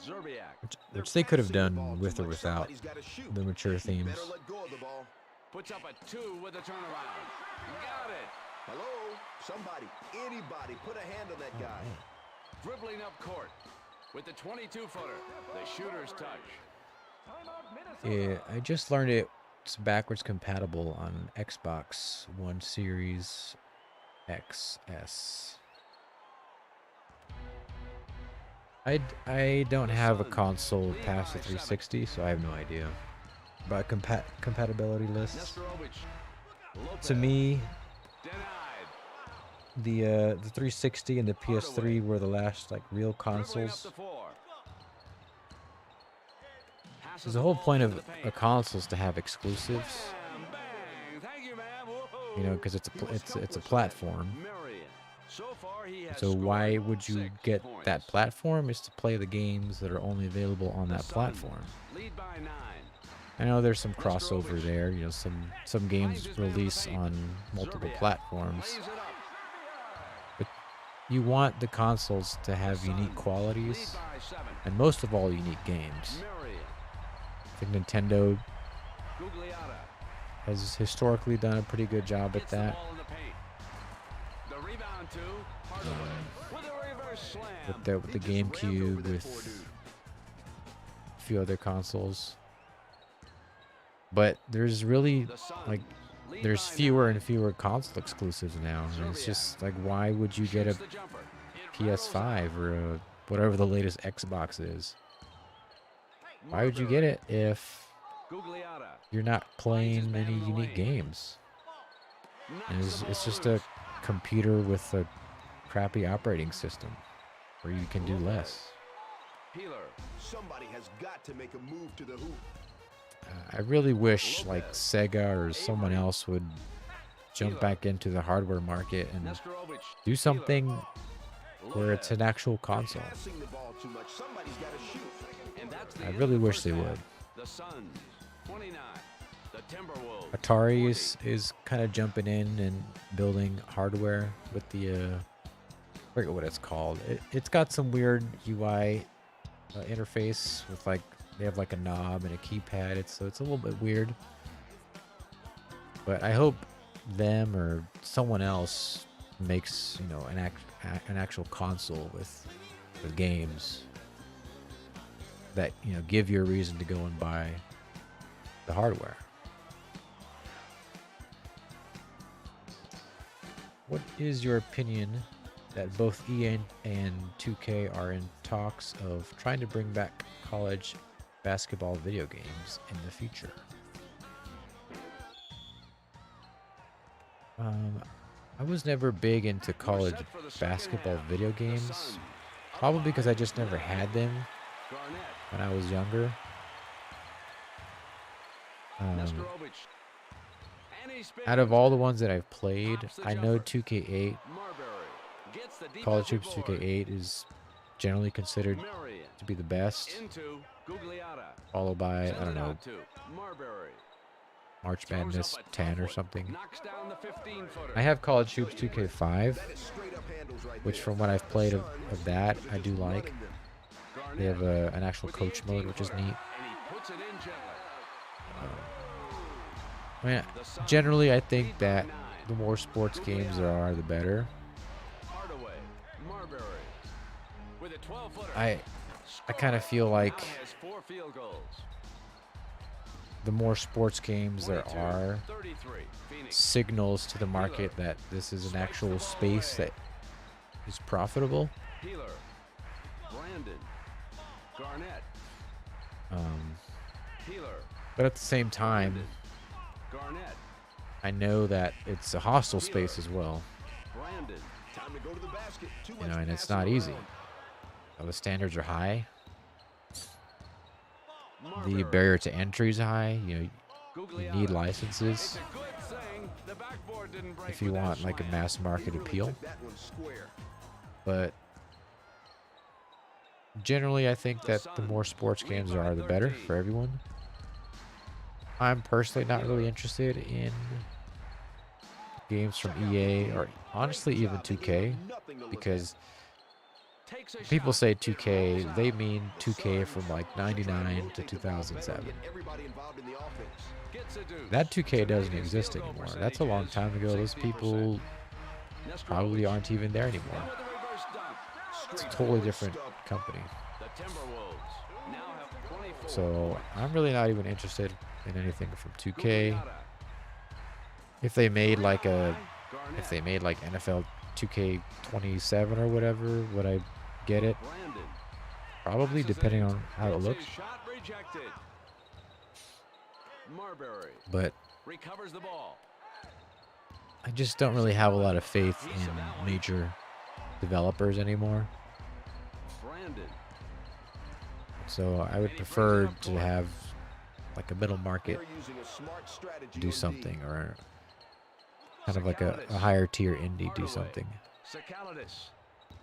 Speaker 2: Zerbiak
Speaker 1: which they could have done with or without the mature themes.
Speaker 3: Better let go of the ball.
Speaker 2: puts up a 2 with a turnaround. Got it.
Speaker 3: Hello? Somebody, anybody, put a hand on that guy.
Speaker 2: Dribbling up court with the 22-footer. The shooter's touch.
Speaker 1: Yeah, I just learned it's backwards compatible on Xbox One Series XS. I don't have a console past the 360, so I have no idea about compatibility lists.
Speaker 2: Nesterovic.
Speaker 1: To me,
Speaker 2: Denied.
Speaker 1: the 360 and the PS3 were the last like real
Speaker 2: Dribbling up
Speaker 1: consoles.
Speaker 2: the floor. Passes
Speaker 1: Because the whole
Speaker 2: ball
Speaker 1: point
Speaker 2: into
Speaker 1: of
Speaker 2: the
Speaker 1: a
Speaker 2: paint.
Speaker 1: console is to have exclusives,
Speaker 2: Bam, bang. Thank you, ma'am. Whoa.
Speaker 1: you know, because it's a platform.
Speaker 2: Marion. So far, he has
Speaker 1: So why
Speaker 2: scored
Speaker 1: would you
Speaker 2: 6
Speaker 1: get
Speaker 2: points.
Speaker 1: that platform? Is to play the games that are only available on that
Speaker 2: Suns
Speaker 1: platform.
Speaker 2: Lead by 9.
Speaker 1: I know there's some crossover there. You know, some games release on multiple
Speaker 2: Zerbiak
Speaker 1: platforms.
Speaker 2: lays it up.
Speaker 1: You want the consoles to have
Speaker 2: The
Speaker 1: unique
Speaker 2: Suns
Speaker 1: qualities,
Speaker 2: lead by 7.
Speaker 1: and most of all, unique games.
Speaker 2: Marion.
Speaker 1: I think Nintendo
Speaker 2: Gugliotta.
Speaker 1: has historically done a pretty good job at
Speaker 2: Hits the
Speaker 1: that.
Speaker 2: ball in the paint. The rebound to Hardaway with a reverse slam.
Speaker 1: With the
Speaker 3: He just rammed over
Speaker 1: GameCube,
Speaker 3: that poor
Speaker 1: with
Speaker 3: dude.
Speaker 1: a few other consoles. But there's really
Speaker 2: The Suns
Speaker 1: like
Speaker 2: lead
Speaker 1: there's
Speaker 2: by
Speaker 1: fewer
Speaker 2: 9.
Speaker 1: and fewer console exclusives now. And it's just like, why would you get a
Speaker 2: Shoots the jumper. It rattles
Speaker 1: PS5 or a, whatever the latest Xbox is?
Speaker 2: out.
Speaker 1: Why would you get it if
Speaker 2: Gugliotta.
Speaker 1: you're not playing any unique games? And
Speaker 2: Knocks the
Speaker 1: it's
Speaker 2: ball
Speaker 1: just a
Speaker 2: loose.
Speaker 1: computer with a crappy operating system where you can do less.
Speaker 2: Peeler.
Speaker 3: Somebody has got to make a move to the hoop.
Speaker 1: I really wish like Sega or someone else would jump back into the hardware market and
Speaker 2: Nesterovic.
Speaker 1: do something
Speaker 2: Peeler.
Speaker 1: where it's an actual console.
Speaker 3: Passing the ball too much. Somebody's got to shoot.
Speaker 2: And that's the
Speaker 1: I
Speaker 2: end of
Speaker 1: really
Speaker 2: the
Speaker 1: wish
Speaker 2: first
Speaker 1: they
Speaker 2: half.
Speaker 1: would.
Speaker 2: The Suns 29. The Timberwolves.
Speaker 1: Atari
Speaker 2: 40.
Speaker 1: is kind of jumping in and building hardware with the I forget what it's called. It's got some weird UI interface with like they have like a knob and a keypad. So it's a little bit weird. But I hope them or someone else makes, you know, an actual console with games that, you know, give you a reason to go and buy the hardware. What is your opinion that both EA and 2K are in talks of trying to bring back college basketball video games in the future? I was never big into college basketball video games, probably because I just never had them
Speaker 2: Garnett.
Speaker 1: when I was younger.
Speaker 2: Nesterovic. And he spins.
Speaker 1: Out of all the ones that I've played,
Speaker 2: Pops the
Speaker 1: I know
Speaker 2: jumper.
Speaker 1: 2K8,
Speaker 2: Marbury gets the
Speaker 1: College
Speaker 2: defensive
Speaker 1: Hoops
Speaker 2: board.
Speaker 1: 2K8 is generally considered
Speaker 2: Marion
Speaker 1: to be the best,
Speaker 2: into Gugliotta.
Speaker 1: followed by, I
Speaker 2: Sends
Speaker 1: don't
Speaker 2: it
Speaker 1: know,
Speaker 2: out to Marbury.
Speaker 1: March
Speaker 2: Throws up
Speaker 1: Madness
Speaker 2: a tough
Speaker 1: 10 or
Speaker 2: one.
Speaker 1: something.
Speaker 2: Knocks down the 15-footer.
Speaker 1: I have College Hoops 2K5,
Speaker 3: That is straight up handles right
Speaker 1: which
Speaker 3: there.
Speaker 1: from what I've played of that, I do like.
Speaker 3: Running them.
Speaker 2: Garnett
Speaker 1: They have an actual
Speaker 2: with the
Speaker 1: coach mode, which is
Speaker 2: 18-footer,
Speaker 1: neat.
Speaker 2: And he puts it in gently.
Speaker 1: I mean,
Speaker 2: The Suns
Speaker 1: generally, I
Speaker 2: lead
Speaker 1: think
Speaker 2: by
Speaker 1: that
Speaker 2: 9.
Speaker 1: the more sports games there are, the better.
Speaker 2: Hardaway. Marbury. with a 12-footer.
Speaker 1: I kind of feel like
Speaker 2: Now he has 4 field goals.
Speaker 1: the more sports games there
Speaker 2: 22,
Speaker 1: are,
Speaker 2: 33. Phoenix.
Speaker 1: signals to the market that this is an actual space that is profitable.
Speaker 2: Healer. Brandon. Garnett. Healer.
Speaker 1: But at the same time,
Speaker 2: Garnett.
Speaker 1: I know that it's a hostile space as well,
Speaker 2: Brandon.
Speaker 3: Time to go to the basket. Too much
Speaker 1: and it's
Speaker 3: passing
Speaker 1: not easy.
Speaker 3: around.
Speaker 1: The standards are high. The
Speaker 2: Marbury.
Speaker 1: barrier to entry is high. You
Speaker 2: Gugliotta.
Speaker 1: need
Speaker 2: It's
Speaker 1: licenses
Speaker 2: a good thing the backboard didn't break
Speaker 1: if you
Speaker 2: with that
Speaker 1: want like a
Speaker 2: slam.
Speaker 1: mass market
Speaker 3: He really
Speaker 1: appeal.
Speaker 3: took that one square.
Speaker 1: But generally, I think that the more sports games there are, the better for everyone. I'm personally not really interested in games from EA or honestly even 2K, because
Speaker 2: Takes a
Speaker 1: people
Speaker 2: shot.
Speaker 1: say 2K, they mean 2K from like 99 to 2007.
Speaker 3: Get everybody involved in the offense.
Speaker 2: Gets a deuce.
Speaker 1: That 2K
Speaker 2: Tonight
Speaker 1: doesn't
Speaker 2: his
Speaker 1: exist
Speaker 2: field goal
Speaker 1: anymore. That's a long
Speaker 2: percentage
Speaker 1: time
Speaker 2: is
Speaker 1: ago. Those
Speaker 2: 60%.
Speaker 1: people probably
Speaker 2: Nestrovic.
Speaker 1: aren't even there
Speaker 2: And
Speaker 1: anymore.
Speaker 2: with a reverse dunk.
Speaker 1: It's a totally different company.
Speaker 2: The Timberwolves now have 24.
Speaker 1: So I'm really not even interested in anything from 2K.
Speaker 2: Gugliotta.
Speaker 1: If they made like
Speaker 2: Garnett.
Speaker 1: NFL 2K 27 or whatever, would I get it?
Speaker 2: Brandon.
Speaker 1: Probably,
Speaker 2: Passes
Speaker 1: depending
Speaker 2: it.
Speaker 1: on how it
Speaker 2: Gets
Speaker 1: looks.
Speaker 2: his shot rejected. Marbury
Speaker 1: But
Speaker 2: recovers the ball.
Speaker 1: I just don't really have a lot of faith in major developers anymore.
Speaker 2: Brandon.
Speaker 1: So I would prefer to have like a middle market
Speaker 3: They're using a smart strategy
Speaker 1: do
Speaker 3: on D.
Speaker 1: something, or kind of like a higher tier indie do
Speaker 2: Hardaway.
Speaker 1: something.
Speaker 2: Sakalitis.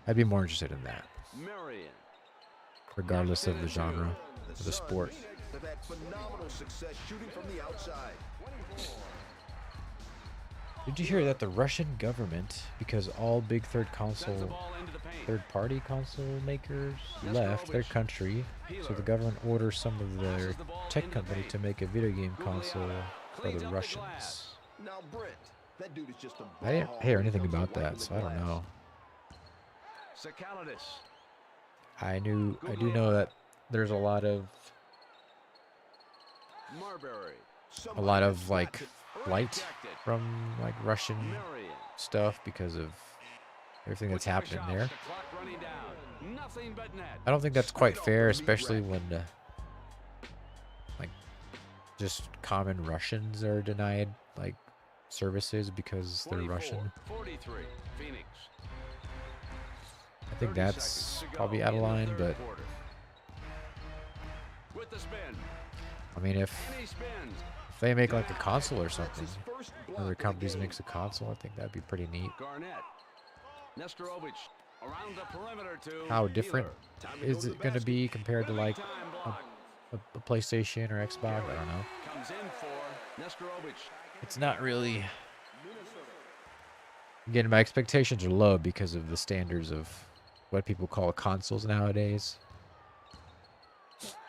Speaker 1: I'd be more interested in that,
Speaker 2: Marion.
Speaker 1: regardless of the genre
Speaker 3: The
Speaker 1: of the
Speaker 3: Suns
Speaker 1: sport.
Speaker 3: have had phenomenal success shooting from the outside.
Speaker 1: Did you hear that the Russian government, because all big
Speaker 2: Sends the
Speaker 1: console
Speaker 2: ball into the paint.
Speaker 1: third-party console makers left their country, so the government orders some of their tech company to make a video game console for the Russians.
Speaker 3: Now, Brent, that dude is just a
Speaker 1: I didn't
Speaker 3: ball
Speaker 1: hear
Speaker 3: when it
Speaker 1: anything
Speaker 3: comes to
Speaker 1: about
Speaker 3: wiping
Speaker 1: that,
Speaker 3: the
Speaker 1: so I don't
Speaker 3: glass.
Speaker 1: know.
Speaker 2: Sakalitis.
Speaker 1: I do know that there's a lot of
Speaker 2: Marbury.
Speaker 3: Somebody has got
Speaker 1: like
Speaker 3: to-
Speaker 1: light from like Russian
Speaker 2: Marion.
Speaker 1: stuff because of everything that's happening
Speaker 2: Push-off,
Speaker 1: there.
Speaker 2: the clock running down. Nothing but net.
Speaker 1: I don't think that's quite fair, especially when like just common Russians are denied like services because they're
Speaker 2: 24,
Speaker 1: Russian.
Speaker 2: 43. Phoenix.
Speaker 1: I think
Speaker 2: 30
Speaker 1: that's
Speaker 2: seconds to
Speaker 1: probably
Speaker 2: go
Speaker 1: out of
Speaker 2: in the
Speaker 1: line,
Speaker 2: third
Speaker 1: but
Speaker 2: quarter. With the spin.
Speaker 1: I mean, if
Speaker 2: And he spins.
Speaker 1: they make like a console or
Speaker 3: That's
Speaker 1: something,
Speaker 3: his first block
Speaker 1: other
Speaker 3: of the
Speaker 1: companies
Speaker 3: game.
Speaker 1: makes a console, I think that'd be pretty neat.
Speaker 2: Garnett. Nestorovic around the perimeter to
Speaker 1: How different
Speaker 2: Healer.
Speaker 3: Time to go
Speaker 1: is
Speaker 3: to
Speaker 1: it
Speaker 3: the
Speaker 1: going to
Speaker 3: basket.
Speaker 1: be compared to like
Speaker 2: Time block.
Speaker 1: a PlayStation or Xbox? I don't know.
Speaker 2: Comes in for Nestorovic.
Speaker 1: It's not really. Again, my expectations are low because of the standards of what people call consoles nowadays.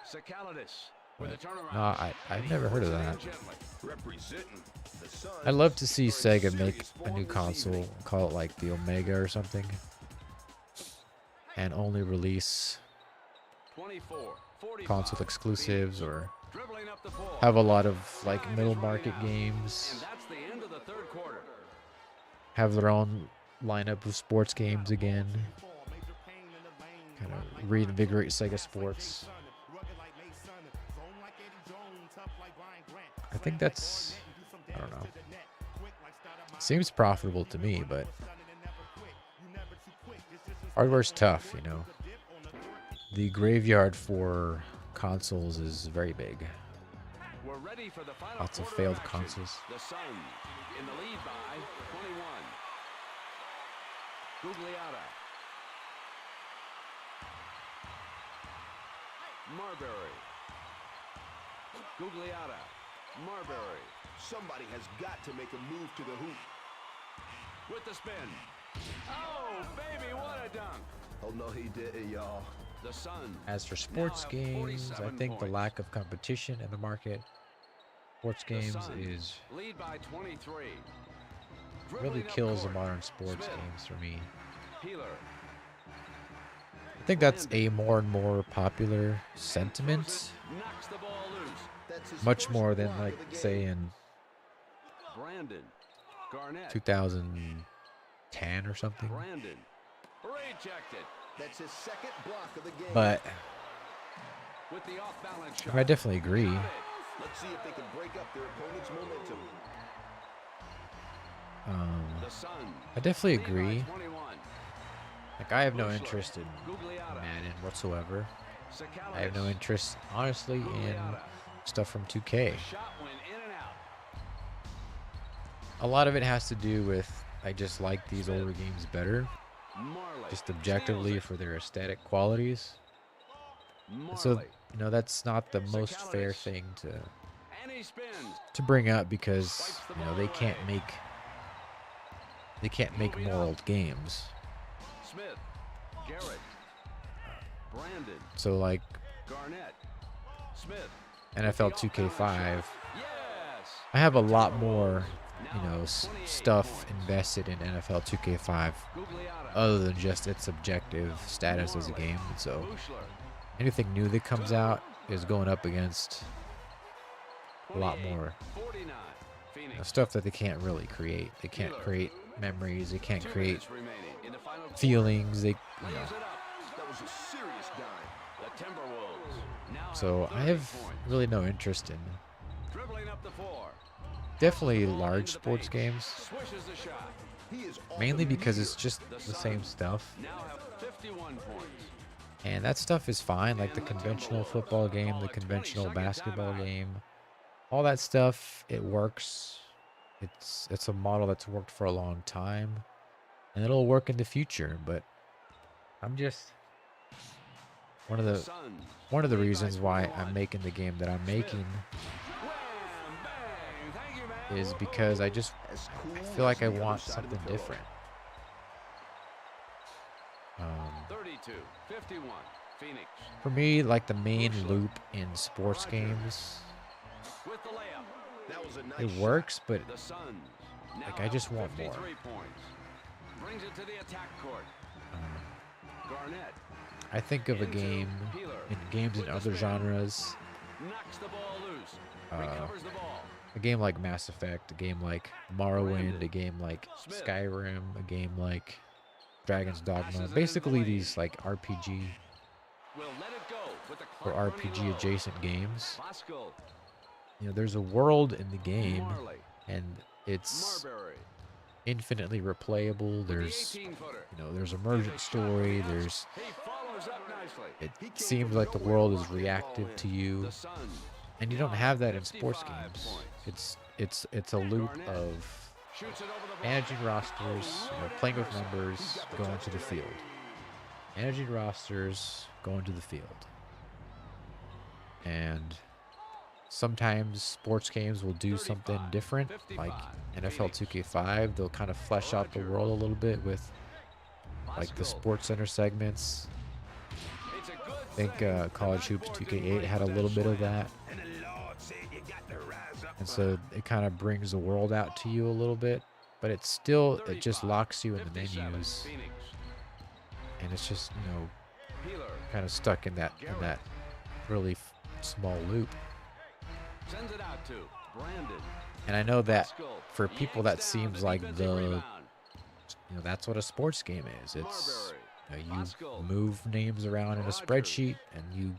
Speaker 2: Sakalitis with a turnaround.
Speaker 1: No, I've never heard of that.
Speaker 2: Gently.
Speaker 3: Representing the Suns.
Speaker 1: I'd love to see
Speaker 3: are in
Speaker 1: Sega make
Speaker 3: serious
Speaker 1: a
Speaker 3: form
Speaker 1: new
Speaker 3: this
Speaker 1: console,
Speaker 3: evening.
Speaker 1: call it like the Omega or something, and only release
Speaker 2: 24, 45.
Speaker 1: console exclusives, or
Speaker 2: Dribbling up the floor.
Speaker 1: have a lot of like
Speaker 2: Time is
Speaker 1: middle
Speaker 2: running
Speaker 1: market
Speaker 2: out.
Speaker 1: games,
Speaker 2: And that's the end of the third quarter.
Speaker 1: have their own lineup of sports games again, kind of reinvigorate Sega Sports. I think that's, I don't know. Seems profitable to me, but hardware's tough, you know. The graveyard for consoles is very big.
Speaker 2: We're ready for the final
Speaker 1: Lots of
Speaker 2: quarter
Speaker 1: failed
Speaker 2: action.
Speaker 1: consoles.
Speaker 2: The Suns in the lead by 21. Gugliotta. Marbury. Gugliotta. Marbury.
Speaker 3: Somebody has got to make a move to the hoop.
Speaker 2: With the spin. Oh, baby, what a dunk.
Speaker 3: Oh, no, he didn't, y'all.
Speaker 2: The Suns.
Speaker 1: As for sports
Speaker 2: have
Speaker 1: games, I
Speaker 2: 47
Speaker 1: think the
Speaker 2: points.
Speaker 1: lack of competition in the market, sports
Speaker 2: The
Speaker 1: games,
Speaker 2: Suns
Speaker 1: is
Speaker 2: lead by 23.
Speaker 1: really
Speaker 2: Dribbling up
Speaker 1: kills the
Speaker 2: court.
Speaker 1: modern sports
Speaker 2: Smith.
Speaker 1: games for me.
Speaker 2: Healer.
Speaker 1: I think that's a more and more popular sentiment,
Speaker 2: Knocks the ball loose.
Speaker 3: That's his
Speaker 1: much
Speaker 3: first
Speaker 1: more than
Speaker 3: block
Speaker 1: like
Speaker 3: of the game.
Speaker 1: say in
Speaker 2: Brandon. Garnett.
Speaker 1: 2010 or something.
Speaker 2: Brandon. Rejected.
Speaker 3: That's his second block of the game.
Speaker 1: But
Speaker 2: With the off-balance
Speaker 1: I
Speaker 2: shot.
Speaker 1: mean, I definitely agree.
Speaker 2: Got it.
Speaker 3: Let's see if they can break up their opponent's momentum.
Speaker 2: The Suns.
Speaker 1: I definitely
Speaker 2: lead by
Speaker 1: agree.
Speaker 2: 21.
Speaker 1: Like, I have no interest in
Speaker 2: Gugliotta.
Speaker 1: Madden whatsoever. I have no
Speaker 2: Sakalis.
Speaker 1: interest, honestly, in
Speaker 2: Gugliotta.
Speaker 1: stuff from 2K.
Speaker 2: The shot went in and out.
Speaker 1: A lot of it has to do with I just like these older games better,
Speaker 2: Marley.
Speaker 1: just objectively
Speaker 2: Nails
Speaker 1: for their aesthetic qualities.
Speaker 2: it.
Speaker 1: So,
Speaker 2: Marley.
Speaker 1: you know, that's not the most fair
Speaker 2: Sakalis.
Speaker 1: thing
Speaker 2: And he spins.
Speaker 1: to bring up because, you know, they can't make more old games.
Speaker 2: Smith. Garrett. Brandon.
Speaker 1: So like
Speaker 2: Garnett. Smith.
Speaker 1: NFL 2K5,
Speaker 2: Yes.
Speaker 1: I have a lot more, you know, stuff invested in NFL 2K5
Speaker 2: Gugliotta.
Speaker 1: other than just its objective status as a game. And so
Speaker 2: Bushler.
Speaker 1: anything new that comes out is going up against a lot
Speaker 2: 28,
Speaker 1: more
Speaker 2: 49.
Speaker 1: you know,
Speaker 2: Phoenix.
Speaker 1: stuff that they can't really create. They can't create memories. They can't
Speaker 2: 2
Speaker 1: create
Speaker 2: minutes remaining in the final quarter.
Speaker 1: feelings. They, you
Speaker 2: Lays
Speaker 1: know.
Speaker 2: it up.
Speaker 3: That was a serious dime.
Speaker 2: The Timberwolves now
Speaker 1: So I have
Speaker 2: points.
Speaker 1: really no interest in
Speaker 2: Dribbling up the floor.
Speaker 1: definitely
Speaker 2: Ball
Speaker 1: large
Speaker 2: into the
Speaker 1: sports
Speaker 2: paint.
Speaker 1: games,
Speaker 2: Swishes the shot.
Speaker 3: He is on
Speaker 1: mainly
Speaker 3: the
Speaker 1: because
Speaker 3: meter.
Speaker 1: it's just
Speaker 2: The
Speaker 1: the same
Speaker 2: Suns
Speaker 1: stuff.
Speaker 2: now have 51 points.
Speaker 1: And that stuff is fine, like the
Speaker 2: And the
Speaker 1: conventional
Speaker 2: Timberwolves
Speaker 1: football game,
Speaker 2: call
Speaker 1: the
Speaker 2: a
Speaker 1: conventional
Speaker 2: 20-second
Speaker 1: basketball
Speaker 2: timeout.
Speaker 1: game. All that stuff, it works. It's a model that's worked for a long time. And it'll work in the future, but I'm just one of the
Speaker 2: Suns
Speaker 1: reasons why I'm making the game that I'm making
Speaker 2: Wham, bang. Thank you, man.
Speaker 1: is because I just
Speaker 3: As cool
Speaker 1: I feel like
Speaker 3: as
Speaker 1: I
Speaker 3: the other
Speaker 1: want
Speaker 3: side of the
Speaker 1: something
Speaker 3: pillow.
Speaker 1: different.
Speaker 2: 32, 51. Phoenix
Speaker 1: For me, like the main loop in sports games,
Speaker 2: with the layup.
Speaker 3: That was a nice
Speaker 1: it
Speaker 3: shot.
Speaker 1: works, but
Speaker 2: The Suns now
Speaker 1: Like, I just
Speaker 2: have
Speaker 1: want more.
Speaker 2: 53 points. Brings it to the attack court. Garnett
Speaker 1: I think of a
Speaker 2: into
Speaker 1: game
Speaker 2: Peeler
Speaker 1: in games in
Speaker 2: with the
Speaker 1: other
Speaker 2: spin.
Speaker 1: genres,
Speaker 2: knocks the ball loose. Recovers the ball.
Speaker 1: a game like Mass Effect, a game like Morrowind, a game like
Speaker 2: Smith.
Speaker 1: Skyrim, a game like Dragon's Dogma.
Speaker 2: Passes it in the
Speaker 1: Basically
Speaker 2: lane.
Speaker 1: these like RPG
Speaker 2: Will let it go with the
Speaker 1: or
Speaker 2: clock running
Speaker 1: RPG
Speaker 2: low.
Speaker 1: adjacent games.
Speaker 2: Bosco,
Speaker 1: You know, there's a world in the game
Speaker 2: Marley,
Speaker 1: and it's
Speaker 2: Marbury.
Speaker 1: infinitely replayable.
Speaker 2: The
Speaker 1: There's
Speaker 2: 18-footer.
Speaker 1: you know, there's emergent story, there's
Speaker 2: He follows up nicely.
Speaker 1: it
Speaker 3: He came
Speaker 1: seems
Speaker 3: from
Speaker 1: like the
Speaker 3: nowhere
Speaker 1: world
Speaker 3: to
Speaker 1: is
Speaker 3: lock that ball
Speaker 1: reactive
Speaker 3: in.
Speaker 1: to you.
Speaker 2: The Suns
Speaker 1: And you don't have that in
Speaker 2: 55
Speaker 1: sports games.
Speaker 2: points.
Speaker 1: It's a loop
Speaker 2: Garnett
Speaker 1: of
Speaker 2: shoots it over the bar.
Speaker 1: managing rosters, you know, playing with numbers, going to the field. Managing rosters, going to the field. And sometimes sports games will do something
Speaker 2: 35,
Speaker 1: different,
Speaker 2: 55,
Speaker 1: like NFL
Speaker 2: Phoenix.
Speaker 1: 2K5. They'll kind of flesh out the
Speaker 2: Roger.
Speaker 1: world a little bit with like the
Speaker 2: Bosco.
Speaker 1: Sports Center segments.
Speaker 2: It's a good
Speaker 1: I think
Speaker 2: save.
Speaker 1: College Hoops 2K8 had a little bit of that. And so it kind of brings the world out to you a little bit, but it's still, it just
Speaker 2: 35,
Speaker 1: locks you in the
Speaker 2: 57,
Speaker 1: menus,
Speaker 2: Phoenix.
Speaker 1: and it's just, you know,
Speaker 2: Peeler
Speaker 1: kind of stuck in that really small loop.
Speaker 2: sends it out to Brandon.
Speaker 1: And I know that
Speaker 2: Bosco
Speaker 1: for people
Speaker 2: yanks
Speaker 1: that
Speaker 2: down
Speaker 1: seems
Speaker 2: the
Speaker 1: like
Speaker 2: defensive
Speaker 1: the,
Speaker 2: rebound.
Speaker 1: you know, that's what a sports game is. It's,
Speaker 2: Marbury.
Speaker 1: you know,
Speaker 2: Bosco.
Speaker 1: you move names around in a
Speaker 2: Rogers.
Speaker 1: spreadsheet and you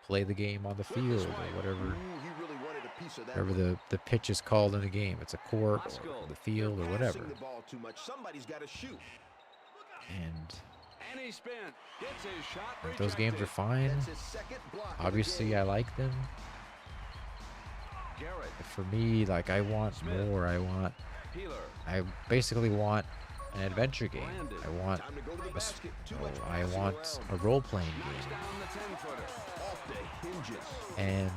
Speaker 1: play the game on the
Speaker 2: With this
Speaker 1: field
Speaker 2: way.
Speaker 1: or whatever.
Speaker 3: Ooh, he really wanted a piece of that
Speaker 1: Whatever
Speaker 3: one.
Speaker 1: the pitch is called in the game. It's a court
Speaker 2: Bosco.
Speaker 1: or the field or
Speaker 3: Passing
Speaker 1: whatever.
Speaker 3: the ball too much. Somebody's got to shoot.
Speaker 1: And
Speaker 2: And he spin. Gets his shot
Speaker 1: like, those games are
Speaker 2: rejected.
Speaker 1: fine.
Speaker 3: That's his second block of the
Speaker 1: Obviously,
Speaker 3: game.
Speaker 1: I like them.
Speaker 2: Garrett.
Speaker 1: But for me, like, I want
Speaker 2: Smith.
Speaker 1: more.
Speaker 2: Peeler.
Speaker 1: I basically want an adventure game.
Speaker 2: Brandon.
Speaker 1: I want
Speaker 3: Time to go to the
Speaker 1: a s-
Speaker 3: basket. Too
Speaker 1: oh,
Speaker 3: much
Speaker 1: I
Speaker 3: passing
Speaker 1: want
Speaker 3: around.
Speaker 1: a role-playing
Speaker 2: Knocks
Speaker 1: game.
Speaker 2: down the 10-footer.
Speaker 3: Off the hinges.
Speaker 1: And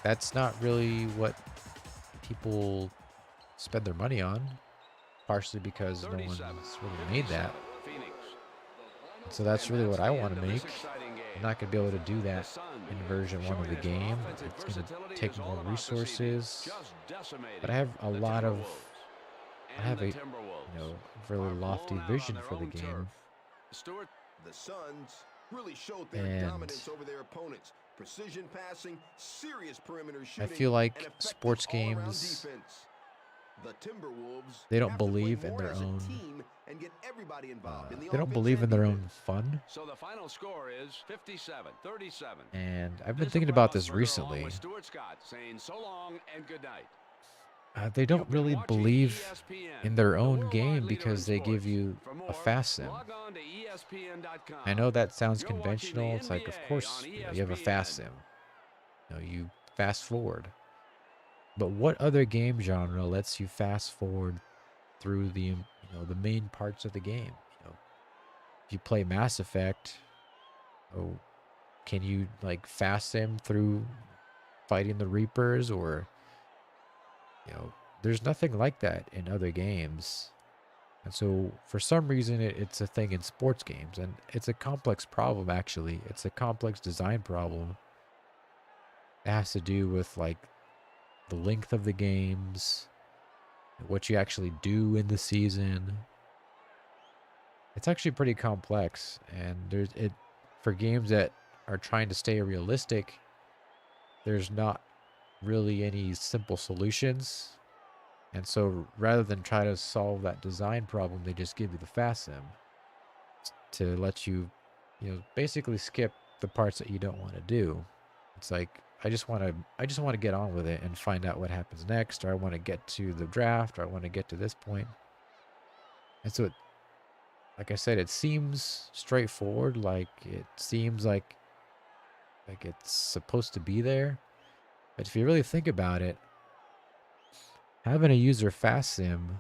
Speaker 1: that's not really what people spend their money on. Partially because no one's
Speaker 2: 37,
Speaker 1: really made that.
Speaker 2: 57, Phoenix.
Speaker 1: So that's really what I want to
Speaker 2: the end
Speaker 1: make.
Speaker 2: of this exciting game.
Speaker 1: I'm not going to be able to do
Speaker 2: The
Speaker 1: that
Speaker 2: Suns
Speaker 1: in version 1 of
Speaker 2: showing
Speaker 1: the
Speaker 2: his
Speaker 1: game.
Speaker 2: offensive
Speaker 1: It's going to
Speaker 2: versatility
Speaker 1: take
Speaker 2: is all
Speaker 1: more
Speaker 2: about this evening.
Speaker 1: resources.
Speaker 2: Just decimating
Speaker 1: But I have a
Speaker 2: the
Speaker 1: lot of,
Speaker 2: Timberwolves.
Speaker 1: I have
Speaker 2: And
Speaker 1: a,
Speaker 2: the Timberwolves
Speaker 1: you know, really
Speaker 2: are
Speaker 1: lofty
Speaker 2: blown out on
Speaker 1: vision
Speaker 2: their
Speaker 1: for the
Speaker 2: own
Speaker 1: game.
Speaker 2: turf. Stewart.
Speaker 3: The Suns really showed their
Speaker 1: And
Speaker 3: dominance over their opponents. Precision passing, serious perimeter
Speaker 1: I
Speaker 3: shooting,
Speaker 1: feel like
Speaker 3: and effective
Speaker 1: sports
Speaker 3: all-around
Speaker 1: games,
Speaker 3: defense. The Timberwolves
Speaker 1: they don't
Speaker 3: have to play
Speaker 1: believe in
Speaker 3: more
Speaker 1: their
Speaker 3: as a
Speaker 1: own,
Speaker 3: team and get everybody involved in the
Speaker 1: they don't
Speaker 3: offense
Speaker 1: believe
Speaker 3: and
Speaker 1: in their own
Speaker 3: defense.
Speaker 1: fun.
Speaker 2: So the final score is 57-37.
Speaker 1: And I've been
Speaker 2: This is
Speaker 1: thinking
Speaker 2: Brett
Speaker 1: about this
Speaker 2: Musburger along
Speaker 1: recently.
Speaker 2: with Stuart Scott saying so long and good night.
Speaker 1: They don't
Speaker 2: You've been
Speaker 1: really
Speaker 2: watching
Speaker 1: believe
Speaker 2: ESPN,
Speaker 1: in their
Speaker 2: the
Speaker 1: own
Speaker 2: worldwide
Speaker 1: game
Speaker 2: leader
Speaker 1: because
Speaker 2: in
Speaker 1: they give
Speaker 2: sports.
Speaker 1: you
Speaker 2: For
Speaker 1: a
Speaker 2: more,
Speaker 1: fast sim.
Speaker 2: log on to ESPN.com.
Speaker 1: I know that sounds
Speaker 2: You're watching the
Speaker 1: conventional. It's like, of
Speaker 2: NBA
Speaker 1: course,
Speaker 2: on
Speaker 1: you have a fast
Speaker 2: ESPN.
Speaker 1: sim. You fast forward. But what other game genre lets you fast forward through the main parts of the game? If you play Mass Effect, can you like fast sim through fighting the Reapers? Or there's nothing like that in other games. And so for some reason it's a thing in sports games, and it's a complex problem. Actually, it's a complex design problem. It has to do with like the length of the games, what you actually do in the season. It's actually pretty complex, and for games that are trying to stay realistic, there's not really any simple solutions. And so rather than try to solve that design problem, they just give you the fast sim to let you, basically skip the parts that you don't want to do. It's like, I just want to get on with it and find out what happens next, or I want to get to the draft, or I want to get to this point. And so like I said, it seems straightforward, like it seems like it's supposed to be there. But if you really think about it, having a user fast sim,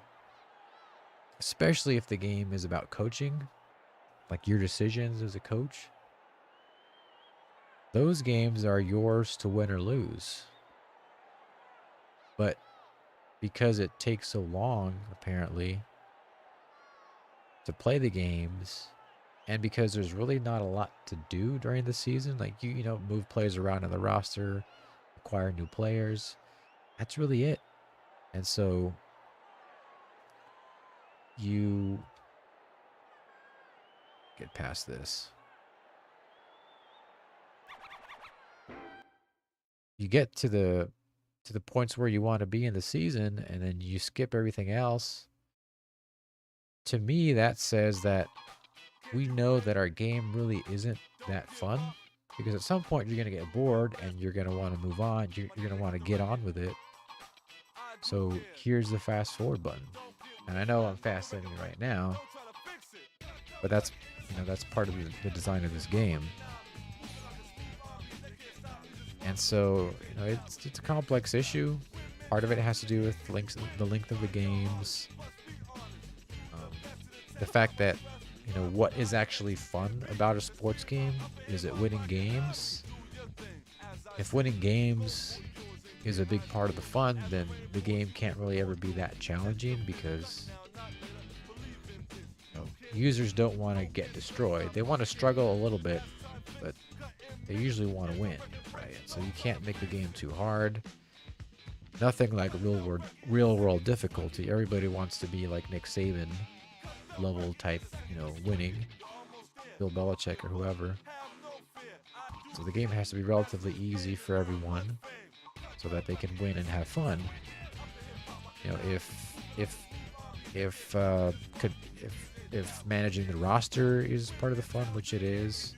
Speaker 1: especially if the game is about coaching, like your decisions as a coach, those games are yours to win or lose. But because it takes so long, apparently, to play the games, and because there's really not a lot to do during the season, like you move players around in the roster, acquire new players, that's really it. And so you get past this. You get to the points where you want to be in the season, and then you skip everything else. To me, that says that we know that our game really isn't that fun, because at some point you're going to get bored and you're going to want to move on. You're going to want to get on with it. So here's the fast forward button. And I know I'm fast forwarding right now, but that's part of the design of this game. And so it's a complex issue. Part of it has to do with the length of the games, the fact that what is actually fun about a sports game. Is it winning games? If winning games is a big part of the fun, then the game can't really ever be that challenging, because users don't want to get destroyed. They want to struggle a little bit, but they usually want to win, right? So you can't make the game too hard. Nothing like real world difficulty. Everybody wants to be like Nick Saban level type, winning, Bill Belichick or whoever. So the game has to be relatively easy for everyone, so that they can win and have fun. If managing the roster is part of the fun, which it is,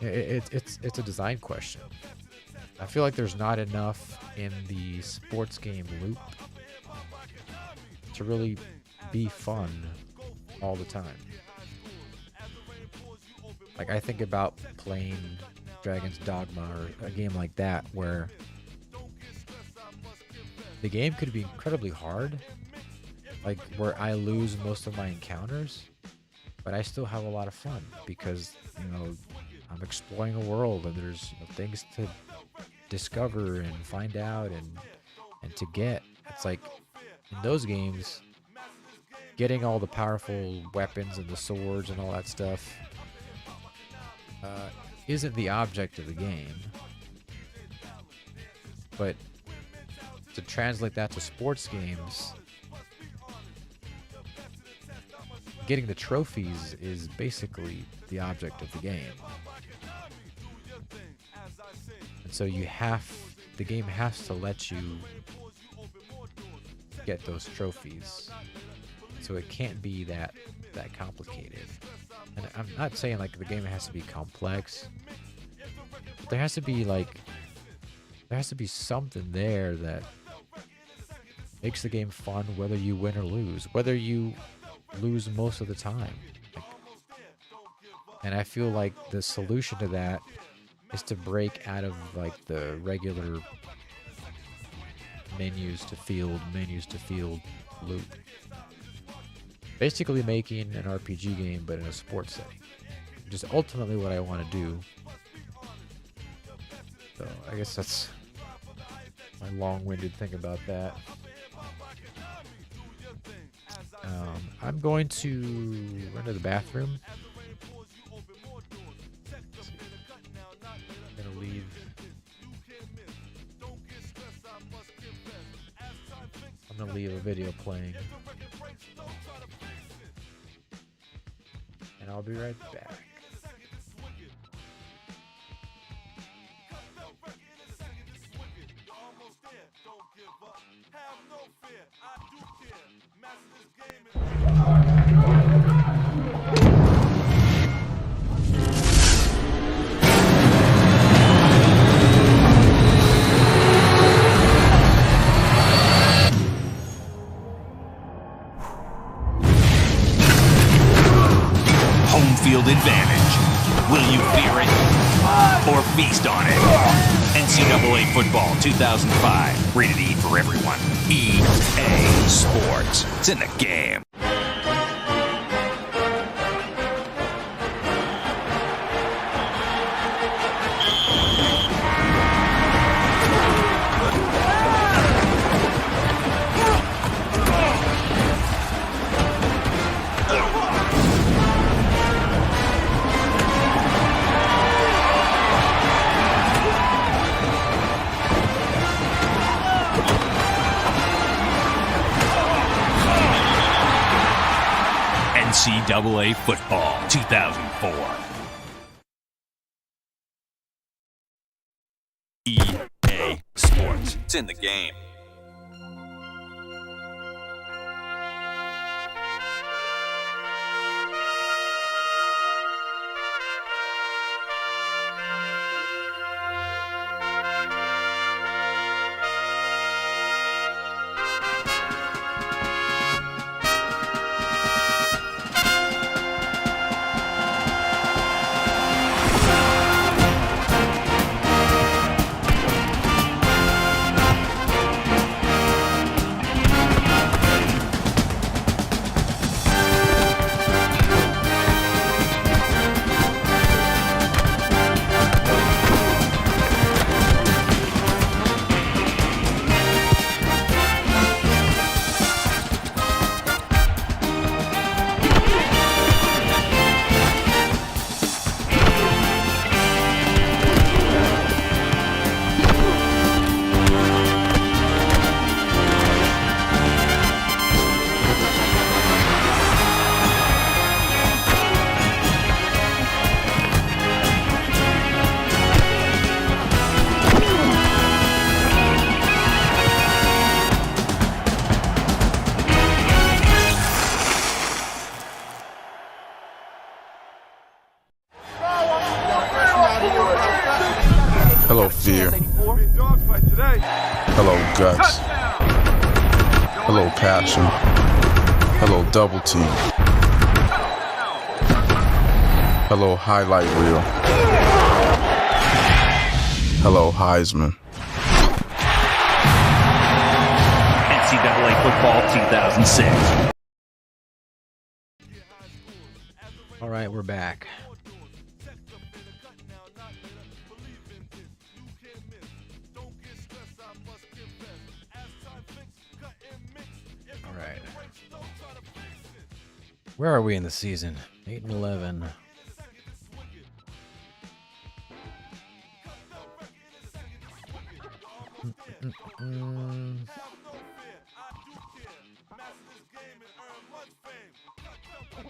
Speaker 1: it's a design question. I feel like there's not enough in the sports game loop to really be fun all the time. Like, I think about playing Dragon's Dogma or a game like that, where the game could be incredibly hard, like where I lose most of my encounters, but I still have a lot of fun because I'm exploring a world, and there's things to discover and find out and to get. It's like in those games, getting all the powerful weapons and the swords and all that stuff isn't the object of the game. But to translate that to sports games, getting the trophies is basically the object of the game. And so the game has to let you get those trophies. So it can't be that complicated. And I'm not saying like the game has to be complex. But there has to be something there that makes the game fun, whether you win or lose, whether you lose most of the time. And I feel like the solution to that is to break out of like the regular menus to field loop. Basically making an RPG game, but in a sports setting. Which is ultimately what I want to do. So I guess that's my long-winded thing about that. I'm going to run to the bathroom. I'm gonna leave. I'm gonna leave a video playing. And I'll be right back.
Speaker 4: Home field advantage. Will you fear it or feast on it? NCAA Football 2005. Rated E for everyone. EA Sports. It's in the game. NCAA Football 2004. EA Sports. It's in the game.
Speaker 5: Hello, fear. Hello, guts. Hello, passion. Hello, double team. Hello, highlight reel. Hello, Heisman.
Speaker 4: NCAA Football 2006.
Speaker 1: All right, we're back. All right. Where are we in the season? 8 and 11.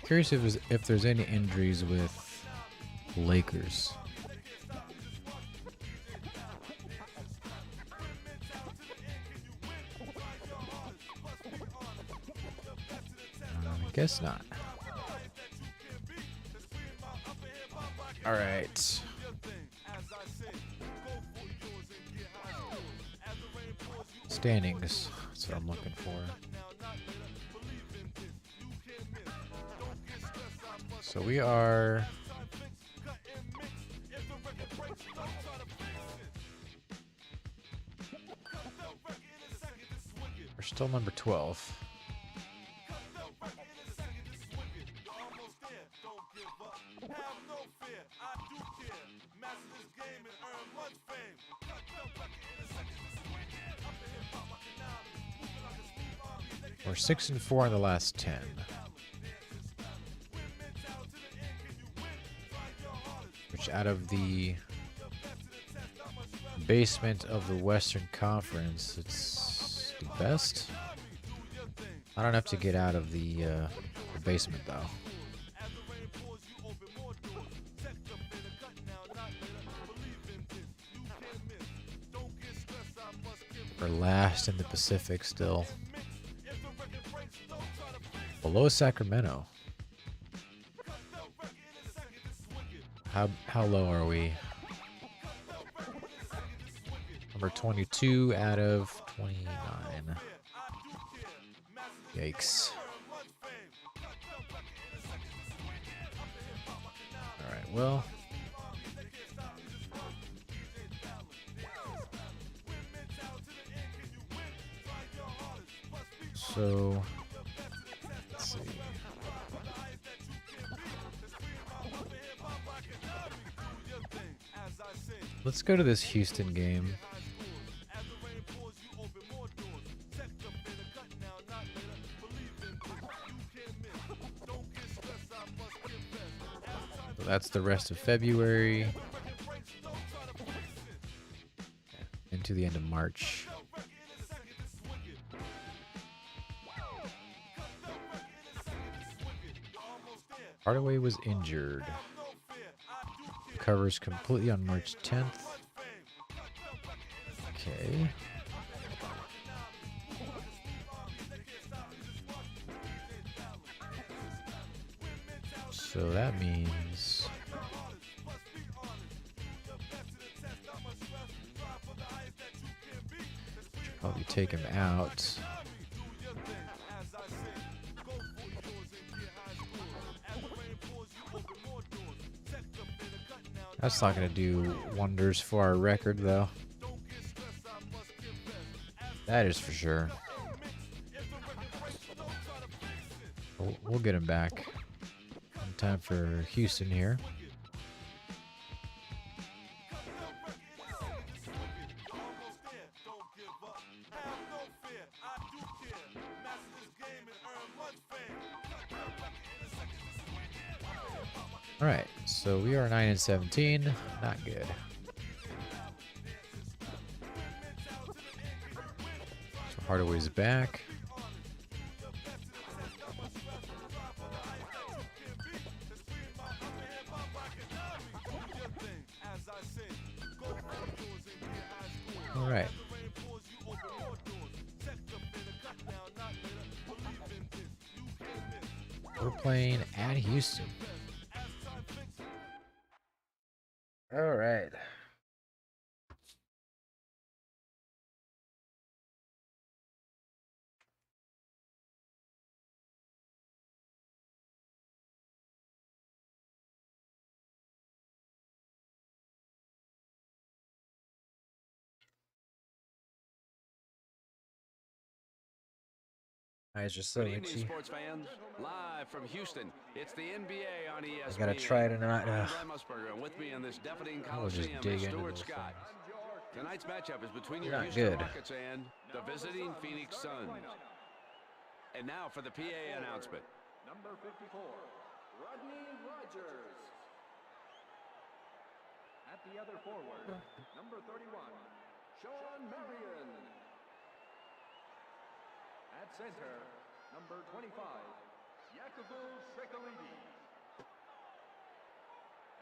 Speaker 1: Curious if there's any injuries with Lakers. I guess not. All right. Standings. That's what I'm looking for. So we are we're still number 12. We're 6-4 in the last 10. Which out of the basement of the Western Conference, it's the best. I don't have to get out of the basement though. We're last in the Pacific still. Below Sacramento. How low are we? Number 22 out of 29. Yikes. Alright, well. So, let's see. Let's go to this Houston game. So that's the rest of February into the end of March. Hardaway was injured. Covers completely on March 10th. Okay. So that means should probably take him out. That's not going to do wonders for our record, though. That is for sure. We'll get him back. In time for Houston here. All right, so we are 9-17. Not good. So Hardaway's back. All right. We're playing at Houston. All right. Eyes are so
Speaker 2: Good evening,
Speaker 1: itchy.
Speaker 2: sports fans. Live from Houston, it's the NBA on ESPN.
Speaker 1: I gotta try tonight.
Speaker 2: I'm Glenn Musburger, and with me in this deafening
Speaker 1: I will just
Speaker 2: coliseum
Speaker 1: dig
Speaker 2: is
Speaker 1: into
Speaker 2: Stuart
Speaker 1: those
Speaker 2: Scott.
Speaker 1: things.
Speaker 2: Tonight's matchup is between
Speaker 1: They're
Speaker 2: your
Speaker 1: not
Speaker 2: Houston
Speaker 1: good.
Speaker 2: Rockets and the visiting Phoenix Suns. And now for the PA announcement.
Speaker 6: Number 54, Rodney Rogers. At the other forward, number 31, Sean Marion. At center, number 25,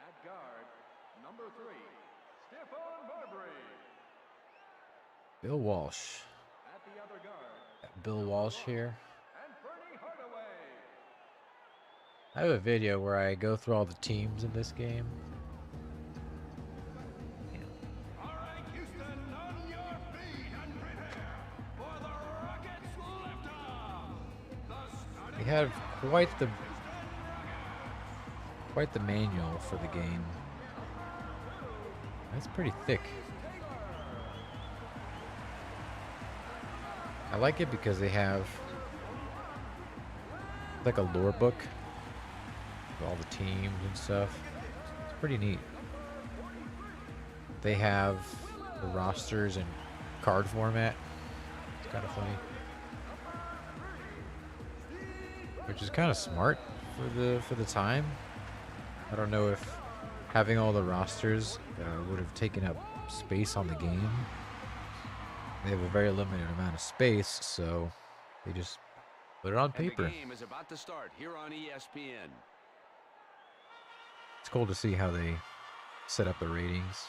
Speaker 6: At guard, number 3, Stephon Marbury.
Speaker 1: Bill Walsh.
Speaker 6: At the other guard,
Speaker 1: Got Bill Walsh here.
Speaker 6: and Bernie Hardaway.
Speaker 1: I have a video where I go through all the teams in this game.
Speaker 6: All right, Houston, on your feet and prepare for the Rockets liftoff. The starting
Speaker 1: They have quite the manual for the game. That's pretty thick. I like it because they have like a lore book with all the teams and stuff. It's pretty neat. They have the rosters in card format. It's kind of funny, which is kind of smart for the time. I don't know if having all the rosters would have taken up space on the game. They have a very limited amount of space, so they just put it on
Speaker 2: And
Speaker 1: paper.
Speaker 2: the game is about to start here on ESPN.
Speaker 1: It's cool to see how they set up the ratings.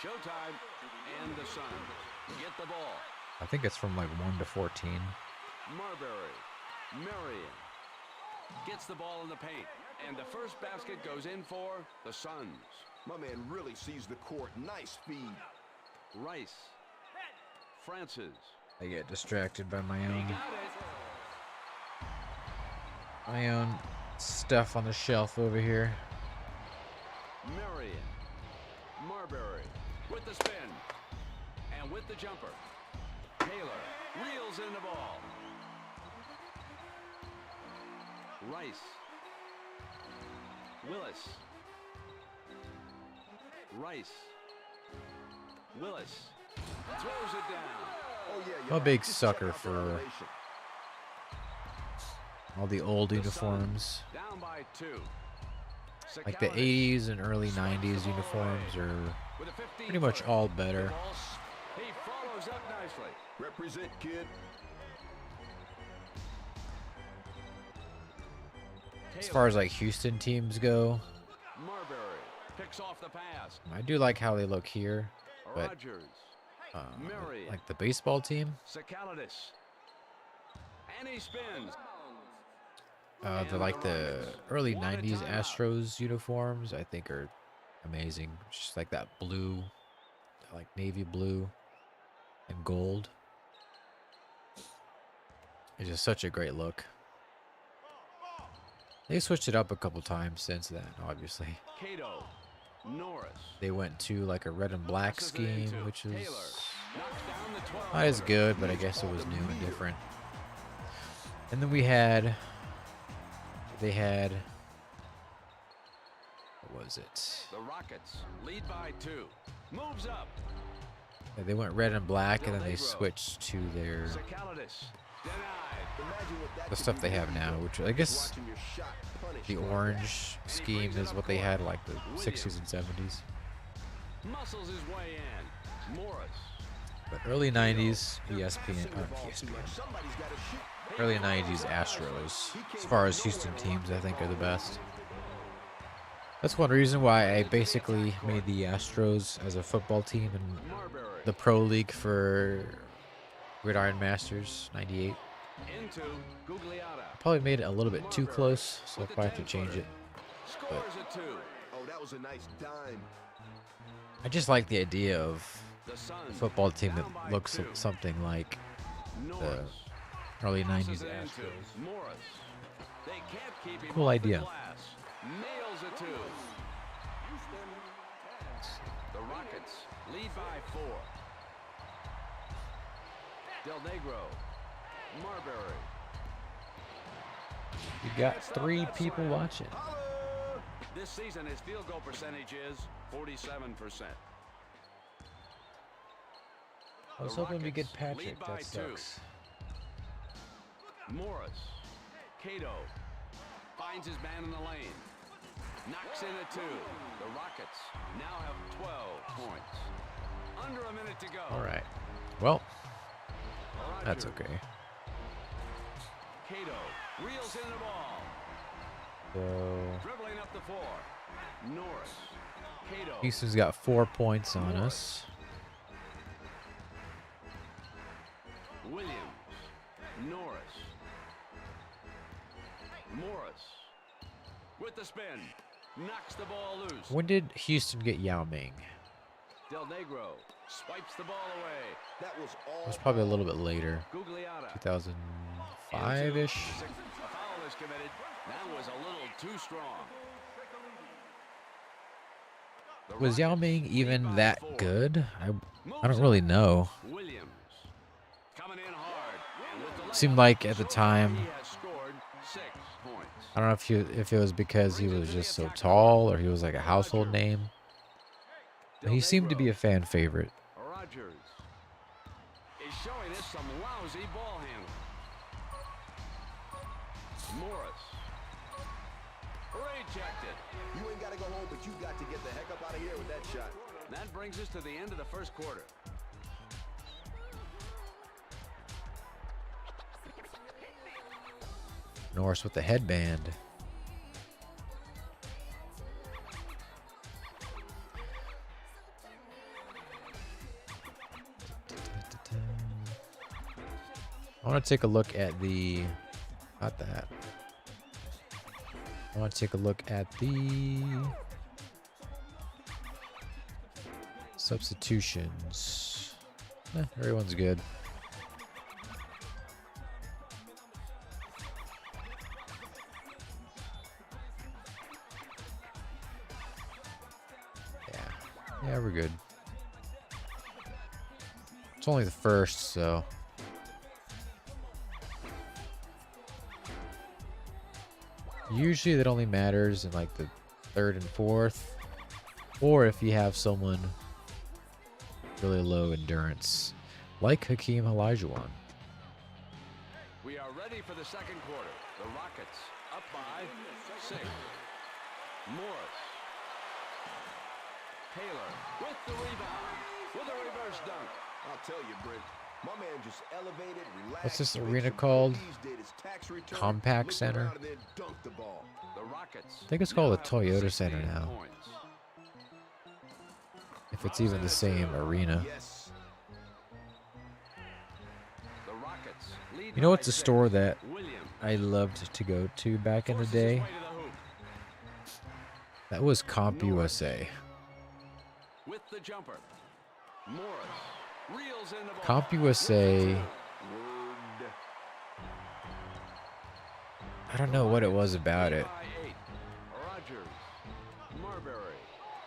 Speaker 2: Showtime and the Suns get the ball.
Speaker 1: I think it's from like 1 to 14.
Speaker 2: Marbury, Marion gets the ball in the paint, and the first basket goes in for the Suns.
Speaker 3: My man really sees the court. Nice feed.
Speaker 2: Rice, Francis,
Speaker 1: I get distracted by my
Speaker 2: he
Speaker 1: own
Speaker 2: got it.
Speaker 1: stuff on the shelf over here.
Speaker 2: Marion, Marbury with the spin and with the jumper. Taylor reels in the ball. Rice, Willis, Rice, Willis throws it down.
Speaker 3: Oh, yeah,
Speaker 1: I'm a big
Speaker 3: Just
Speaker 1: sucker
Speaker 3: check out the
Speaker 1: for
Speaker 3: elevation.
Speaker 1: all the old
Speaker 2: The
Speaker 1: uniforms.
Speaker 2: Suns down by 2.
Speaker 1: Like the 80s and early 90s uniforms are
Speaker 2: With a 15
Speaker 1: pretty much
Speaker 2: footer.
Speaker 1: all
Speaker 2: The
Speaker 1: better.
Speaker 2: ball he follows up nicely.
Speaker 3: Represent, kid.
Speaker 1: As far as like Houston teams go,
Speaker 2: Marbury picks off the pass.
Speaker 1: I do like how they look here, but
Speaker 2: Rogers,
Speaker 1: uh,
Speaker 2: Marion,
Speaker 1: like the baseball team,
Speaker 2: Sakalitis, and he spins.
Speaker 1: the early 90s Astros uniforms, I think are amazing. Just like that blue, like navy blue and gold. It's just such a great look. They switched it up a couple times since then, obviously.
Speaker 2: Cato, Norris.
Speaker 1: They went to like a red and black
Speaker 2: Passes it
Speaker 1: scheme,
Speaker 2: into
Speaker 1: which is
Speaker 2: Taylor. Knocks down the 12.
Speaker 1: not as good, but I guess it was new and different. And then they had, what was it?
Speaker 2: The Rockets lead by 2. Moves up.
Speaker 1: Yeah, they went red and black, and then they switched to their
Speaker 2: Sakalitis denied.
Speaker 3: Imagine what that
Speaker 1: the
Speaker 3: could
Speaker 1: stuff
Speaker 3: do
Speaker 1: they
Speaker 3: to
Speaker 1: have
Speaker 3: you,
Speaker 1: now,
Speaker 3: though.
Speaker 1: which I guess
Speaker 3: Watching your shot punished
Speaker 1: the
Speaker 3: like that.
Speaker 1: orange scheme is what they had like the 60s and 70s.
Speaker 2: Muscles his way in. Morris.
Speaker 1: But early 90s
Speaker 3: Passing
Speaker 1: ESPN,
Speaker 3: the ball too
Speaker 1: ESPN,
Speaker 3: much. Somebody's gotta shoot.
Speaker 1: early 90s Astros, as far as Houston teams, I think are the best. That's one reason why I basically made the Astros as a football team in
Speaker 2: Marbury.
Speaker 1: the pro league for Gridiron Masters 98.
Speaker 2: Into Gugliotta.
Speaker 1: Probably made it a little bit too close, so I'll probably have to change it.
Speaker 2: Scores a 2.
Speaker 3: Oh, that was a nice dime.
Speaker 1: I just like the idea of
Speaker 2: The Suns
Speaker 1: a football team
Speaker 2: down by
Speaker 1: that looks
Speaker 2: 2.
Speaker 1: something like
Speaker 2: Norris.
Speaker 1: early
Speaker 2: Passes
Speaker 1: 90s
Speaker 2: it into
Speaker 1: Astros.
Speaker 2: Morris. They can't keep him
Speaker 1: Cool
Speaker 2: off
Speaker 1: idea.
Speaker 2: The glass. Nails it 2. The Rockets lead by 4. Del Negro. Marbury.
Speaker 1: You got 3 people watching.
Speaker 2: This season, his field goal percentage is 47%.
Speaker 1: I was
Speaker 2: The
Speaker 1: hoping we get
Speaker 2: Rockets
Speaker 1: Patrick.
Speaker 2: lead by
Speaker 1: That
Speaker 2: 2.
Speaker 1: sucks.
Speaker 2: Morris. Cato finds his man in the lane. Knocks in a 2. The Rockets now have 12 points. Under a minute to go.
Speaker 1: All right. Well,
Speaker 2: Rogers.
Speaker 1: that's okay.
Speaker 2: Cato Reels in the ball.
Speaker 1: So
Speaker 2: Dribbling up the floor. Norris. Cato.
Speaker 1: Houston's got 4 points on us.
Speaker 2: Williams. Norris. Morris. With the spin. Knocks the ball loose.
Speaker 1: When did Houston get Yao Ming?
Speaker 2: Del Negro swipes the ball away.
Speaker 3: That was all.
Speaker 1: It was probably a little bit later.
Speaker 2: Gugliotta.
Speaker 1: 2005-ish.
Speaker 2: A foul is committed. That was a little too strong. The
Speaker 1: Was Yao
Speaker 2: Rockets
Speaker 1: Ming
Speaker 2: lead
Speaker 1: even
Speaker 2: by
Speaker 1: that
Speaker 2: 4.
Speaker 1: good? I
Speaker 2: Moves
Speaker 1: don't really
Speaker 2: up.
Speaker 1: know.
Speaker 2: Williams coming in hard. And with the
Speaker 1: Seemed
Speaker 2: layup,
Speaker 1: like at the
Speaker 2: so
Speaker 1: time,
Speaker 2: he has scored 6 points.
Speaker 1: I don't know if it was because he was just so tall or he was like a household name. But he seemed to be a fan favorite.
Speaker 2: Rogers is showing us some lousy ball handling. Morris rejected.
Speaker 3: You ain't got to go home, but you got to get the heck up out of here with that shot.
Speaker 2: That brings us to the end of the first quarter.
Speaker 1: Norris with the headband. I want to take a look at the... Not that. I want to take a look at the... substitutions. Everyone's good. Yeah, we're good. It's only the first, so... Usually that only matters in like the third and fourth, or if you have someone really low endurance, like Hakeem Olajuwon.
Speaker 2: We are ready for the second quarter. The Rockets up by 6. Morris. Taylor with the rebound. With a reverse dunk.
Speaker 3: I'll tell you, Brent. My man just elevated, relaxed.
Speaker 1: What's this
Speaker 3: made
Speaker 1: arena
Speaker 3: some
Speaker 1: called?
Speaker 3: threes, did his tax return,
Speaker 1: Compact
Speaker 3: looked
Speaker 1: Center?
Speaker 3: around and then dunked the ball.
Speaker 2: The Rockets.
Speaker 1: I think it's called
Speaker 2: now
Speaker 1: a
Speaker 2: have
Speaker 1: Toyota
Speaker 2: 16
Speaker 1: Center now.
Speaker 2: points.
Speaker 1: If it's even the same arena.
Speaker 3: Yes.
Speaker 2: The Rockets lead
Speaker 1: You know
Speaker 2: by
Speaker 1: what's a
Speaker 2: 6.
Speaker 1: store that
Speaker 2: Williams
Speaker 1: I loved to go to back in the
Speaker 2: forces his
Speaker 1: day?
Speaker 2: way to the hoop.
Speaker 1: That was Comp USA.
Speaker 2: With the jumper. Morris reels in the ball.
Speaker 1: Comp USA,
Speaker 3: Word.
Speaker 1: I don't know what it was about it.
Speaker 2: By 8. Rogers. Marbury.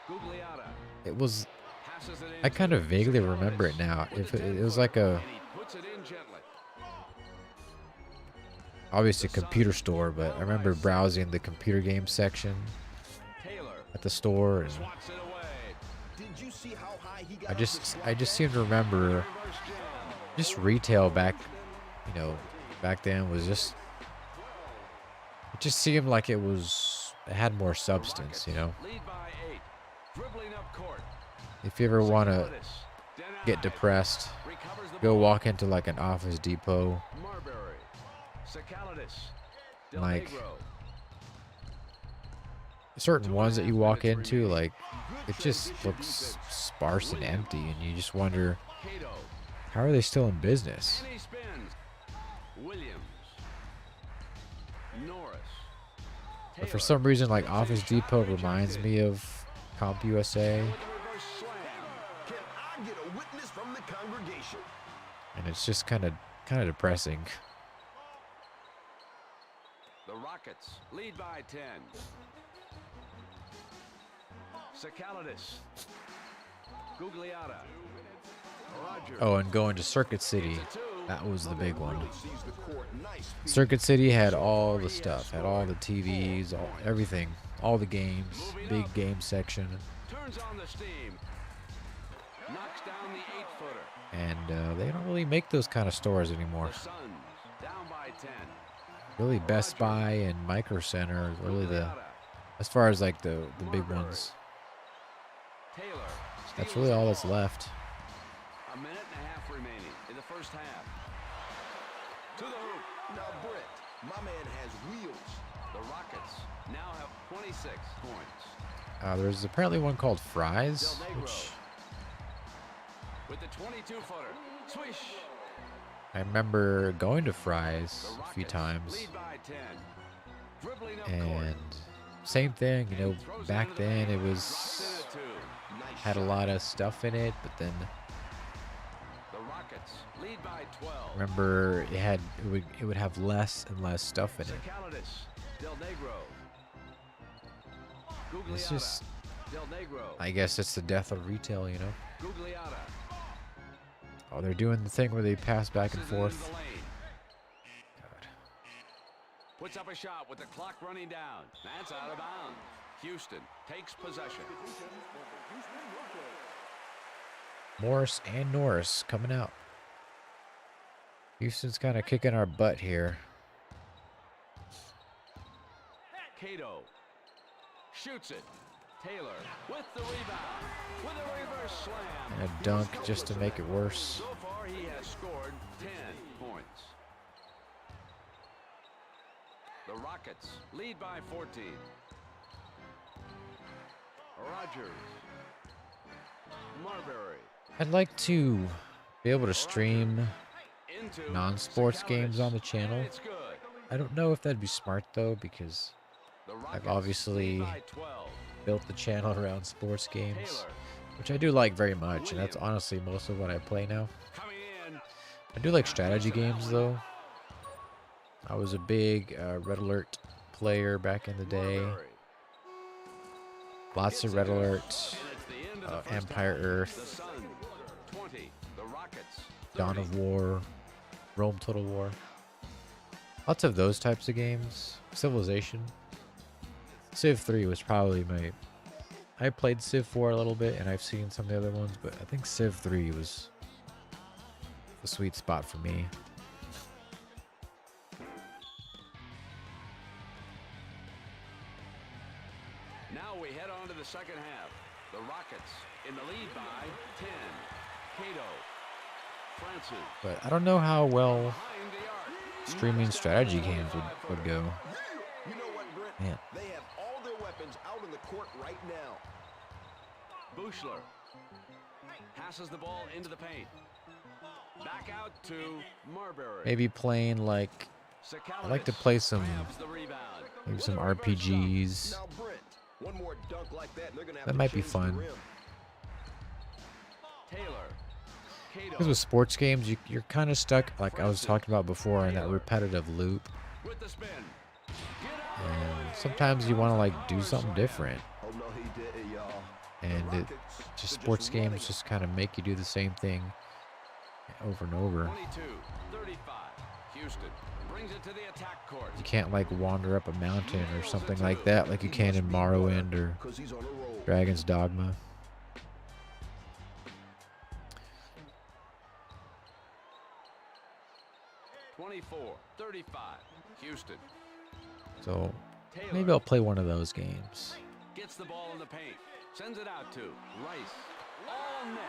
Speaker 2: Gugliotta.
Speaker 1: It was,
Speaker 2: Passes it
Speaker 1: I
Speaker 2: into
Speaker 1: kind of vaguely remember it
Speaker 2: Sabonis
Speaker 1: now.
Speaker 2: with
Speaker 1: If
Speaker 2: the
Speaker 1: it was like a,
Speaker 2: and he puts it in gently.
Speaker 1: obviously a computer store, but I remember browsing the computer game section
Speaker 2: Taylor
Speaker 1: at the store, and
Speaker 2: swats it away.
Speaker 3: Did you see how high he got
Speaker 1: I
Speaker 3: off
Speaker 1: just
Speaker 3: his
Speaker 1: seem to remember
Speaker 2: Reverse jam.
Speaker 1: just retail back, you know, back then was just, it just seemed like it had more substance, you know.
Speaker 2: Lead by 8. Dribbling up court.
Speaker 1: If you ever want to
Speaker 2: Sabonis
Speaker 1: get
Speaker 2: denied.
Speaker 1: depressed,
Speaker 2: Recovers the
Speaker 1: go
Speaker 2: ball.
Speaker 1: walk into like an Office Depot,
Speaker 2: Marbury. Sacaladis. Del
Speaker 1: Like,
Speaker 2: Negro.
Speaker 1: certain ones that you walk into, like, it just looks sparse and empty, and you just wonder,
Speaker 2: Cato.
Speaker 1: how are they still in business?
Speaker 2: And he spins. Williams. Norris.
Speaker 1: But for
Speaker 2: Taylor.
Speaker 1: some reason, like, Office Depot reminds me of Comp USA,
Speaker 2: With the reverse slam.
Speaker 3: Can I get a witness from the congregation?
Speaker 1: and it's just kind of depressing.
Speaker 2: The Rockets lead by 10. Sacaladis. Gugliotta. Rogers.
Speaker 1: Oh, and going to Circuit City, that was the big one.
Speaker 3: Sees the court. Nice feed.
Speaker 1: Circuit City had all the stuff, had all the TVs, everything, all the games, big game section,
Speaker 2: Turns on the steam. Knocks down the 8-footer.
Speaker 1: and they don't really make those kind of stores anymore.
Speaker 2: The Suns down by 10.
Speaker 1: Really, Best Buy and Micro Center are really the,
Speaker 2: Gugliotta.
Speaker 1: as far as like the big ones.
Speaker 2: Taylor.
Speaker 1: That's
Speaker 2: steals
Speaker 1: really
Speaker 2: the
Speaker 1: all that's
Speaker 2: ball.
Speaker 1: left.
Speaker 2: A minute and a half remaining in the first half. To the hoop.
Speaker 3: Now, Brent, My man has wheels.
Speaker 2: The Rockets now have 26 points.
Speaker 1: There's apparently one called Fries,
Speaker 2: Del Negro
Speaker 1: which
Speaker 2: with the 22-footer. Swish.
Speaker 1: I remember going to Fries
Speaker 2: The
Speaker 1: a few
Speaker 2: Rockets
Speaker 1: times.
Speaker 2: lead by 10. Dribbling up court.
Speaker 1: And same thing, you know, back then it was
Speaker 2: Rocks in a 2.
Speaker 3: Nice
Speaker 1: had a
Speaker 3: shot.
Speaker 1: lot of stuff in it, but then
Speaker 2: The Rockets lead by 12.
Speaker 1: remember it would have less and less stuff in it.
Speaker 2: Sacalidis, Del Negro.
Speaker 1: It's
Speaker 2: Gugliotta,
Speaker 1: just,
Speaker 2: Del Negro.
Speaker 1: I guess it's the death of retail, you know.
Speaker 2: Gugliotta.
Speaker 1: Oh, they're doing the thing where they pass back and
Speaker 2: Passes it into
Speaker 1: forth.
Speaker 2: the lane.
Speaker 1: God.
Speaker 2: Puts up a shot with the clock running down. That's out of bounds. Houston takes possession.
Speaker 1: Morris and Norris coming out. Houston's kind of kicking our butt here.
Speaker 2: Cato shoots it. Taylor with the rebound. With a reverse slam.
Speaker 1: And a dunk just to make it worse.
Speaker 2: So far, he has scored 10 points. The Rockets lead by 14. Rogers. Marbury.
Speaker 1: I'd like to be able to stream
Speaker 2: Into
Speaker 1: non-sports
Speaker 2: Sacalidis.
Speaker 1: games on the channel.
Speaker 2: It's good.
Speaker 1: I don't know if that'd be smart though, because
Speaker 2: The
Speaker 1: I've
Speaker 2: Rockets
Speaker 1: obviously
Speaker 2: lead by 12.
Speaker 1: built the channel around sports games,
Speaker 2: Taylor
Speaker 1: which I do like very much, and that's honestly most of what I play now.
Speaker 2: coming in.
Speaker 1: I do like strategy games though. I was a big Red Alert player back in the day.
Speaker 2: Marbury.
Speaker 1: Lots of Red Alert,
Speaker 2: And it's the end of the first
Speaker 1: Empire
Speaker 2: half. The
Speaker 1: Earth,
Speaker 2: Sun 20. The Rockets 30.
Speaker 1: Dawn of War, Rome Total War. Lots of those types of games. Civilization. Civ 3 was probably my... I played Civ 4 a little bit, and I've seen some of the other ones, but I think Civ 3 was the sweet spot for me.
Speaker 2: Now we head on to the second half. The Rockets in the lead by 10. Cato. Francis.
Speaker 1: But I don't know how well
Speaker 2: Behind the arc.
Speaker 1: streaming strategy games would go.
Speaker 3: You know what, Brent?
Speaker 1: Man.
Speaker 3: They have all their weapons out on the court right now.
Speaker 2: Buechler passes the ball into the paint. Back out to Marbury.
Speaker 1: Maybe playing like... I like to play some...
Speaker 2: Grabs the rebound.
Speaker 1: maybe
Speaker 2: With
Speaker 1: some
Speaker 2: a reverse
Speaker 1: RPGs.
Speaker 3: Now, Brent, one more dunk like that, and they're gonna have
Speaker 1: That
Speaker 3: to
Speaker 1: might be
Speaker 3: change the
Speaker 1: fun.
Speaker 3: rim.
Speaker 2: Taylor. Cato.
Speaker 1: Because with sports games, you're kind of stuck, like I was talking about before, in that repetitive loop.
Speaker 2: With the spin. Get out.
Speaker 1: And sometimes you want to like do something different.
Speaker 3: Oh no, he did, y'all.
Speaker 1: And
Speaker 3: The
Speaker 1: it
Speaker 3: Rockets,
Speaker 1: just
Speaker 3: they're
Speaker 1: sports
Speaker 3: running.
Speaker 1: games just kind of make you do the same thing over and over.
Speaker 2: 22-35. Houston brings it to the attack court.
Speaker 1: You can't like wander up a mountain or something like that, like you can in Morrowind or
Speaker 3: 'Cause he's on a roll.
Speaker 1: Dragon's Dogma.
Speaker 2: Twenty-four, 35. Houston.
Speaker 1: So
Speaker 2: Taylor
Speaker 1: maybe I'll play one of those games.
Speaker 2: gets the ball in the paint. Sends it out to Rice. All net.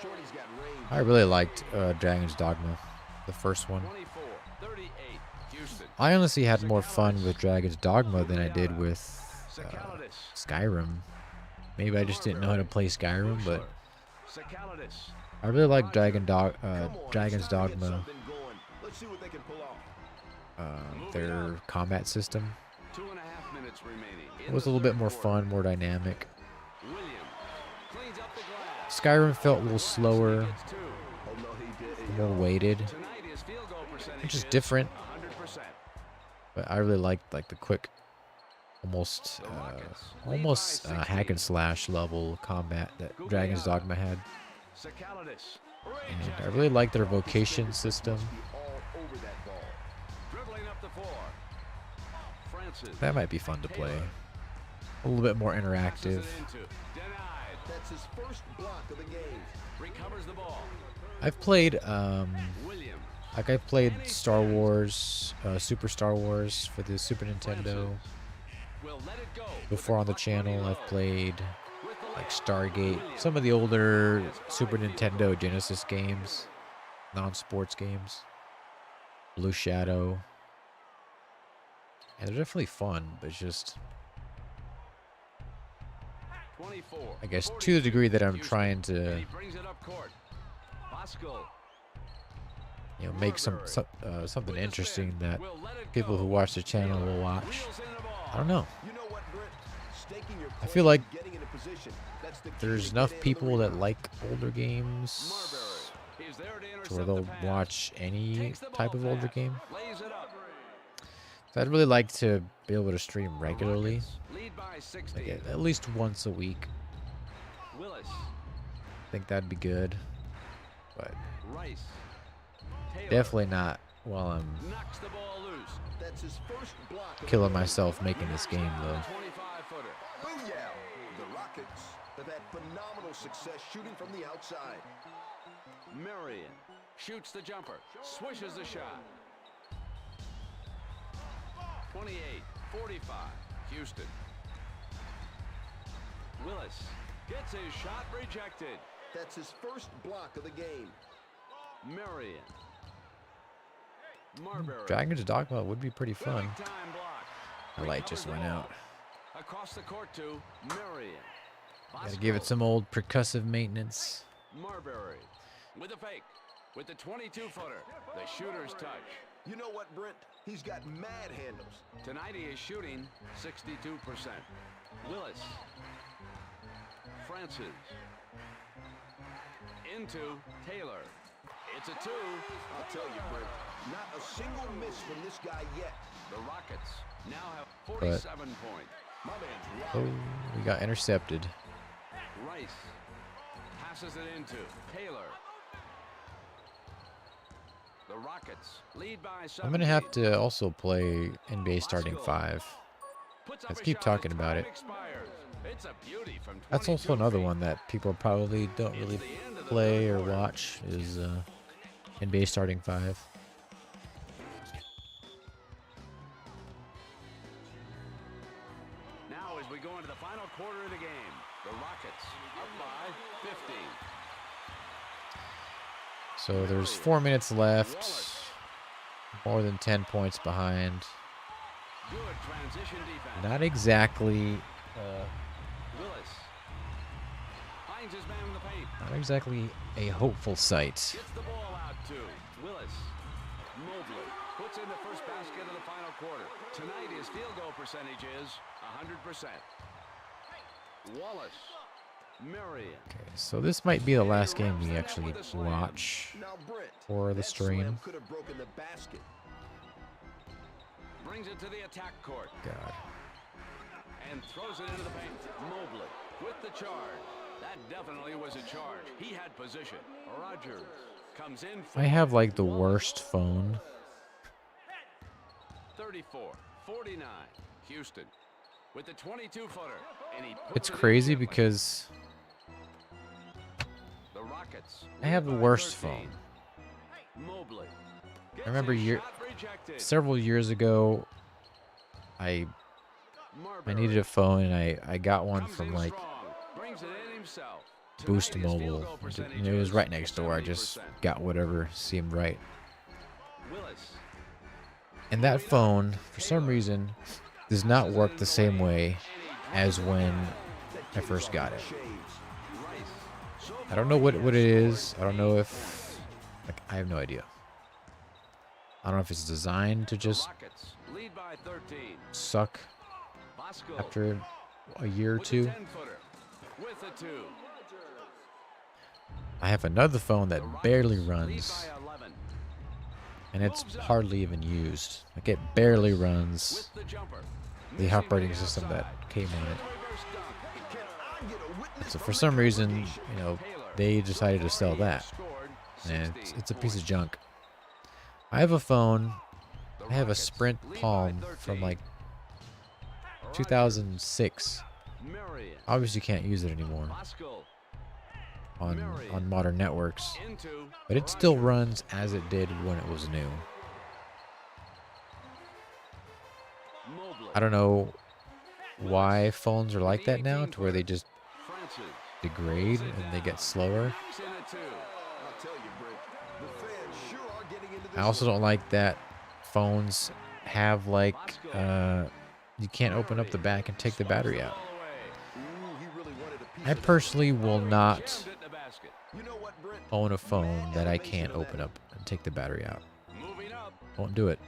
Speaker 3: Shorty's got range.
Speaker 1: I really liked Dragon's Dogma, the first one.
Speaker 2: 24-38. Houston.
Speaker 1: I honestly had more fun with Dragon's Dogma than I did with
Speaker 2: Sacalidis.
Speaker 1: Skyrim. Maybe I just didn't know how to play Skyrim, but
Speaker 2: Sacalidis.
Speaker 1: I really like
Speaker 3: Come on,
Speaker 1: Dragon's
Speaker 3: it's time to get
Speaker 1: Dogma,
Speaker 3: something going. Let's see what they can pull off.
Speaker 1: their combat system.
Speaker 2: 2.5 minutes remaining.
Speaker 1: It was a little bit more fun, more dynamic.
Speaker 2: Williams cleans up the glass.
Speaker 1: Skyrim felt a little slower,
Speaker 2: Gets two.
Speaker 3: Oh no, he did.
Speaker 1: more weighted,
Speaker 2: Tonight his field goal percentage
Speaker 1: which is different.
Speaker 2: 100%.
Speaker 1: But I really liked like the quick, almost hack and slash level combat that Dragon's Dogma had.
Speaker 2: Sacalidis.
Speaker 1: And I really liked their vocation system.
Speaker 3: Be all over that ball.
Speaker 2: Dribbling up the floor. Francis.
Speaker 1: That might be fun to play. A little bit more
Speaker 2: Passes
Speaker 1: interactive.
Speaker 2: it into. Denied.
Speaker 3: That's his first block of the game.
Speaker 2: Recovers the ball.
Speaker 1: I've played
Speaker 2: Williams.
Speaker 1: like I've played Star Wars, Super Star Wars for the Super Nintendo.
Speaker 2: Will let it go.
Speaker 1: Before on the channel, I've played
Speaker 2: With the
Speaker 1: like
Speaker 2: layup.
Speaker 1: Stargate, some of the older Super Nintendo Genesis games, non-sports games, Blue Shadow. And they're definitely fun, but it's just,
Speaker 2: 24.
Speaker 1: I guess, to the degree that I'm
Speaker 2: Houston.
Speaker 1: trying
Speaker 2: And
Speaker 1: to,
Speaker 2: he brings it up court. Pascal.
Speaker 1: make something interesting that people who watch the channel will watch.
Speaker 2: Wheels in the ball.
Speaker 1: I don't know.
Speaker 3: You know what, Brent? Staking your
Speaker 1: I
Speaker 3: claim
Speaker 1: feel like
Speaker 3: and getting in a position, that's the key
Speaker 1: there's
Speaker 3: to
Speaker 1: enough
Speaker 3: getting
Speaker 1: people
Speaker 3: the
Speaker 1: that
Speaker 3: rebound.
Speaker 1: like older games
Speaker 2: Marbury. He's there to
Speaker 1: to where
Speaker 2: intercept
Speaker 1: they'll
Speaker 2: the pass.
Speaker 1: watch any
Speaker 2: Takes the
Speaker 1: type
Speaker 2: ball
Speaker 1: of older
Speaker 2: fast.
Speaker 1: game.
Speaker 2: Lays it up.
Speaker 1: So I'd really like to be able to stream regularly,
Speaker 2: Rockets lead by 16.
Speaker 1: like at least once a week.
Speaker 2: Willis.
Speaker 1: I think that'd be good, but
Speaker 2: Rice. Taylor.
Speaker 1: definitely not while I'm
Speaker 2: Knocks the ball loose.
Speaker 3: That's his first block of the
Speaker 1: killing
Speaker 3: game.
Speaker 1: myself making this game though.
Speaker 2: 25-footer.
Speaker 3: Booyah! The Rockets have had phenomenal success shooting from the outside.
Speaker 2: Marion shoots the jumper. Swishes the shot. 28-45. Houston. Willis gets his shot rejected.
Speaker 3: That's his first block of the game.
Speaker 2: Marion. Marbury.
Speaker 1: Dragons Dogma would be pretty fun.
Speaker 2: Big time block.
Speaker 1: My light just
Speaker 2: Recovers
Speaker 1: went
Speaker 2: the
Speaker 1: out.
Speaker 2: ball. Across the court to Marion.
Speaker 1: Gotta give it some old percussive maintenance.
Speaker 2: Marbury with a fake. With the 22-footer. The shooter's touch.
Speaker 3: You know what, Brent? He's got mad handles.
Speaker 2: Tonight he is shooting 62%. Willis. Francis. Into Taylor. It's a two.
Speaker 3: I'll tell you, Brent, not a single miss from this guy yet.
Speaker 2: The Rockets now have 47 points.
Speaker 3: My man's
Speaker 1: Oh,
Speaker 3: wide.
Speaker 1: we got intercepted.
Speaker 2: Rice passes it into Taylor. The Rockets lead by 7.
Speaker 1: I'm gonna have to also play NBA starting 5.
Speaker 2: Puts up
Speaker 1: Let's
Speaker 2: a
Speaker 1: keep
Speaker 2: shot
Speaker 1: talking
Speaker 2: as
Speaker 1: about
Speaker 2: time
Speaker 1: it.
Speaker 2: expires. It's a beauty from
Speaker 1: That's also
Speaker 2: 22
Speaker 1: another
Speaker 2: feet.
Speaker 1: one that people probably don't really play or watch is NBA starting 5.
Speaker 2: Now as we go into the final quarter of the game, the Rockets up by 15.
Speaker 1: So there's 4 minutes left. More than 10 points behind.
Speaker 2: Good transition defense.
Speaker 1: Not exactly,
Speaker 2: Willis finds his man in the paint.
Speaker 1: not exactly a hopeful sight.
Speaker 2: Gets the ball out to Willis. Mobley puts in the first basket of the final quarter. Tonight his field goal percentage is 100%. Wallace. Marion.
Speaker 1: Okay, so this might be the last game we actually watch
Speaker 3: Now, Brent,
Speaker 1: for the
Speaker 3: that
Speaker 1: stream.
Speaker 3: slam could have broken the basket.
Speaker 2: Brings it to the attack court.
Speaker 1: God.
Speaker 2: And throws it into the paint. Mobley with the charge. That definitely was a charge. He had position. Rogers comes in.
Speaker 1: I have like the worst phone.
Speaker 2: 34-49. Houston with the 22-footer. And he puts
Speaker 1: It's
Speaker 2: it in
Speaker 1: crazy
Speaker 2: gently.
Speaker 1: because
Speaker 2: The Rockets
Speaker 1: I have the
Speaker 2: lead by
Speaker 1: worst
Speaker 2: 13.
Speaker 1: phone.
Speaker 2: Mobley.
Speaker 1: I remember
Speaker 2: Gets his shot rejected.
Speaker 1: several years ago, I
Speaker 2: Marbury
Speaker 1: needed a phone and I got one
Speaker 2: comes
Speaker 1: from
Speaker 2: in
Speaker 1: like
Speaker 2: strong. Brings it in himself.
Speaker 1: Boost
Speaker 2: Tonight, his field
Speaker 1: Mobile.
Speaker 2: goal
Speaker 1: It
Speaker 2: percentage
Speaker 1: was
Speaker 2: is
Speaker 1: right next door. I just
Speaker 2: 70%.
Speaker 1: got whatever seemed right.
Speaker 2: Willis.
Speaker 1: And that phone, for some reason, does not work the same way as when I first got it. I don't know what it is. I don't know if, like, I have no idea. I don't know if it's designed to just
Speaker 2: Rockets lead by 13.
Speaker 1: suck
Speaker 2: Bosco
Speaker 1: after a year or
Speaker 2: with
Speaker 1: two.
Speaker 2: the 10-footer. With a 2.
Speaker 1: I have another phone that
Speaker 2: The Rockets
Speaker 1: barely
Speaker 2: lead
Speaker 1: runs,
Speaker 2: by 11.
Speaker 1: and it's hardly even used. Like, it barely runs
Speaker 2: With the jumper.
Speaker 1: the
Speaker 2: Missing
Speaker 1: operating
Speaker 2: the
Speaker 1: system that
Speaker 2: outside.
Speaker 1: came on it.
Speaker 2: Reverse dunk.
Speaker 3: Can I get a witness
Speaker 1: So
Speaker 3: from
Speaker 1: for
Speaker 3: the
Speaker 1: some reason,
Speaker 3: congregation?
Speaker 1: you know,
Speaker 2: Taylor.
Speaker 1: they decided to sell
Speaker 2: He has
Speaker 1: that,
Speaker 2: scored
Speaker 1: and
Speaker 2: 60
Speaker 1: it's a piece of
Speaker 2: points.
Speaker 1: junk. I have a phone.
Speaker 2: The
Speaker 1: I have a
Speaker 2: Rockets
Speaker 1: Sprint
Speaker 2: lead by
Speaker 1: Palm
Speaker 2: 13.
Speaker 1: from like
Speaker 2: Rogers,
Speaker 1: 2006.
Speaker 2: Marion.
Speaker 1: Obviously, can't use it anymore
Speaker 2: Bosco
Speaker 1: on modern networks,
Speaker 2: into
Speaker 1: but it still
Speaker 2: Rogers.
Speaker 1: runs as it did when it was new.
Speaker 2: Mobley.
Speaker 1: I don't know why phones are like that now, to where they just
Speaker 2: Francis.
Speaker 1: degrade and they get slower.
Speaker 2: Knocks in a 2.
Speaker 3: I'll tell you, Brent, the fans sure are getting into this
Speaker 1: I also
Speaker 3: one.
Speaker 1: don't like that phones have like you can't open up the back and take the battery out. I personally will not own a phone that I can't open up and take the battery out. Won't do it.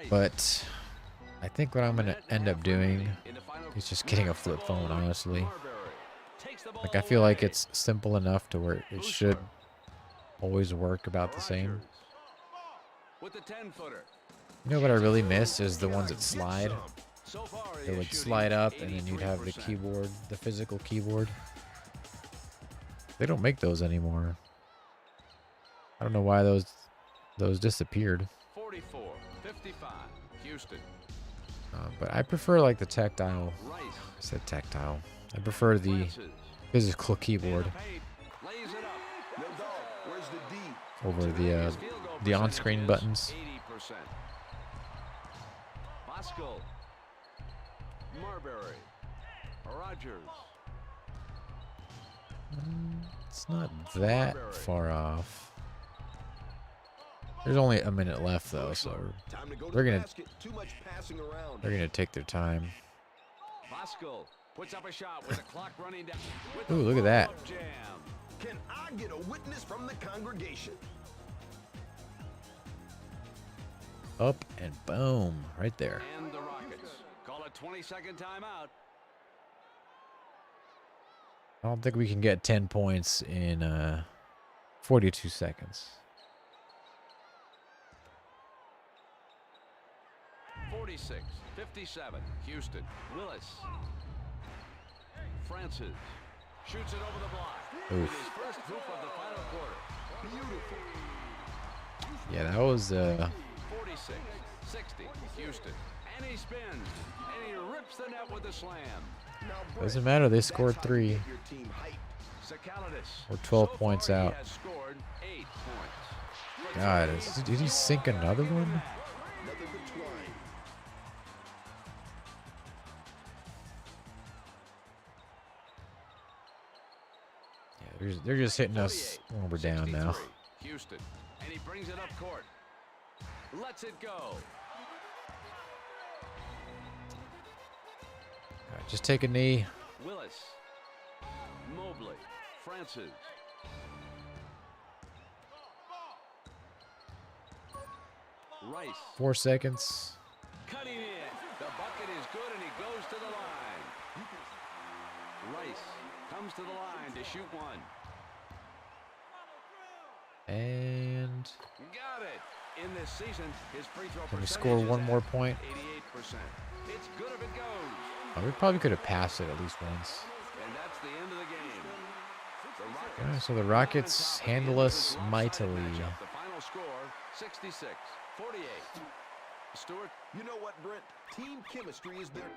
Speaker 1: But I think what I'm going to end up doing is just getting a flip phone, honestly. Like, I feel like it's simple enough to where it should always work about the same. You know what I really miss is the ones that slide. They would slide up and then you'd have the keyboard, the physical keyboard. They don't make those anymore. I don't know why those disappeared.
Speaker 2: 44-55, Houston.
Speaker 1: But I prefer like the tactile. I said tactile. I prefer the physical keyboard over the on-screen buttons.
Speaker 2: 80%. Bosco. Marbury. Rogers.
Speaker 1: It's not that far off. There's only a minute left though, so they're gonna take their time.
Speaker 2: Bosco puts up a shot with the clock running down.
Speaker 1: Ooh, look at that.
Speaker 3: Can I get a witness from the congregation?
Speaker 1: Up and boom, right there.
Speaker 2: And the Rockets call a 20-second timeout.
Speaker 1: I don't think we can get 10 points in 42 seconds.
Speaker 2: 46-57, Houston. Willis. Francis shoots it over the block. With his first hoop of the final quarter. Beautiful.
Speaker 1: Yeah, that was
Speaker 2: 46-60, Houston. And he spins. And he rips the net with a slam.
Speaker 1: Doesn't matter, they scored 3. We're 12 points out. God, did he sink another one? Yeah, they're just hitting us when we're down now.
Speaker 2: Houston, and he brings it up court. Lets it go.
Speaker 1: All right, just take a knee.
Speaker 2: Willis. Mobley. Francis. Rice.
Speaker 1: 4 seconds.
Speaker 2: Cutting in. The bucket is good, and he goes to the line. Rice comes to the line to shoot one.
Speaker 1: And
Speaker 2: Got it. In this season, his free throw
Speaker 1: can we
Speaker 2: percentage
Speaker 1: score
Speaker 2: is
Speaker 1: one
Speaker 2: at
Speaker 1: more point?
Speaker 2: 88%. It's good if it goes.
Speaker 1: Oh, we probably could have passed it at least once.
Speaker 2: And that's the end of the game. The Rockets.
Speaker 1: Yeah, so the Rockets handle us mightily.
Speaker 2: The final score, 66-48. Stewart.
Speaker 3: You know what, Brent? Team chemistry is their key.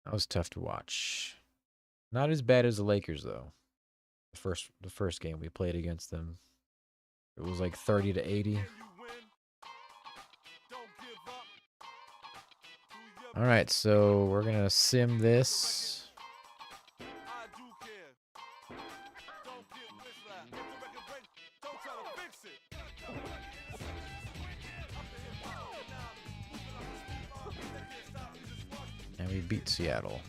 Speaker 1: That was tough to watch. Not as bad as the Lakers though. The first game we played against them, it was like 30-80. All right, so we're gonna sim this. And we beat Seattle.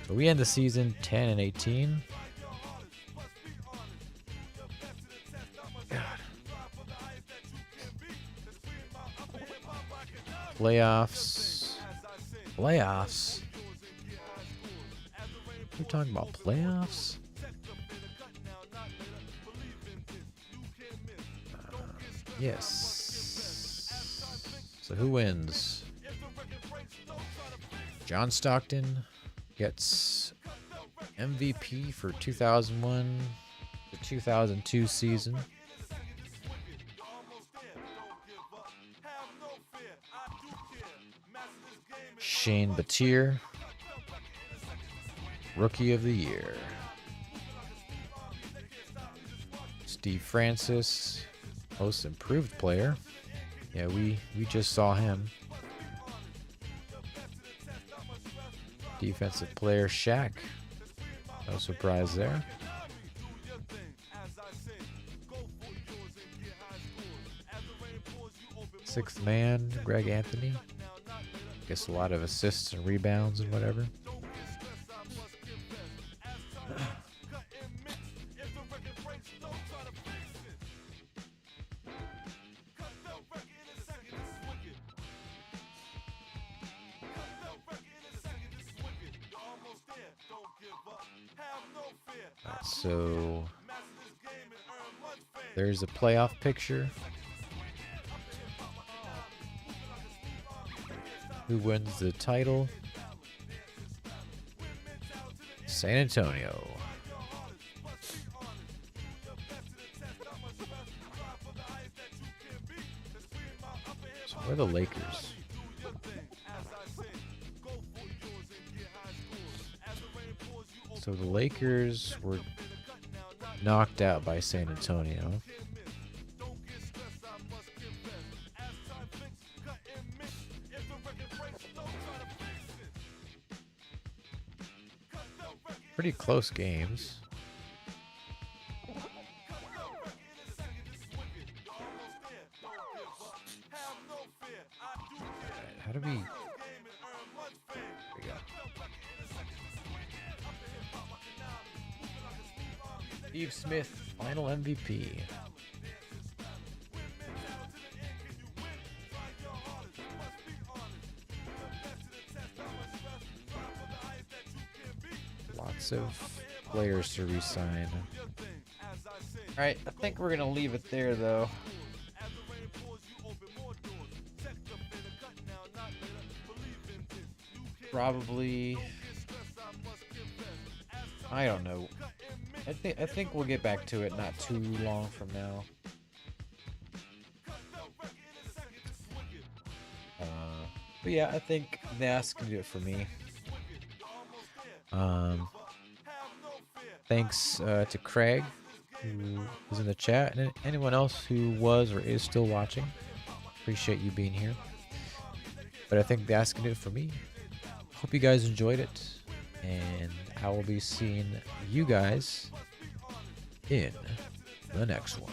Speaker 1: So we end the season 10-18. God. Playoffs. Playoffs? We're talking about playoffs? Yes. So who wins? John Stockton gets MVP for 2001 to 2002 season. Shane Battier, Rookie of the Year. Steve Francis, Most Improved Player. Yeah, we just saw him. Defensive Player Shaq. No surprise there. Sixth man, Greg Anthony. Guess a lot of assists and rebounds and whatever. So there's a playoff picture. Who wins the title? San Antonio. So where are the Lakers? So the Lakers were knocked out by San Antonio. Pretty close games. How do we... There we go. Steve Smith, final MVP. Lots of players to re-sign. Alright, I think we're gonna leave it there though. Probably, I don't know. I think we'll get back to it not too long from now. But yeah, I think that's gonna do it for me. Thanks to Craig, who was in the chat, and anyone else who was or is still watching. Appreciate you being here. But I think that's gonna do it for me. Hope you guys enjoyed it, and I will be seeing you guys in the next one.